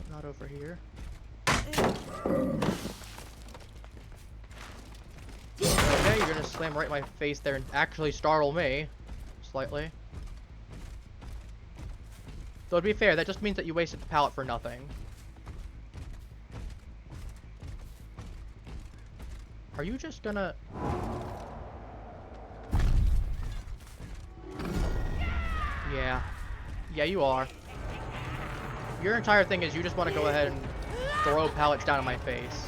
Not over here. Okay, you're gonna slam right in my face there and actually startle me. Slightly. Though to be fair, that just means that you wasted the pallet for nothing. Are you just gonna... Yeah. Yeah, you are. Your entire thing is you just want to go ahead and throw pallets down in my face.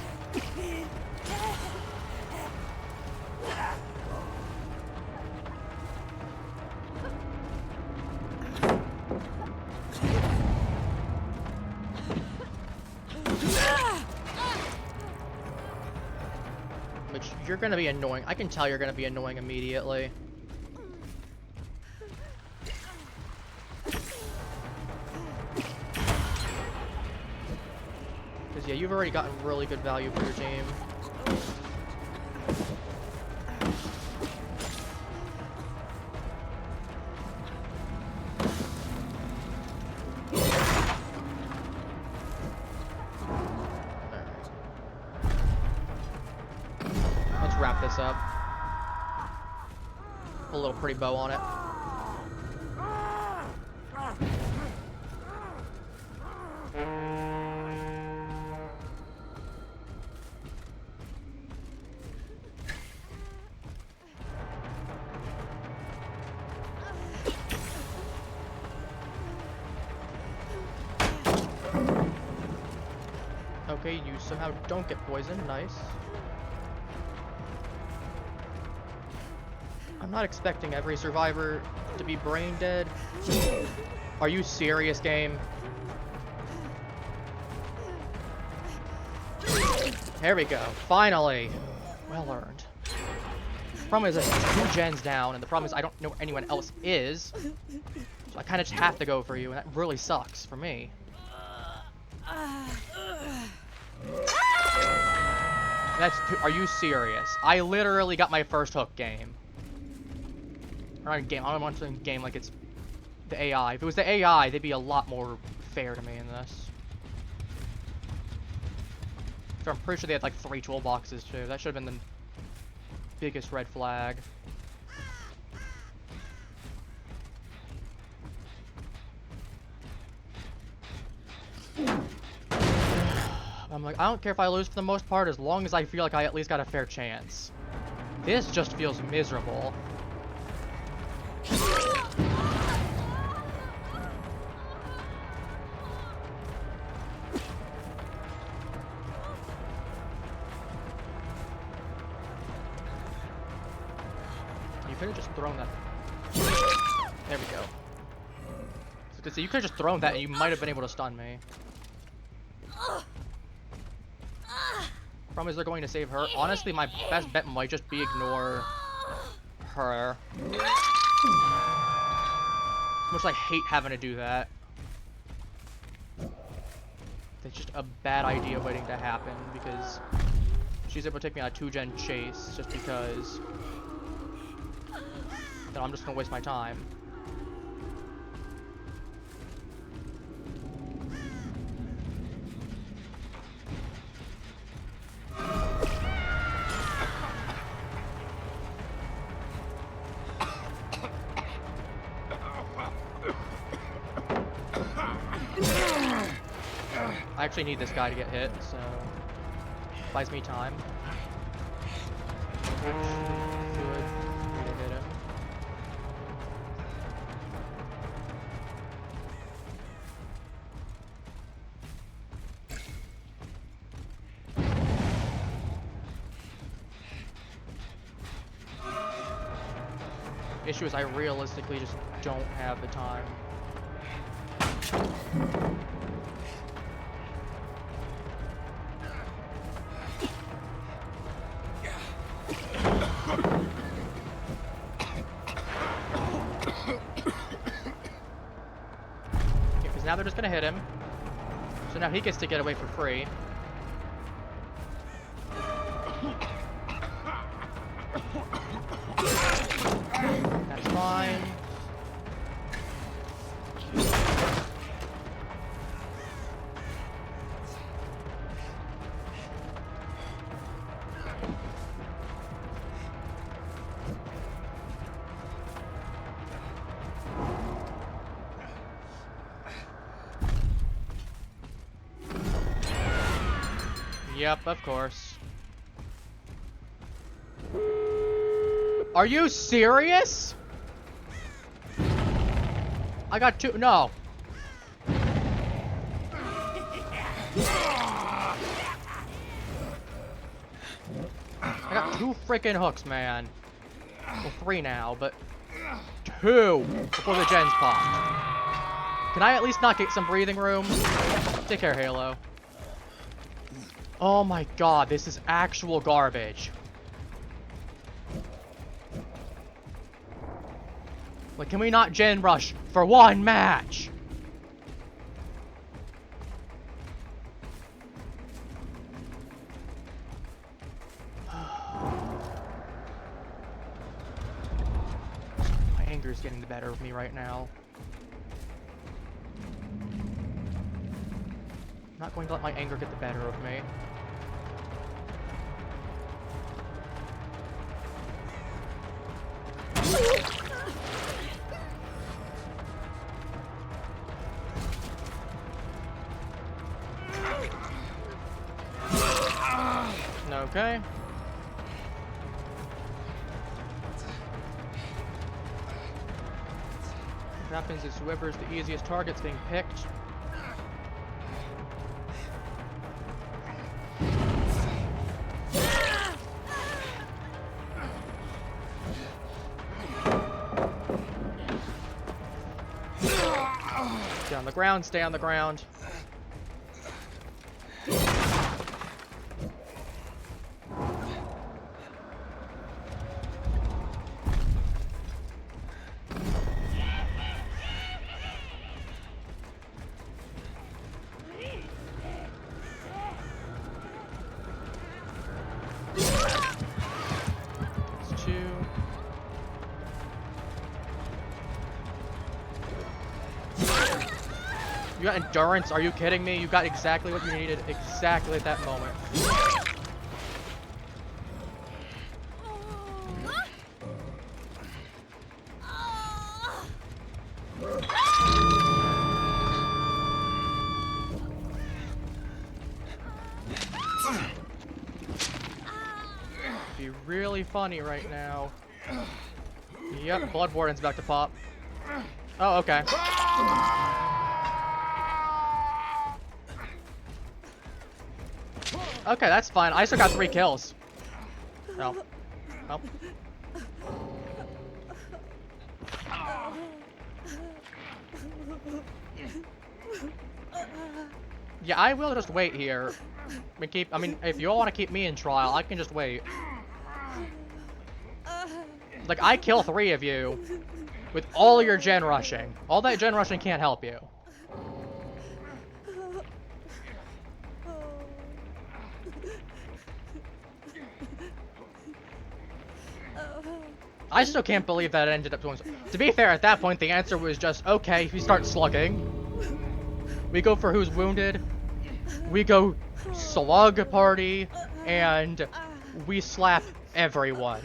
You're gonna be annoying. I can tell you're gonna be annoying immediately. Because, yeah, you've already gotten really good value for your team. Let's wrap this up. Put a little pretty bow on it. Okay, you somehow don't get poisoned. Nice. I'm not expecting every survivor to be brain dead. Are you serious, game? There we go. Finally. Well earned. The problem is there's 2 gens down, and the problem is I don't know where anyone else is. So I kind of just have to go for you, and that really sucks for me. Are you serious? I literally got my first hook, game. Or not game, I don't want to game like it's the AI. If it was the AI, they'd be a lot more fair to me in this. So I'm pretty sure they had like 3 toolboxes too. That should have been the biggest red flag. I'm like, I don't care if I lose for the most part, as long as I feel like I at least got a fair chance. This just feels miserable. You could have just thrown that. There we go. So you could have just thrown that and you might have been able to stun me. Problem is they're going to save her. Honestly, my best bet might just be ignore her. As much as I hate having to do that. It's just a bad idea waiting to happen because she's able to take me on a 2-gen chase just because then I'm just going to waste my time. I actually need this guy to get hit, so buys me time. Good. Way to hit him. Issue is I realistically just don't have the time. Now they're just gonna hit him. So now he gets to get away for free. That's fine. Yep, of course. Are you serious? I got 2. No. I got 2 freaking hooks, man. Well, 3 now, but 2 before the gens popped. Can I at least not get some breathing room? Take care, Halo. Oh my god, this is actual garbage. Like, can we not gen rush for one match? My anger's getting the better of me right now. I'm not going to let my anger get the better of me. Okay. What happens is whoever's the easiest target's being picked. Stay on the ground, stay on the ground. You got endurance? Are you kidding me? You got exactly what you needed exactly at that moment. Be really funny right now. Yep, Blood Warden's about to pop. Oh, okay. Okay, that's fine. I still got 3 kills. No. Nope. Yeah, I will just wait here. I mean, if you all want to keep me in trial, I can just wait. Like, I kill 3 of you with all your gen rushing. All that gen rushing can't help you. I still can't believe that it ended up doing so. To be fair, at that point, the answer was just, okay, we start slugging. We go for who's wounded. We go slug party. And we slap everyone.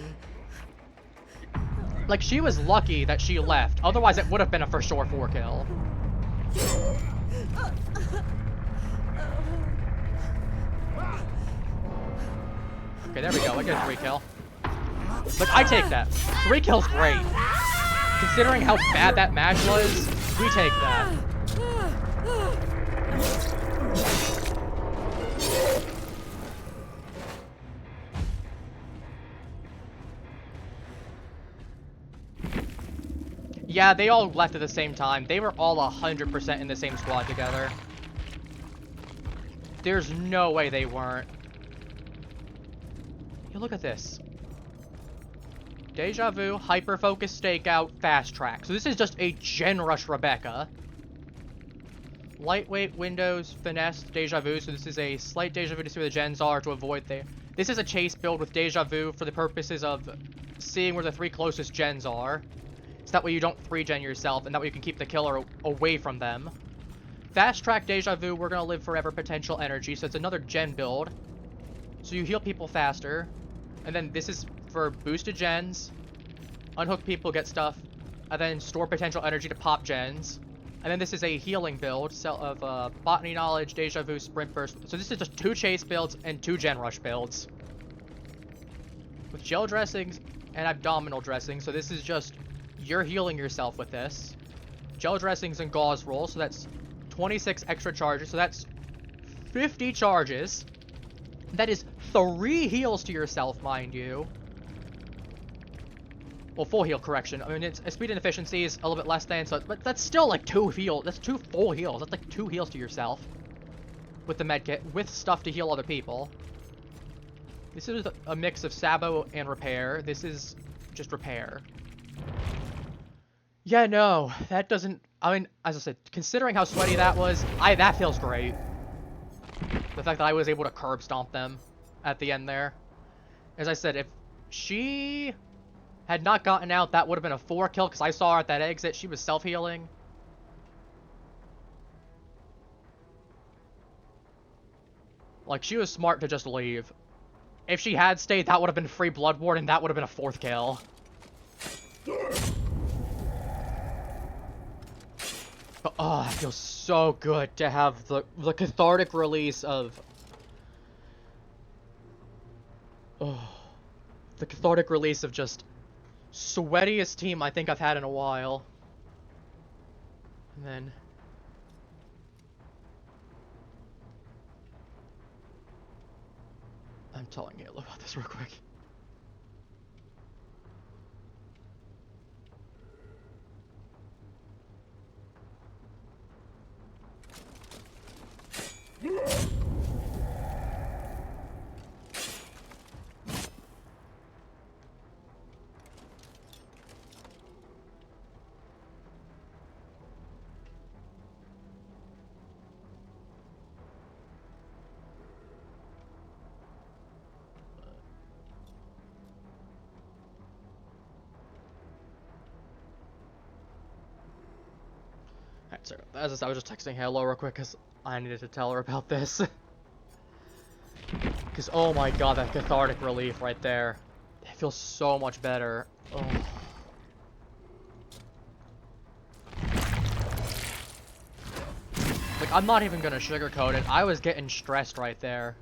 Like, she was lucky that she left. Otherwise, it would have been a for sure 4 kill. Okay, there we go. I get a 3 kill. Look, I take that. 3 kills, great. Considering how bad that match was, we take that. Yeah, they all left at the same time. They were all 100% in the same squad together. There's no way they weren't. Yo, look at this. Deja Vu, Hyper Focus, Stakeout, Fast Track. So this is just a Gen Rush Rebecca. Lightweight, Windows, Finesse, Deja Vu. So this is a slight Deja Vu to see where the gens are to avoid the... This is a chase build with Deja Vu for the purposes of seeing where the 3 closest gens are. So that way you don't 3-gen yourself, and that way you can keep the killer away from them. Fast Track, Deja Vu, we're gonna live forever potential energy. So it's another gen build. So you heal people faster. And then this is for boosted gens, unhook people, get stuff, and then store potential energy to pop gens. And then this is a healing build of Botany Knowledge, Deja Vu, Sprint Burst. So this is just 2 chase builds and 2 gen rush builds. With gel dressings and abdominal dressings. So this is just, you're healing yourself with this. Gel dressings and gauze roll, so that's 26 extra charges. So that's 50 charges. That is 3 heals to yourself, mind you. Well, full heal, correction. I mean, it's speed and efficiency is a little bit less than, so but that's still like 2 heals. That's 2 full heals. That's like 2 heals to yourself with the medkit, with stuff to heal other people. This is a mix of Sabo and Repair. This is just Repair. Yeah, no, that doesn't... I mean, as I said, considering how sweaty that was, that feels great. The fact that I was able to curb stomp them at the end there. As I said, if she had not gotten out, that would have been a 4 kill, because I saw her at that exit. She was self-healing. Like, she was smart to just leave. If she had stayed, that would have been free blood ward, and that would have been a 4th kill. But, oh, it feels so good to have the cathartic release of... Oh, the cathartic release of just sweatiest team I think I've had in a while. And then... I'm telling you about this real quick. Alright, so as I said, I was just texting Hello real quick because I needed to tell her about this. Because, oh my god, that cathartic relief right there. It feels so much better. Oh. Like, I'm not even gonna sugarcoat it. I was getting stressed right there.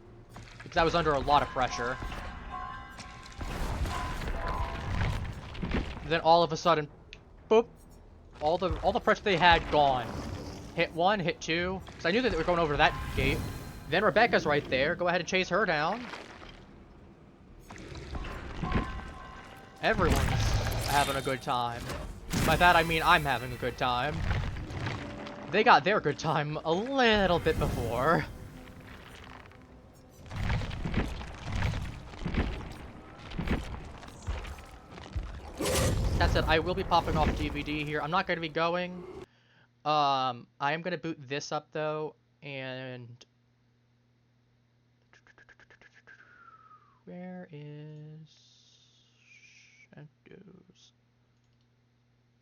Because I was under a lot of pressure. Then all of a sudden, boop. All the pressure they had, gone. Hit 1, hit 2. Because I knew that they were going over that gate. Then Rebecca's right there. Go ahead and chase her down. Everyone's having a good time. By that I mean I'm having a good time. They got their good time a little bit before. That said, I will be popping off DVD here. I'm not going to be going. I am going to boot this up though, and... Where is... Shadows?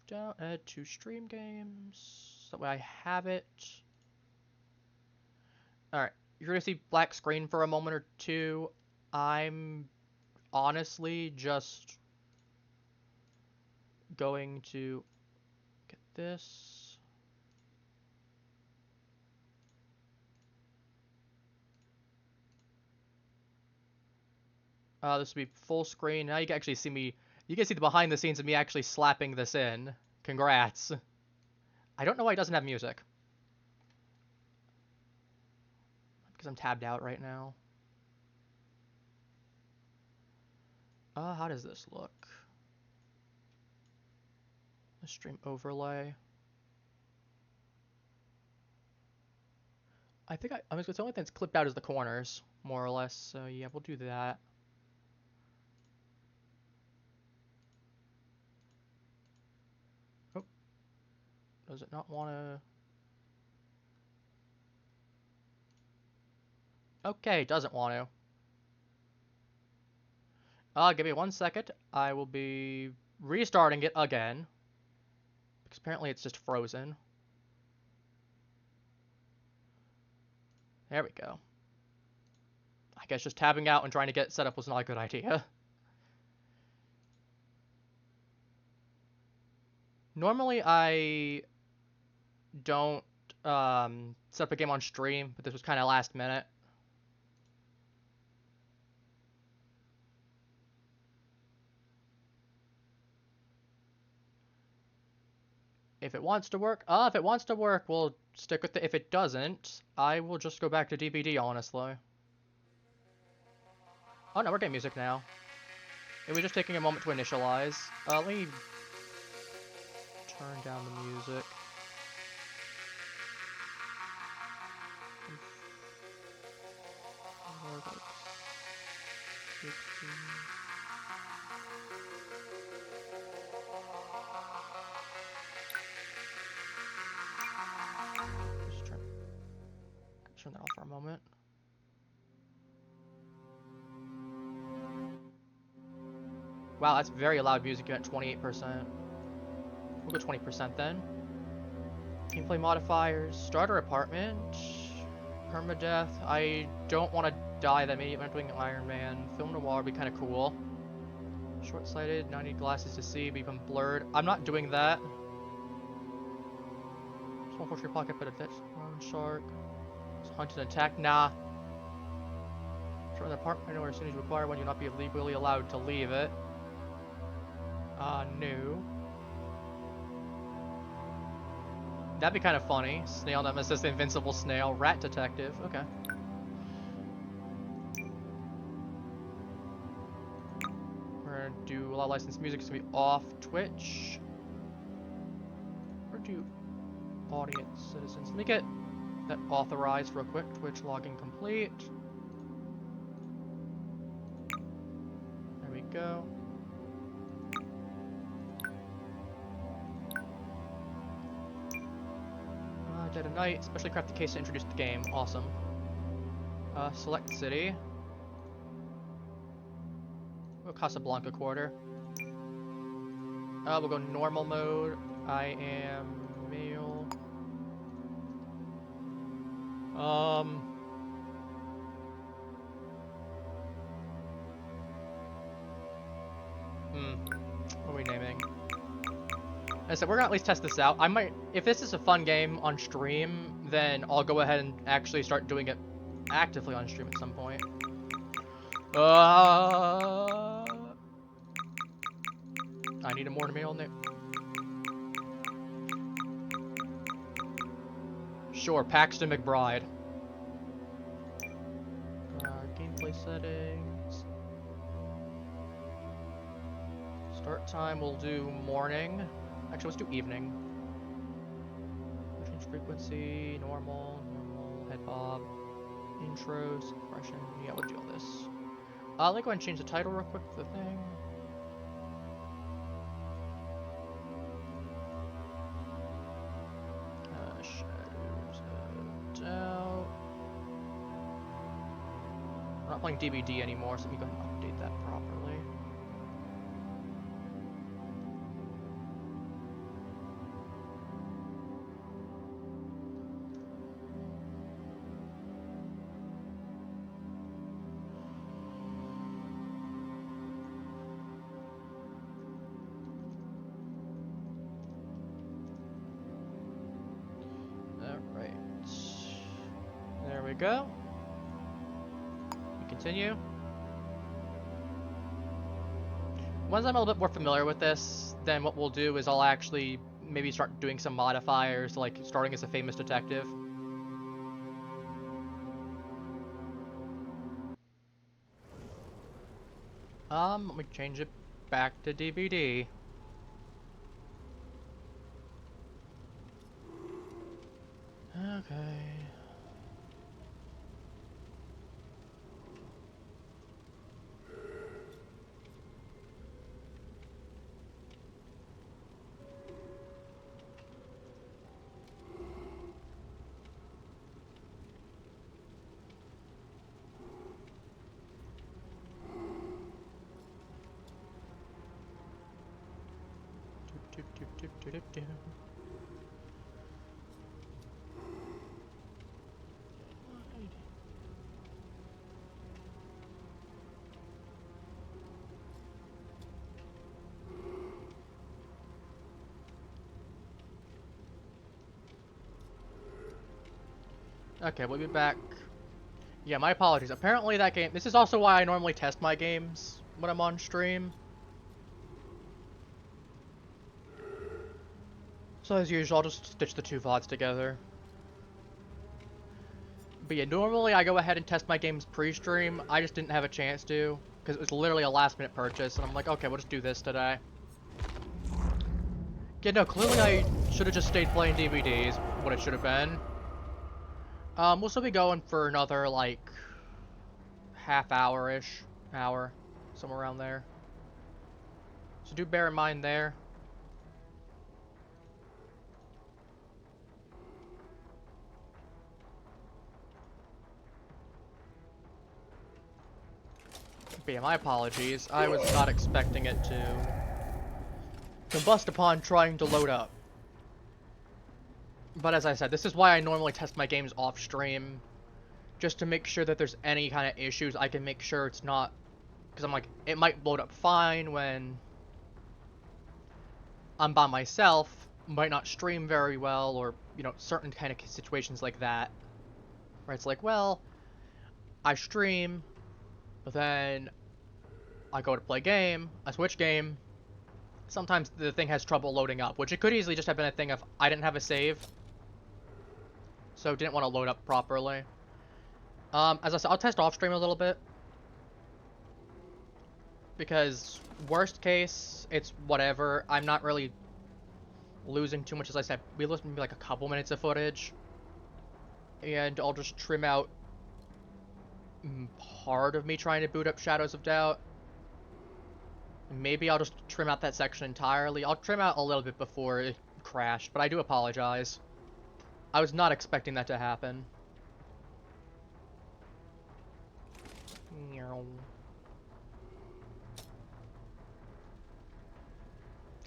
Down, add to stream games. That way I have it. Alright, you're going to see black screen for a moment or two. I'm honestly just going to get this. This will be full screen. Now you can actually see me. You can see the behind the scenes of me actually slapping this in. Congrats. I don't know why it doesn't have music. Because I'm tabbed out right now. How does this look? The stream overlay. I think I mean, the only thing that's clipped out is the corners, more or less. So yeah, we'll do that. Oh, does it not want to? Okay, doesn't want to. Give me 1 second. I will be restarting it again. Because apparently it's just frozen. There we go. I guess just tabbing out and trying to get set up was not a good idea. Normally I don't set up a game on stream, but this was kind of last minute. If it wants to work, we'll stick with it. If it doesn't, I will just go back to DBD, honestly. Oh no, we're getting music now. It was just taking a moment to initialize. Let me turn down the music. Wow, that's very loud music at 28%. We'll go 20% then. Gameplay modifiers. Starter apartment. Permadeath. I don't want to die that immediately when I'm doing Iron Man. Film noir would be kind of cool. Short-sighted. Now I need glasses to see, but even blurred. I'm not doing that. Small fortress pocket, but a loan shark. Hunt and attack. Nah. Start an apartment anywhere as soon as you acquire one, you'll not be legally allowed to leave it. No. That'd be kind of funny. Snail nemesis, the invincible snail. Rat detective. Okay. We're gonna do a lot of licensed music. It's gonna be off Twitch. Or do audience citizens. Let me get that authorized real quick. Twitch login complete. There we go. Dead of Night, specially crafted case to introduce the game. Awesome. Select city. We'll Casablanca quarter. We'll go normal mode. I am male. What are we naming? I said we're gonna at least test this out. I might, if this is a fun game on stream, then I'll go ahead and actually start doing it actively on stream at some point. I need a more male name. Sure, Paxton McBride. Gameplay settings. Start time, we'll do morning. Actually, let's do evening. Change frequency, normal, head bob, intro, suppression. Yeah, we'll do all this. Let me go ahead and change the title real quick for the thing. Shadows of Doubt. I'm not playing DVD anymore, so let me go ahead and update that properly. Go. We continue. Once I'm a little bit more familiar with this, then what we'll do is I'll actually maybe start doing some modifiers, like starting as a famous detective. Let me change it back to DVD. Okay. Okay, we'll be back. Yeah, my apologies. Apparently that game... This is also why I normally test my games when I'm on stream. So as usual, I'll just stitch the two VODs together. But yeah, normally I go ahead and test my games pre-stream. I just didn't have a chance to, because it was literally a last-minute purchase, and I'm like, okay, we'll just do this today. Yeah, no, clearly I should have just stayed playing DVDs, what it should have been. We'll still be going for another, like, half-hour-ish, hour, somewhere around there. So do bear in mind there. But yeah, my apologies. I was not expecting it to combust upon trying to load up. But as I said, this is why I normally test my games off stream. Just to make sure that there's any kind of issues, I can make sure it's not... Because I'm like, it might load up fine when I'm by myself, might not stream very well, or, you know, certain kind of situations like that. Where it's like, well, I stream, but then I go to play game, I switch game. Sometimes the thing has trouble loading up, which it could easily just have been a thing of I didn't have a save, so didn't want to load up properly. As I said, I'll test off stream a little bit. Because worst case, it's whatever. I'm not really losing too much, as I said. We lost maybe like a couple minutes of footage. And I'll just trim out part of me trying to boot up Shadows of Doubt. Maybe I'll just trim out that section entirely. I'll trim out a little bit before it crashed, but I do apologize. I was not expecting that to happen.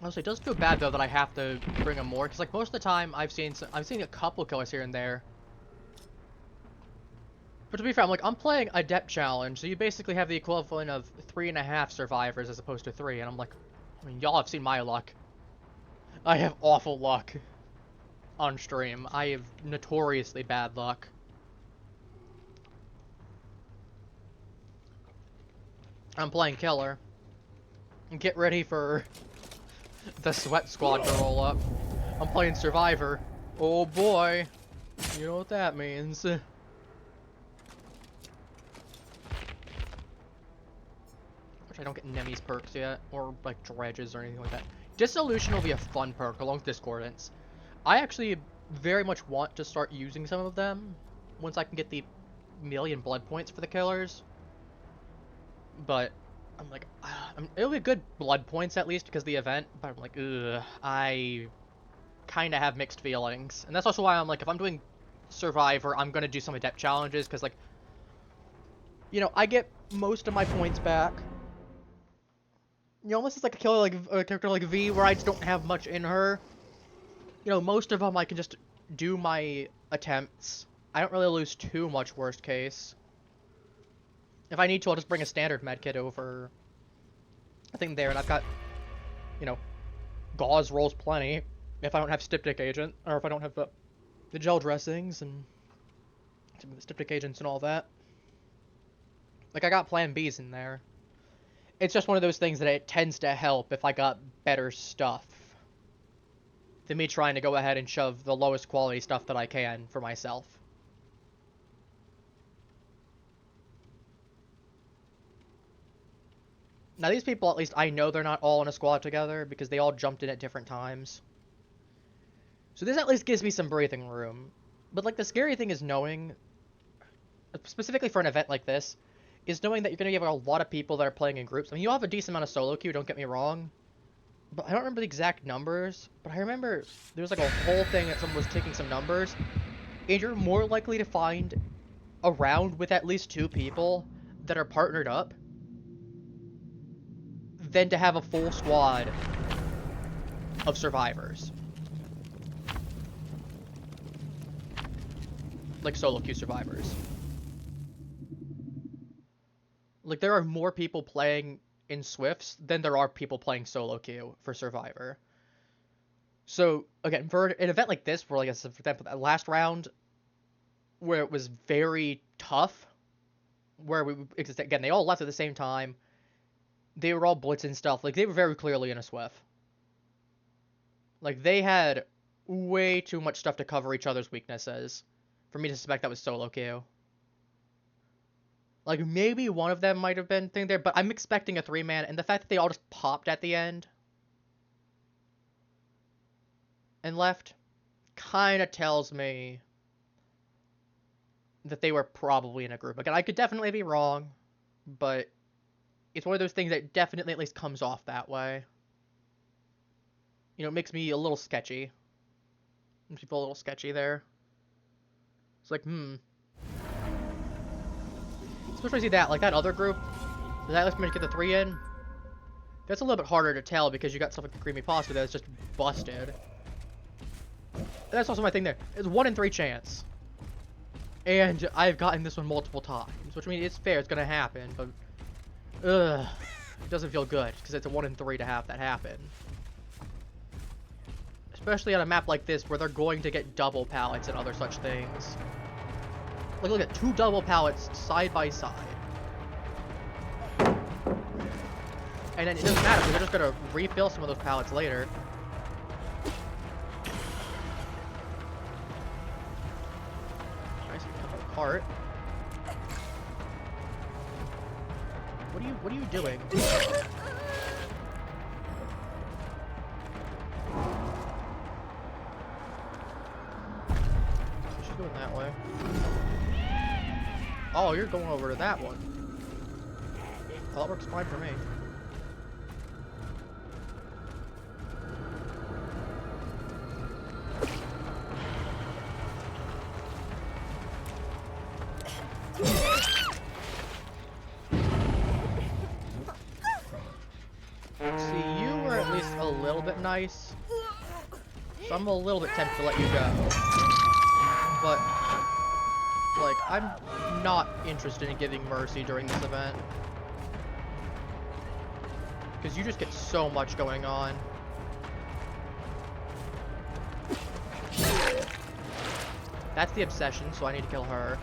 Honestly, it does feel bad though that I have to bring them more, because like most of the time I've seen a couple killers here and there. But to be fair, I'm playing a depth challenge, so you basically have the equivalent of 3.5 survivors as opposed to 3, and I'm like, I mean, y'all have seen my luck. I have awful luck on stream. I have notoriously bad luck. I'm playing killer. And get ready for the sweat squad to roll up. I'm playing survivor. Oh boy. You know what that means. Which I don't get Nemi's perks yet, or like dredges or anything like that. Dissolution will be a fun perk along with Discordance. I actually very much want to start using some of them once I can get the 1,000,000 blood points for the killers. But I'm like, it'll be good blood points at least because of the event, but I'm like, ugh, I kind of have mixed feelings. And that's also why I'm like, if I'm doing Survivor, I'm going to do some adept challenges because, like, you know, I get most of my points back. You know, unless it's like a killer like a character like V where I just don't have much in her. You know, most of them I can just do my attempts. I don't really lose too much worst case. If I need to, I'll just bring a standard medkit over I think there, and I've got, you know, gauze rolls plenty if I don't have styptic agent, or if I don't have the gel dressings and the styptic agents and all that. Like, I got plan Bs in there. It's just one of those things that it tends to help if I got better stuff than me trying to go ahead and shove the lowest quality stuff that I can for myself. Now these people, at least I know they're not all in a squad together because they all jumped in at different times. So this at least gives me some breathing room. But like the scary thing is knowing, specifically for an event like this, is knowing that you're going to have a lot of people that are playing in groups. I mean, you'll have a decent amount of solo queue, don't get me wrong. But I don't remember the exact numbers, but I remember there was like a whole thing that someone was taking some numbers. And you're more likely to find a round with at least 2 people that are partnered up than to have a full squad of survivors. Like solo queue survivors. Like, there are more people playing in Swifts than there are people playing solo queue for Survivor. So, again, for an event like this, where, like, for example, that last round, where it was very tough, where again, they all left at the same time, they were all blitzing stuff, like, they were very clearly in a Swift. Like, they had way too much stuff to cover each other's weaknesses for me to suspect that was solo queue. Like, maybe one of them might have been thing there, but I'm expecting a 3-man, and the fact that they all just popped at the end and left kind of tells me that they were probably in a group. Again, I could definitely be wrong, but it's one of those things that definitely at least comes off that way. You know, it makes me a little sketchy. Makes me feel a little sketchy there. It's like, Especially see that, like that other group, So that lets me get the 3 in. That's a little bit harder to tell because you got stuff like the creamy pasta that's just busted. And that's also my thing there. It's 1 in 3 chance. And I've gotten this one multiple times, which means it's fair, it's gonna happen, but ugh, it doesn't feel good because it's a 1 in 3 to have that happen. Especially on a map like this where they're going to get double pallets and other such things. Like, look at 2 double pallets side by side. And then it doesn't matter because they're just gonna refill some of those pallets later. Nice cart. What are you doing? She's going that way. Oh, you're going over to that one. Well, that works fine for me. Nice. So I'm a little bit tempted to let you go. But, like, I'm not interested in giving mercy during this event. Because you just get so much going on. That's the obsession, so I need to kill her.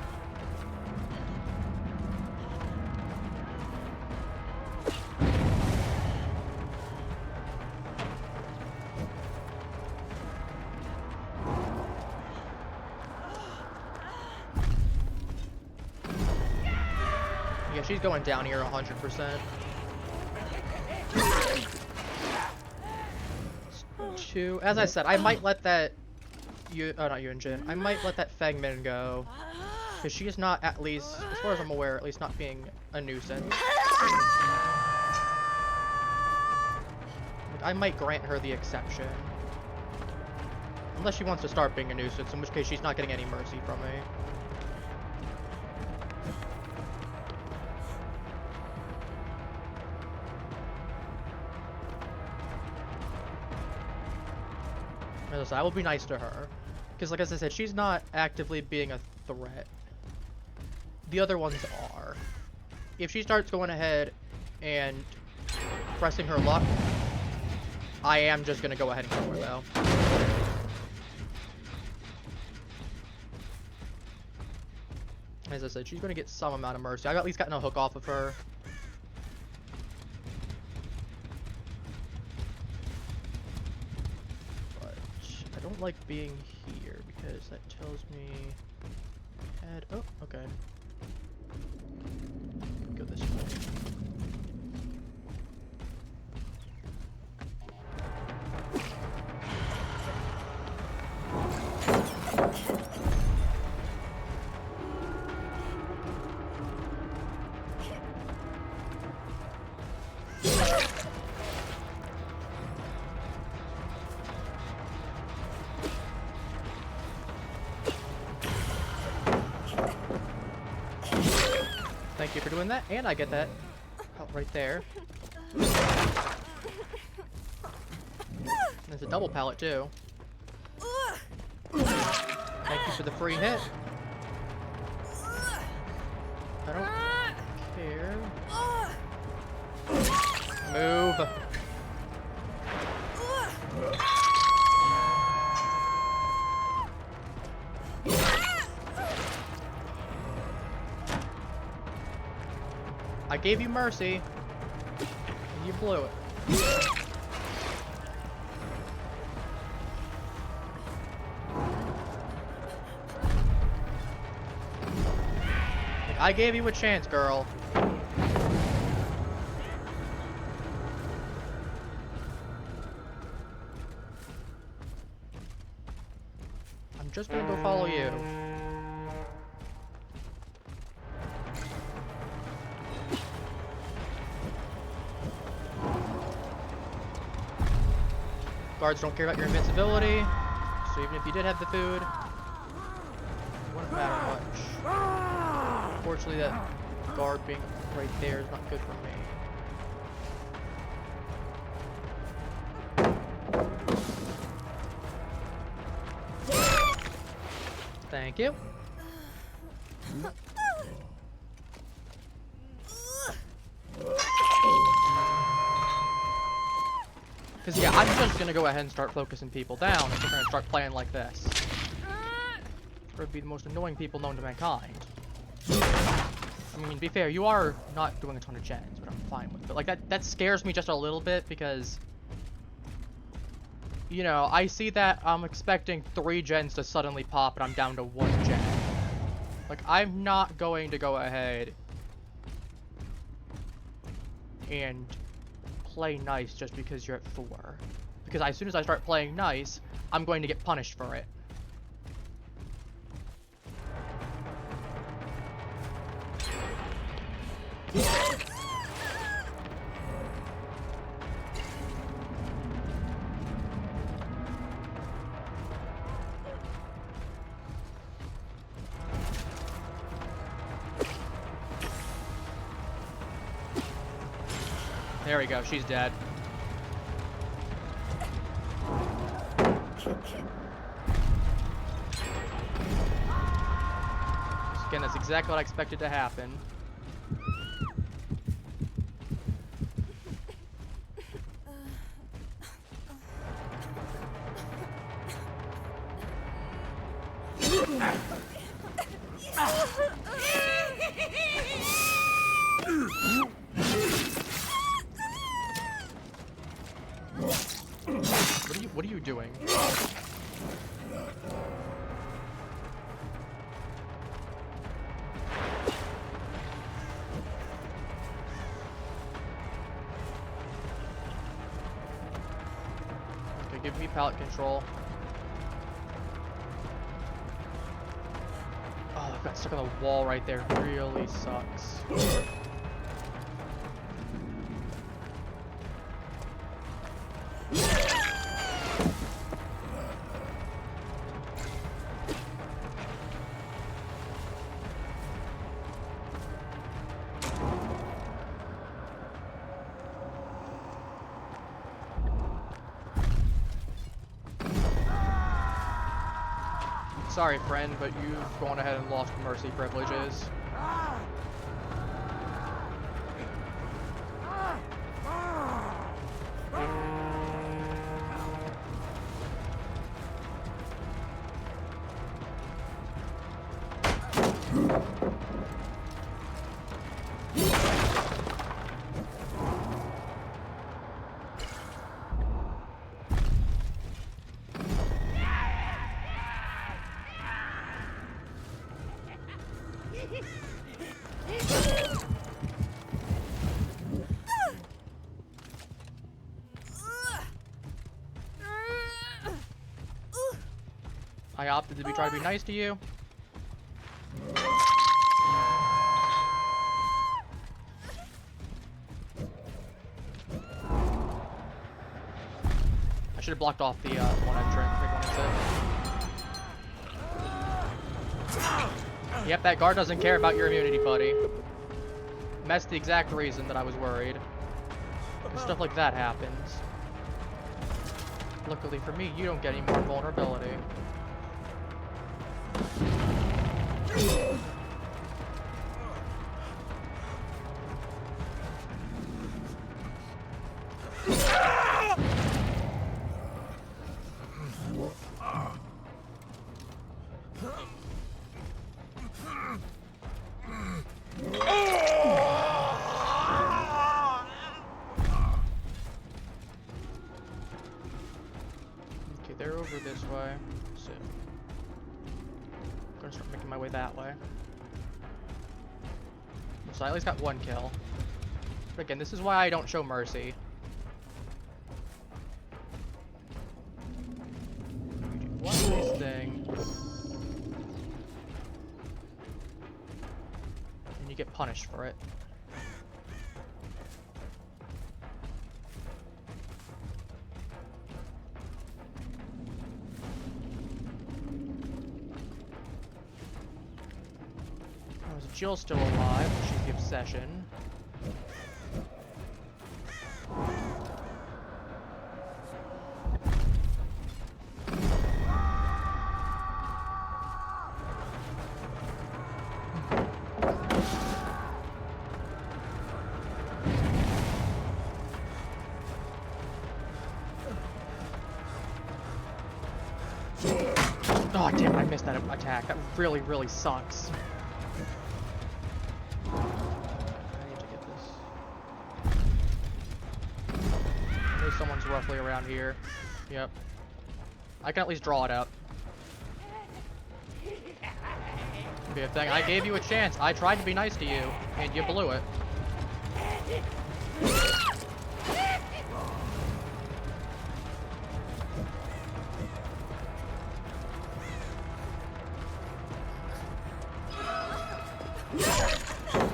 She's going down here 100%. 2. As I said, I might let that not Yunjin. I might let that Fengmin go. Because she is not, at least, as far as I'm aware, at least not being a nuisance. I might grant her the exception. Unless she wants to start being a nuisance, in which case she's not getting any mercy from me. I will be nice to her. Because, like as I said, she's not actively being a threat. The other ones are. If she starts going ahead and pressing her luck, I am just going to go ahead and kill her, though. As I said, she's going to get some amount of mercy. I've at least gotten a hook off of her. Like being here because that tells me head. Oh, okay. Go this way. Thank you for doing that, and I get that out right there. There's a double pallet too. Thank you for the free hit. I don't care. Move. I gave you mercy, and you blew it. Like, I gave you a chance, girl. I'm just gonna go follow you. Guards don't care about your invincibility, so even if you did have the food, it wouldn't matter much. Unfortunately, that guard being right there is not good for me. Thank you. Because, yeah, I'm just going to go ahead and start focusing people down if we're going to start playing like this. Or be the most annoying people known to mankind. I mean, to be fair, you are not doing a ton of gens, but I'm fine with it. But, like, that scares me just a little bit because, you know, I see that I'm expecting 3 gens to suddenly pop and I'm down to 1 gen. Like, I'm not going to go ahead and play nice just because you're at 4. Because as soon as I start playing nice, I'm going to get punished for it. There we go, she's dead. Again, that's exactly what I expected to happen. What are you doing? Okay, give me pallet control. Oh, I've got stuck on the wall right there. Really sucks. Sorry, friend, but you've gone ahead and lost mercy privileges. I opted to try to be nice to you. I should have blocked off the one entrant. Yep, that guard doesn't care about your immunity, buddy. And that's the exact reason that I was worried. Because stuff like that happens. Luckily for me, you don't get any more vulnerability. Okay, they're over this way. So I'm gonna start making my way that way. So I at least got 1 kill. But again, this is why I don't show mercy. You do one nice thing, and you get punished for it. Jill's still alive, she's the obsession. God damn it, I missed that attack. That really, really sucks. I need to get this. I know someone's roughly around here. Yep. I can at least draw it up. Be a thing. I gave you a chance. I tried to be nice to you, and you blew it.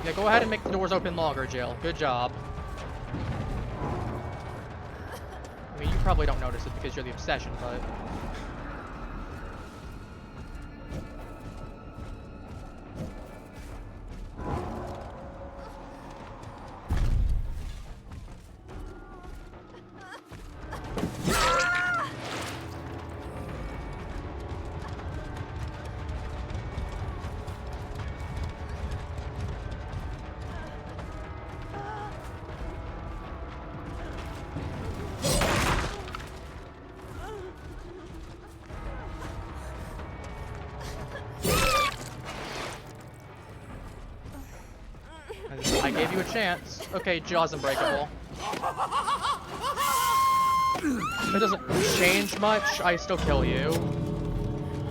Yeah, go ahead and make the doors open longer, Jill. Good job. I mean, you probably don't notice it because you're the obsession, but... I gave you a chance. Okay, Jaw's unbreakable. It doesn't change much. I still kill you.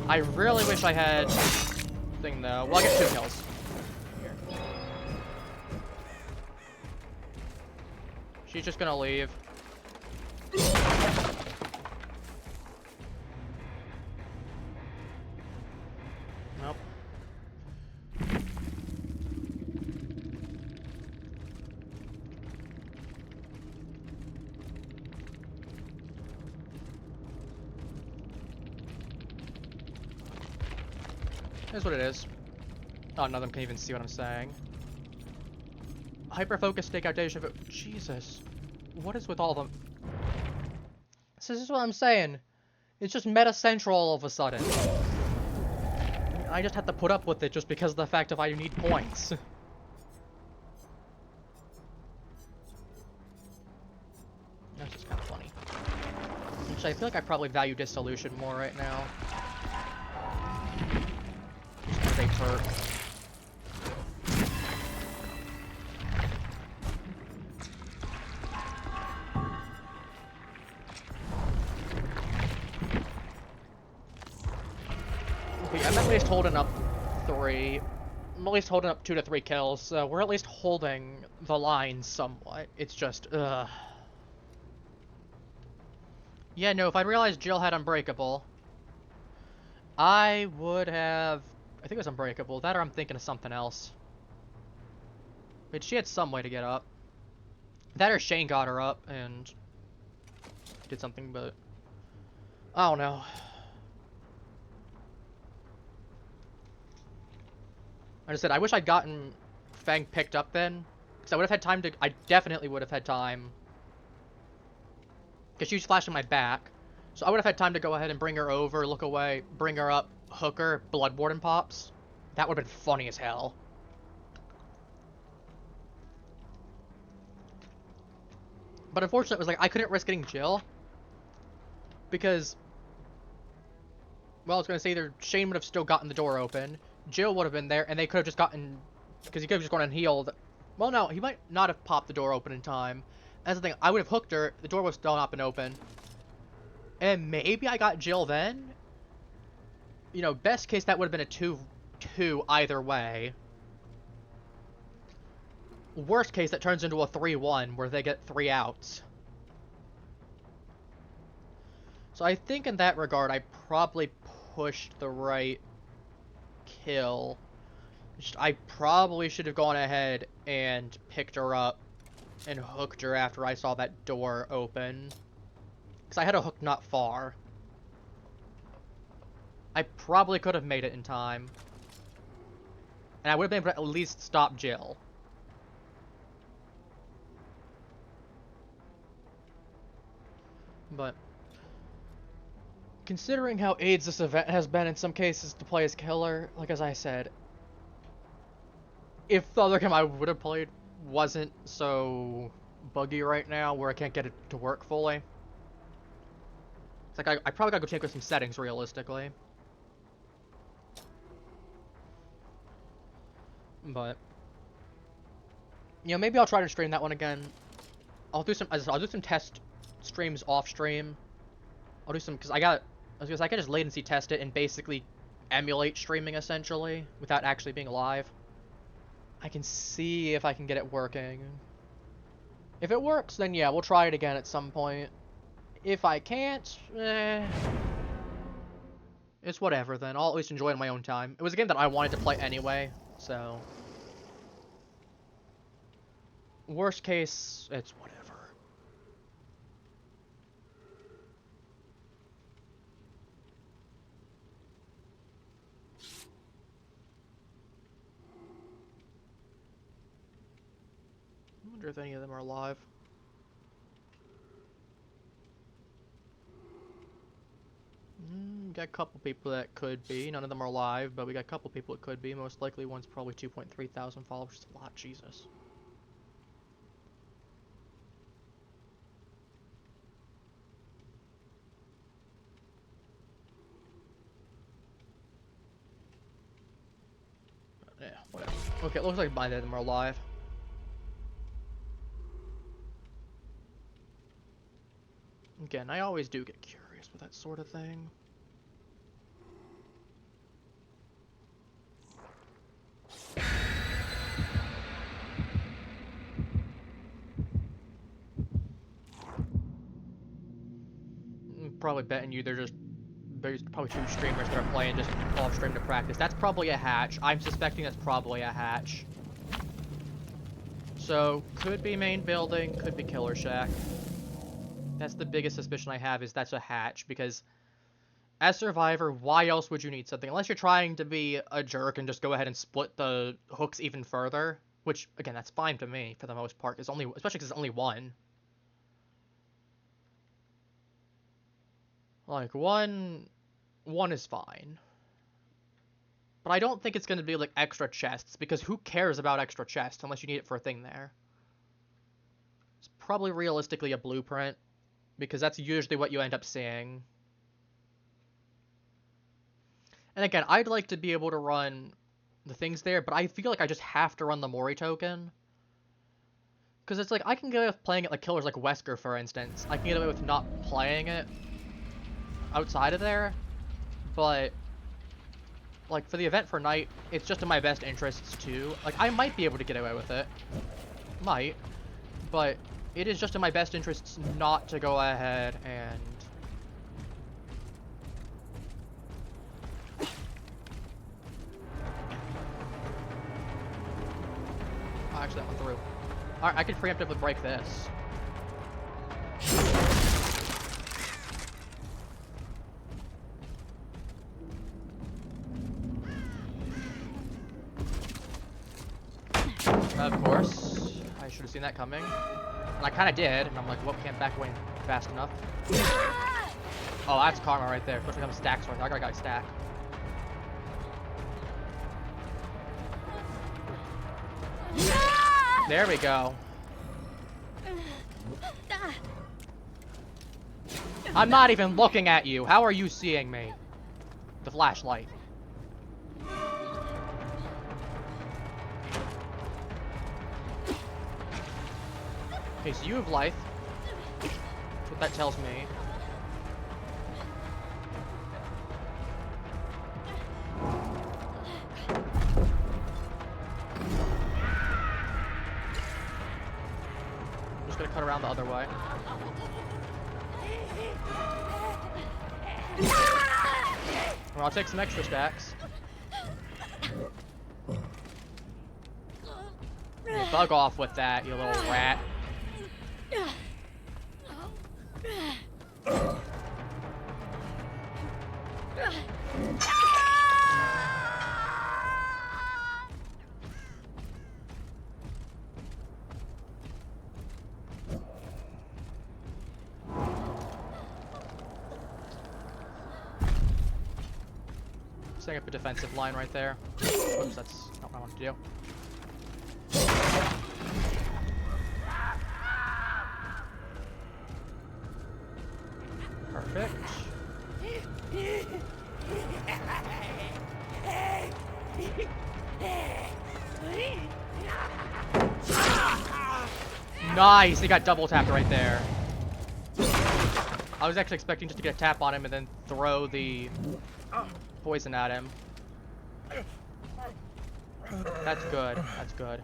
I really wish I had thing though. Well, I get 2 kills. Here. She's just gonna leave. Nope. Here's what it is. Oh, none of them can even see what I'm saying. Hyper-focus, stakeout, data shift. Jesus. What is with all of them? So this is what I'm saying. It's just meta central all of a sudden. I just have to put up with it just because of the fact of I need points. That's just kind of funny. Actually, I feel like I probably value dissolution more right now. They hurt. Okay, I'm at least holding up 3. I'm at least holding up 2 to 3 kills, so we're at least holding the line somewhat. It's just, ugh. Yeah, no, if I'd realized Jill had Unbreakable, I would have... I think it was Unbreakable. That or I'm thinking of something else. But she had some way to get up. That or Shane got her up and did something, but... I don't know. I just said, I wish I'd gotten Fang picked up then. Because I would have had time to... I definitely would have had time. Because she was flashing my back. So I would have had time to go ahead and bring her over, look away, bring her up, hook her, Blood Warden pops. That would have been funny as hell. But unfortunately, it was like, I couldn't risk getting Jill. Because... Well, I was going to say either Shane would have still gotten the door open, Jill would have been there, and they could have just gotten... Because he could have just gone and healed. Well, no, he might not have popped the door open in time. That's the thing, I would have hooked her, the door was still not been open. And maybe I got Jill then? You know, best case, that would have been a 2-2 either way. Worst case, that turns into a 3-1, where they get 3 outs. So I think in that regard, I probably pushed the right kill. I probably should have gone ahead and picked her up and hooked her after I saw that door open. Because I had a hook not far. I probably could have made it in time. And I would have been able to at least stop Jill. But... considering how AIDS this event has been in some cases to play as killer, like as I said, if the other game I would have played wasn't so buggy right now where I can't get it to work fully, it's like I probably gotta go tinker with some settings realistically. But maybe I'll try to stream that one again. I'll do some test streams off stream. I'll do some because I can just latency test it and basically emulate streaming essentially without actually being live. I can see if I can get it working. If it works, then yeah, we'll try it again at some point. If I can't, it's whatever then. I'll at least enjoy it in my own time. It was a game that I wanted to play anyway, so worst case, it's whatever. I wonder if any of them are alive. Got a couple people that could be. None of them are alive, but we got a couple people that could be. Most likely one's probably 2.3 thousand followers. It's a lot, Jesus. Yeah, whatever. Okay, it looks like neither of them are alive. Again, I always do get curious with that sort of thing. I'm probably betting you there's probably two streamers that are playing just off stream to practice. That's probably a hatch. I'm suspecting that's probably a hatch. So, could be main building, could be Killer Shack. That's the biggest suspicion I have, is that's a hatch, because as Survivor, why else would you need something? Unless you're trying to be a jerk and just go ahead and split the hooks even further, which, again, that's fine to me for the most part, especially because it's only one. Like, one is fine. But I don't think it's going to be, like, extra chests, because who cares about extra chests unless you need it for a thing there? It's probably realistically a blueprint, because that's usually what you end up seeing. And again, I'd like to be able to run the things there, but I feel like I just have to run the Mori token. Because it's like, I can get away with playing it like killers like Wesker, for instance. I can get away with not playing it outside of there, but like for the event for night, it's just in my best interests too. Like, I might be able to get away with it. Might. But it is just in my best interests not to go ahead and... Oh, actually, that went through. Alright, I could preemptively break this. Of course. I should have seen that coming. And I kind of did, and I'm like, well, can't back away fast enough. Oh, that's karma right there. Especially when it stacks right there. I got a guy stack. There we go. I'm not even looking at you. How are you seeing me? The flashlight. Okay, so you have life. That's what that tells me. I'm just gonna cut around the other way. Well, I'll take some extra stacks. You bug off with that, you little rat. Setting up a defensive line right there. Whoops, that's not what I wanted to do. Perfect. Nice! He got double tapped right there. I was actually expecting just to get a tap on him and then throw the poison at him. That's good. That's good.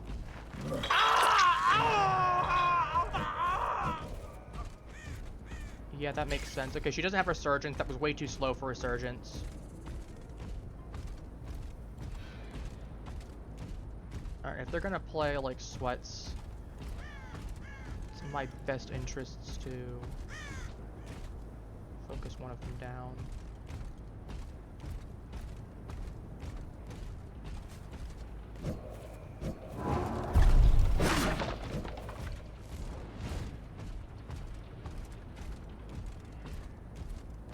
Yeah, that makes sense. Okay, she doesn't have Resurgence. That was way too slow for Resurgence. Alright, if they're gonna play, like, sweats, it's in my best interests to focus one of them down.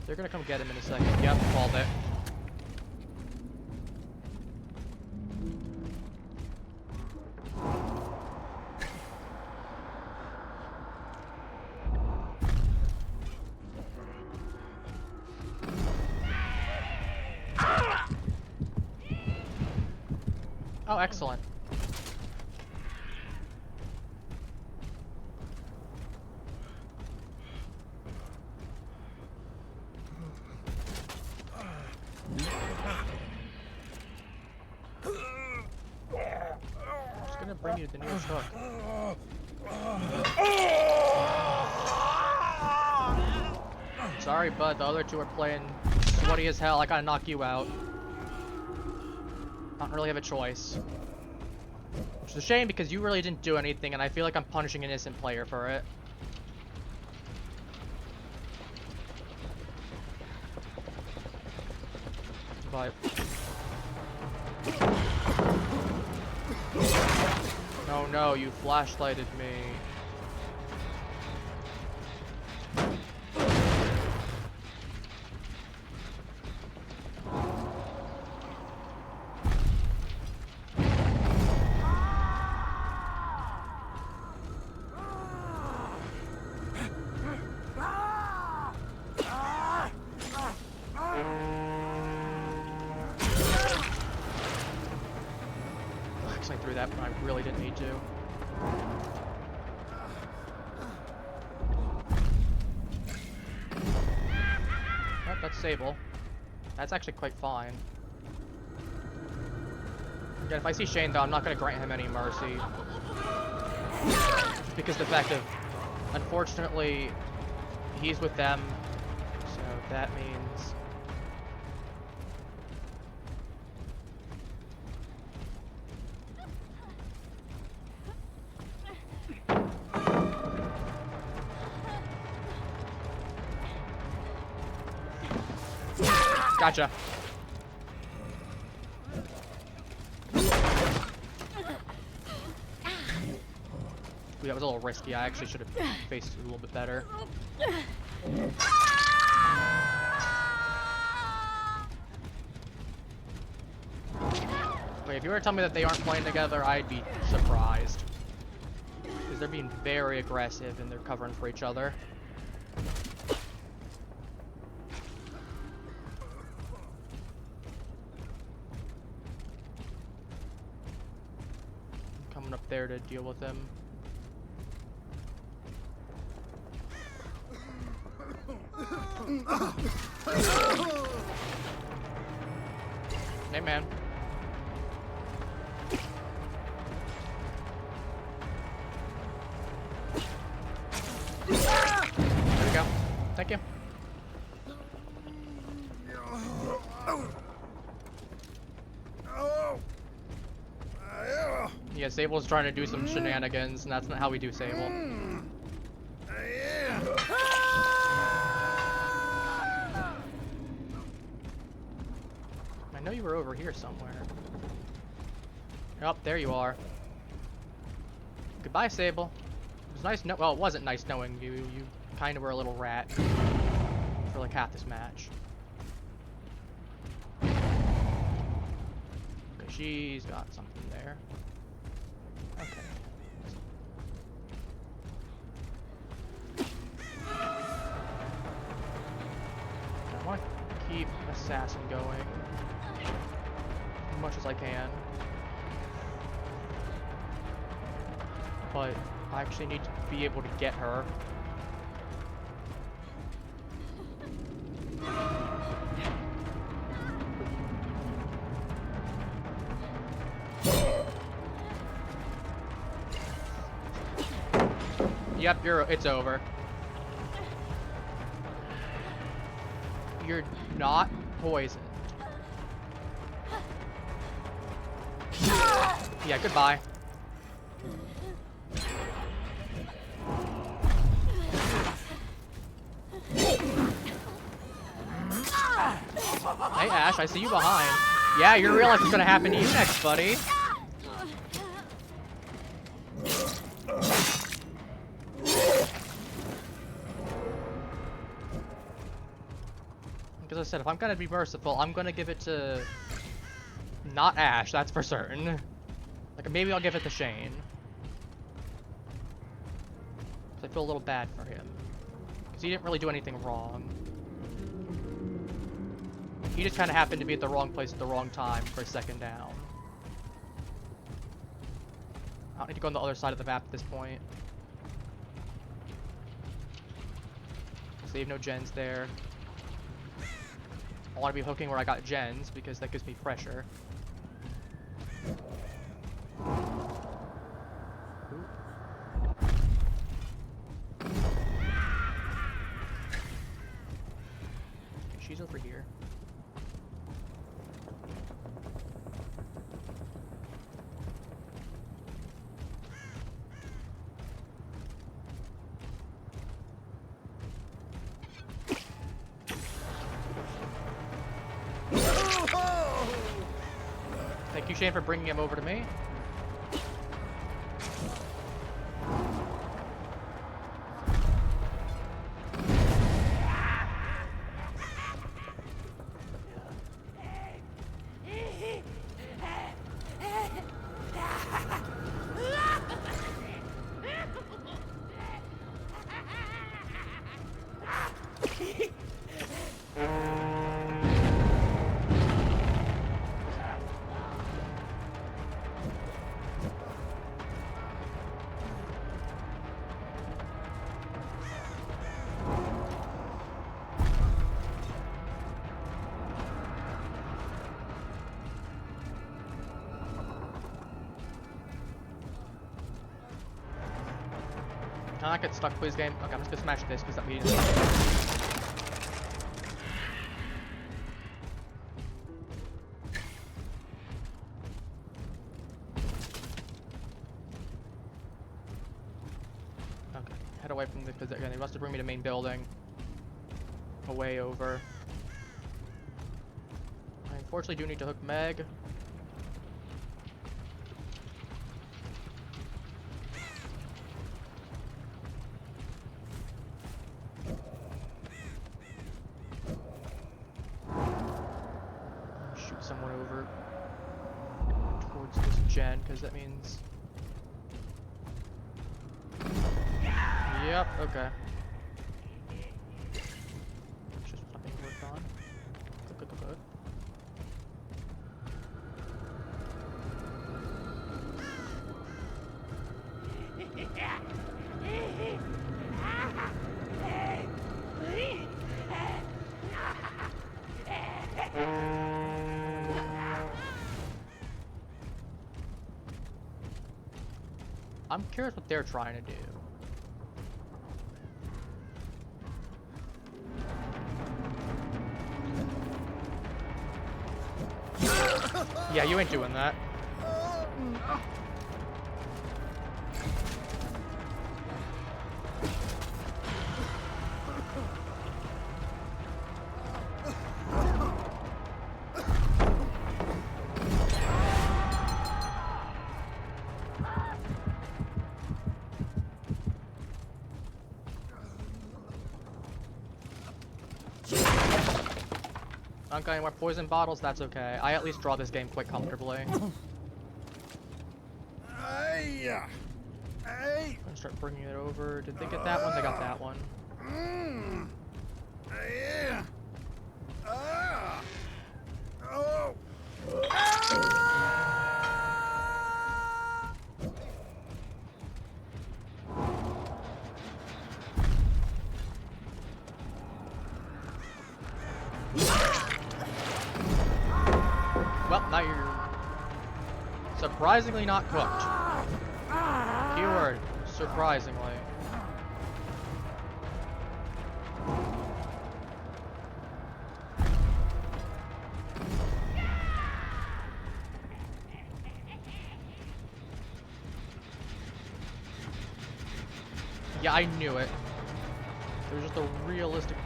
They're gonna come get him in a second. Yep, called it. Oh, excellent. I'm just gonna bring you to the nearest hook. Sorry, bud. The other two are playing sweaty as hell. I gotta knock you out. I don't really have a choice. Which is a shame because you really didn't do anything, and I feel like I'm punishing an innocent player for it. But... oh no, you flashlighted me. I threw that when I really didn't need to. Oh, that's Sable. That's actually quite fine. Again, if I see Shane though, I'm not going to grant him any mercy. Just because the fact of, unfortunately, he's with them, so that means... Gotcha. Ooh, that was a little risky. I actually should have faced it a little bit better. Wait, if you were to tell me that they aren't playing together, I'd be surprised. Because they're being very aggressive and they're covering for each other. Coming up there to deal with them. Hey, man. There we go. Thank you. Yeah, Sable's trying to do some shenanigans, and that's not how we do Sable. I know you were over here somewhere. Oh, there you are. Goodbye, Sable. It was nice well, it wasn't nice knowing you. You kind of were a little rat for like half this match. Okay, she's got something there. Okay. I want to keep Assassin going as much as I can. but I actually need to be able to get her. Yep, it's over. You're not poisoned. Yeah, goodbye. Hey Ash, I see you behind. Yeah, you realize what's gonna happen to you next, buddy. Because I said, if I'm gonna be merciful, I'm gonna give it to... not Ash, that's for certain. Like, maybe I'll give it to Shane. Because I feel a little bad for him. Because he didn't really do anything wrong. He just kind of happened to be at the wrong place at the wrong time for a second down. I don't need to go on the other side of the map at this point. Save no gens there. I want to be hooking where I got gens because that gives me pressure. She's over here. Thank you, Shane, for bringing him over to me. Can I get stuck, please, game? Okay, I'm just gonna smash this because that means. Okay, head away from this because again, they must have bring me to main building. Away over. I unfortunately do need to hook Meg. Someone over towards this gen because that means. Yep. Okay. It's just nothing worked on. Good. I'm curious what they're trying to do. Yeah, you ain't doing that. I'm going with poison bottles, that's okay. I at least draw this game quite comfortably. I'm gonna start bringing it over. Did they get that one? They got that one. Now you're surprisingly not cooked. Keyword, surprisingly. Yeah, I knew it. It was just a realistic...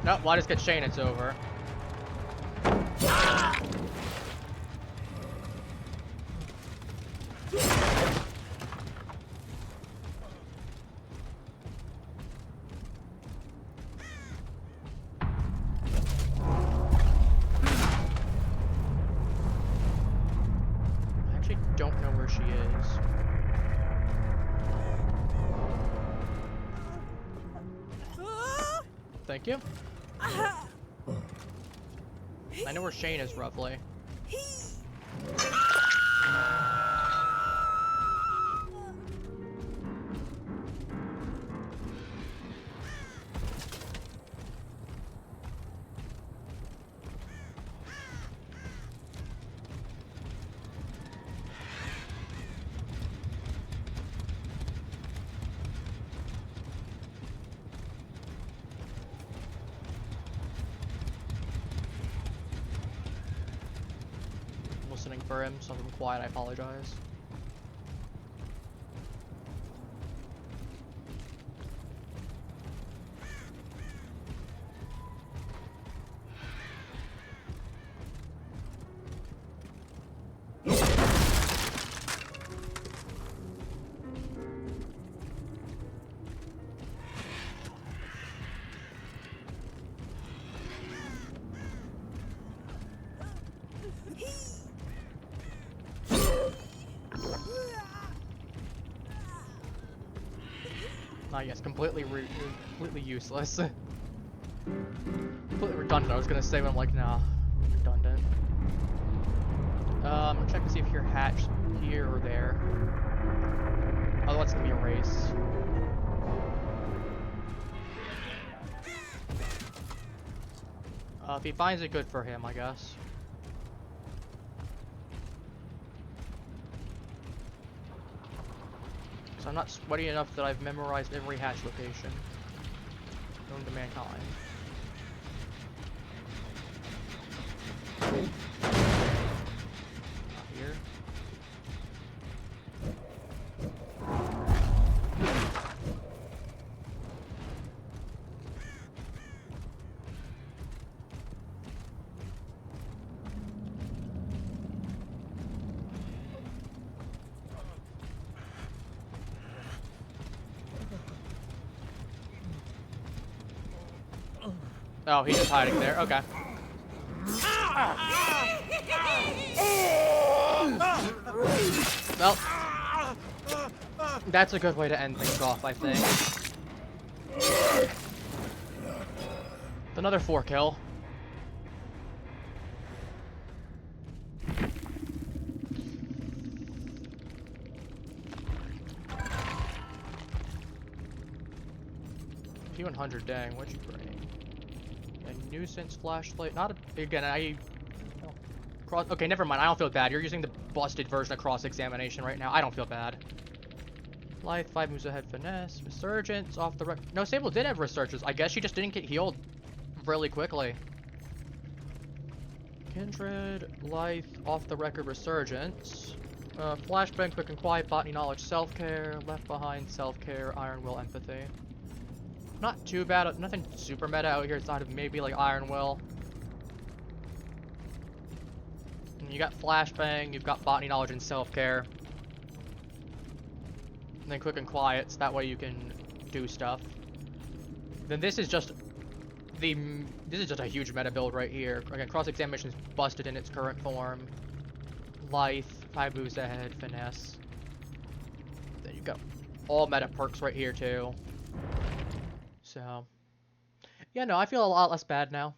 Nope, why just get Shane? It's over. I actually don't know where she is. Thank you. I know where Shane is, roughly. Listening for him, so if I'm quiet, I apologize. Ah, yes, completely useless. Completely redundant. I was gonna say, but I'm like, nah, redundant. I'm gonna check to see if you're hatched here or there. Otherwise, it's gonna be a race. If he finds it, good for him, I guess. So I'm not sweaty enough that I've memorized every hatch location known to mankind. Not here. Oh, he's just hiding there. Okay. Well, that's a good way to end things off, I think. Another 4 kill. P100, dang, what'd you bring? A nuisance flashlight. Not a, again, okay, never mind. I don't feel bad. You're using the busted version of cross-examination right now. I don't feel bad. Life, 5 moves ahead, finesse, resurgence, off the record. No, Sable did have resurgence. I guess she just didn't get healed really quickly. Kindred, life, off the record, resurgence. Flashbang, quick and quiet, botany, knowledge, self-care, left behind, self-care, iron will, empathy. Not too bad, nothing super meta out here outside of maybe like Iron Will. And you got Flashbang, you've got Botany Knowledge and Self-Care. And then Quick and Quiet, so that way you can do stuff. Then this is just a huge meta build right here. Again, Cross-Examination is busted in its current form. Lithe, 5 moves ahead, Finesse. There you go. All meta perks right here too. So, yeah, no, I feel a lot less bad now.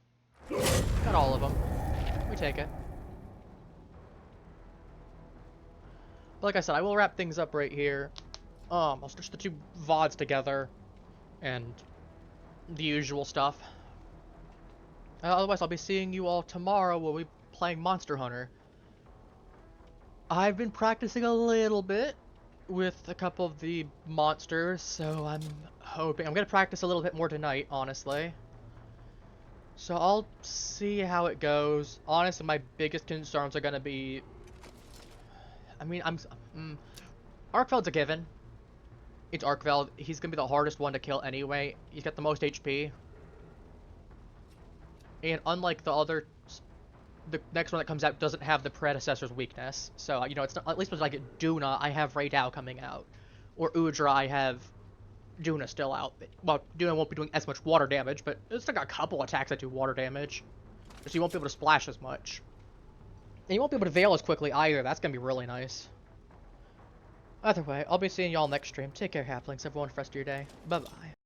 Got all of them. We take it. But like I said, I will wrap things up right here. I'll stitch the two VODs together, and the usual stuff. Otherwise, I'll be seeing you all tomorrow when we'll be playing Monster Hunter. I've been practicing a little bit with a couple of the monsters, so I'm gonna practice a little bit more tonight, honestly. So I'll see how it goes. Honestly, my biggest concerns are gonna be, I mean, Arkveld's a given. It's Arkveld. He's gonna be the hardest one to kill anyway. He's got the most HP. And unlike the next one that comes out doesn't have the predecessor's weakness. So, you know, it's not, at least with like Duna, I have Raidao coming out. Or Udra, I have Duna still out. Well, Duna won't be doing as much water damage, but it's still got a couple attacks that do water damage. So you won't be able to splash as much. And you won't be able to veil as quickly either. That's gonna be really nice. Either way, I'll be seeing y'all next stream. Take care, halflings. Everyone, for the rest of your day. Bye-bye.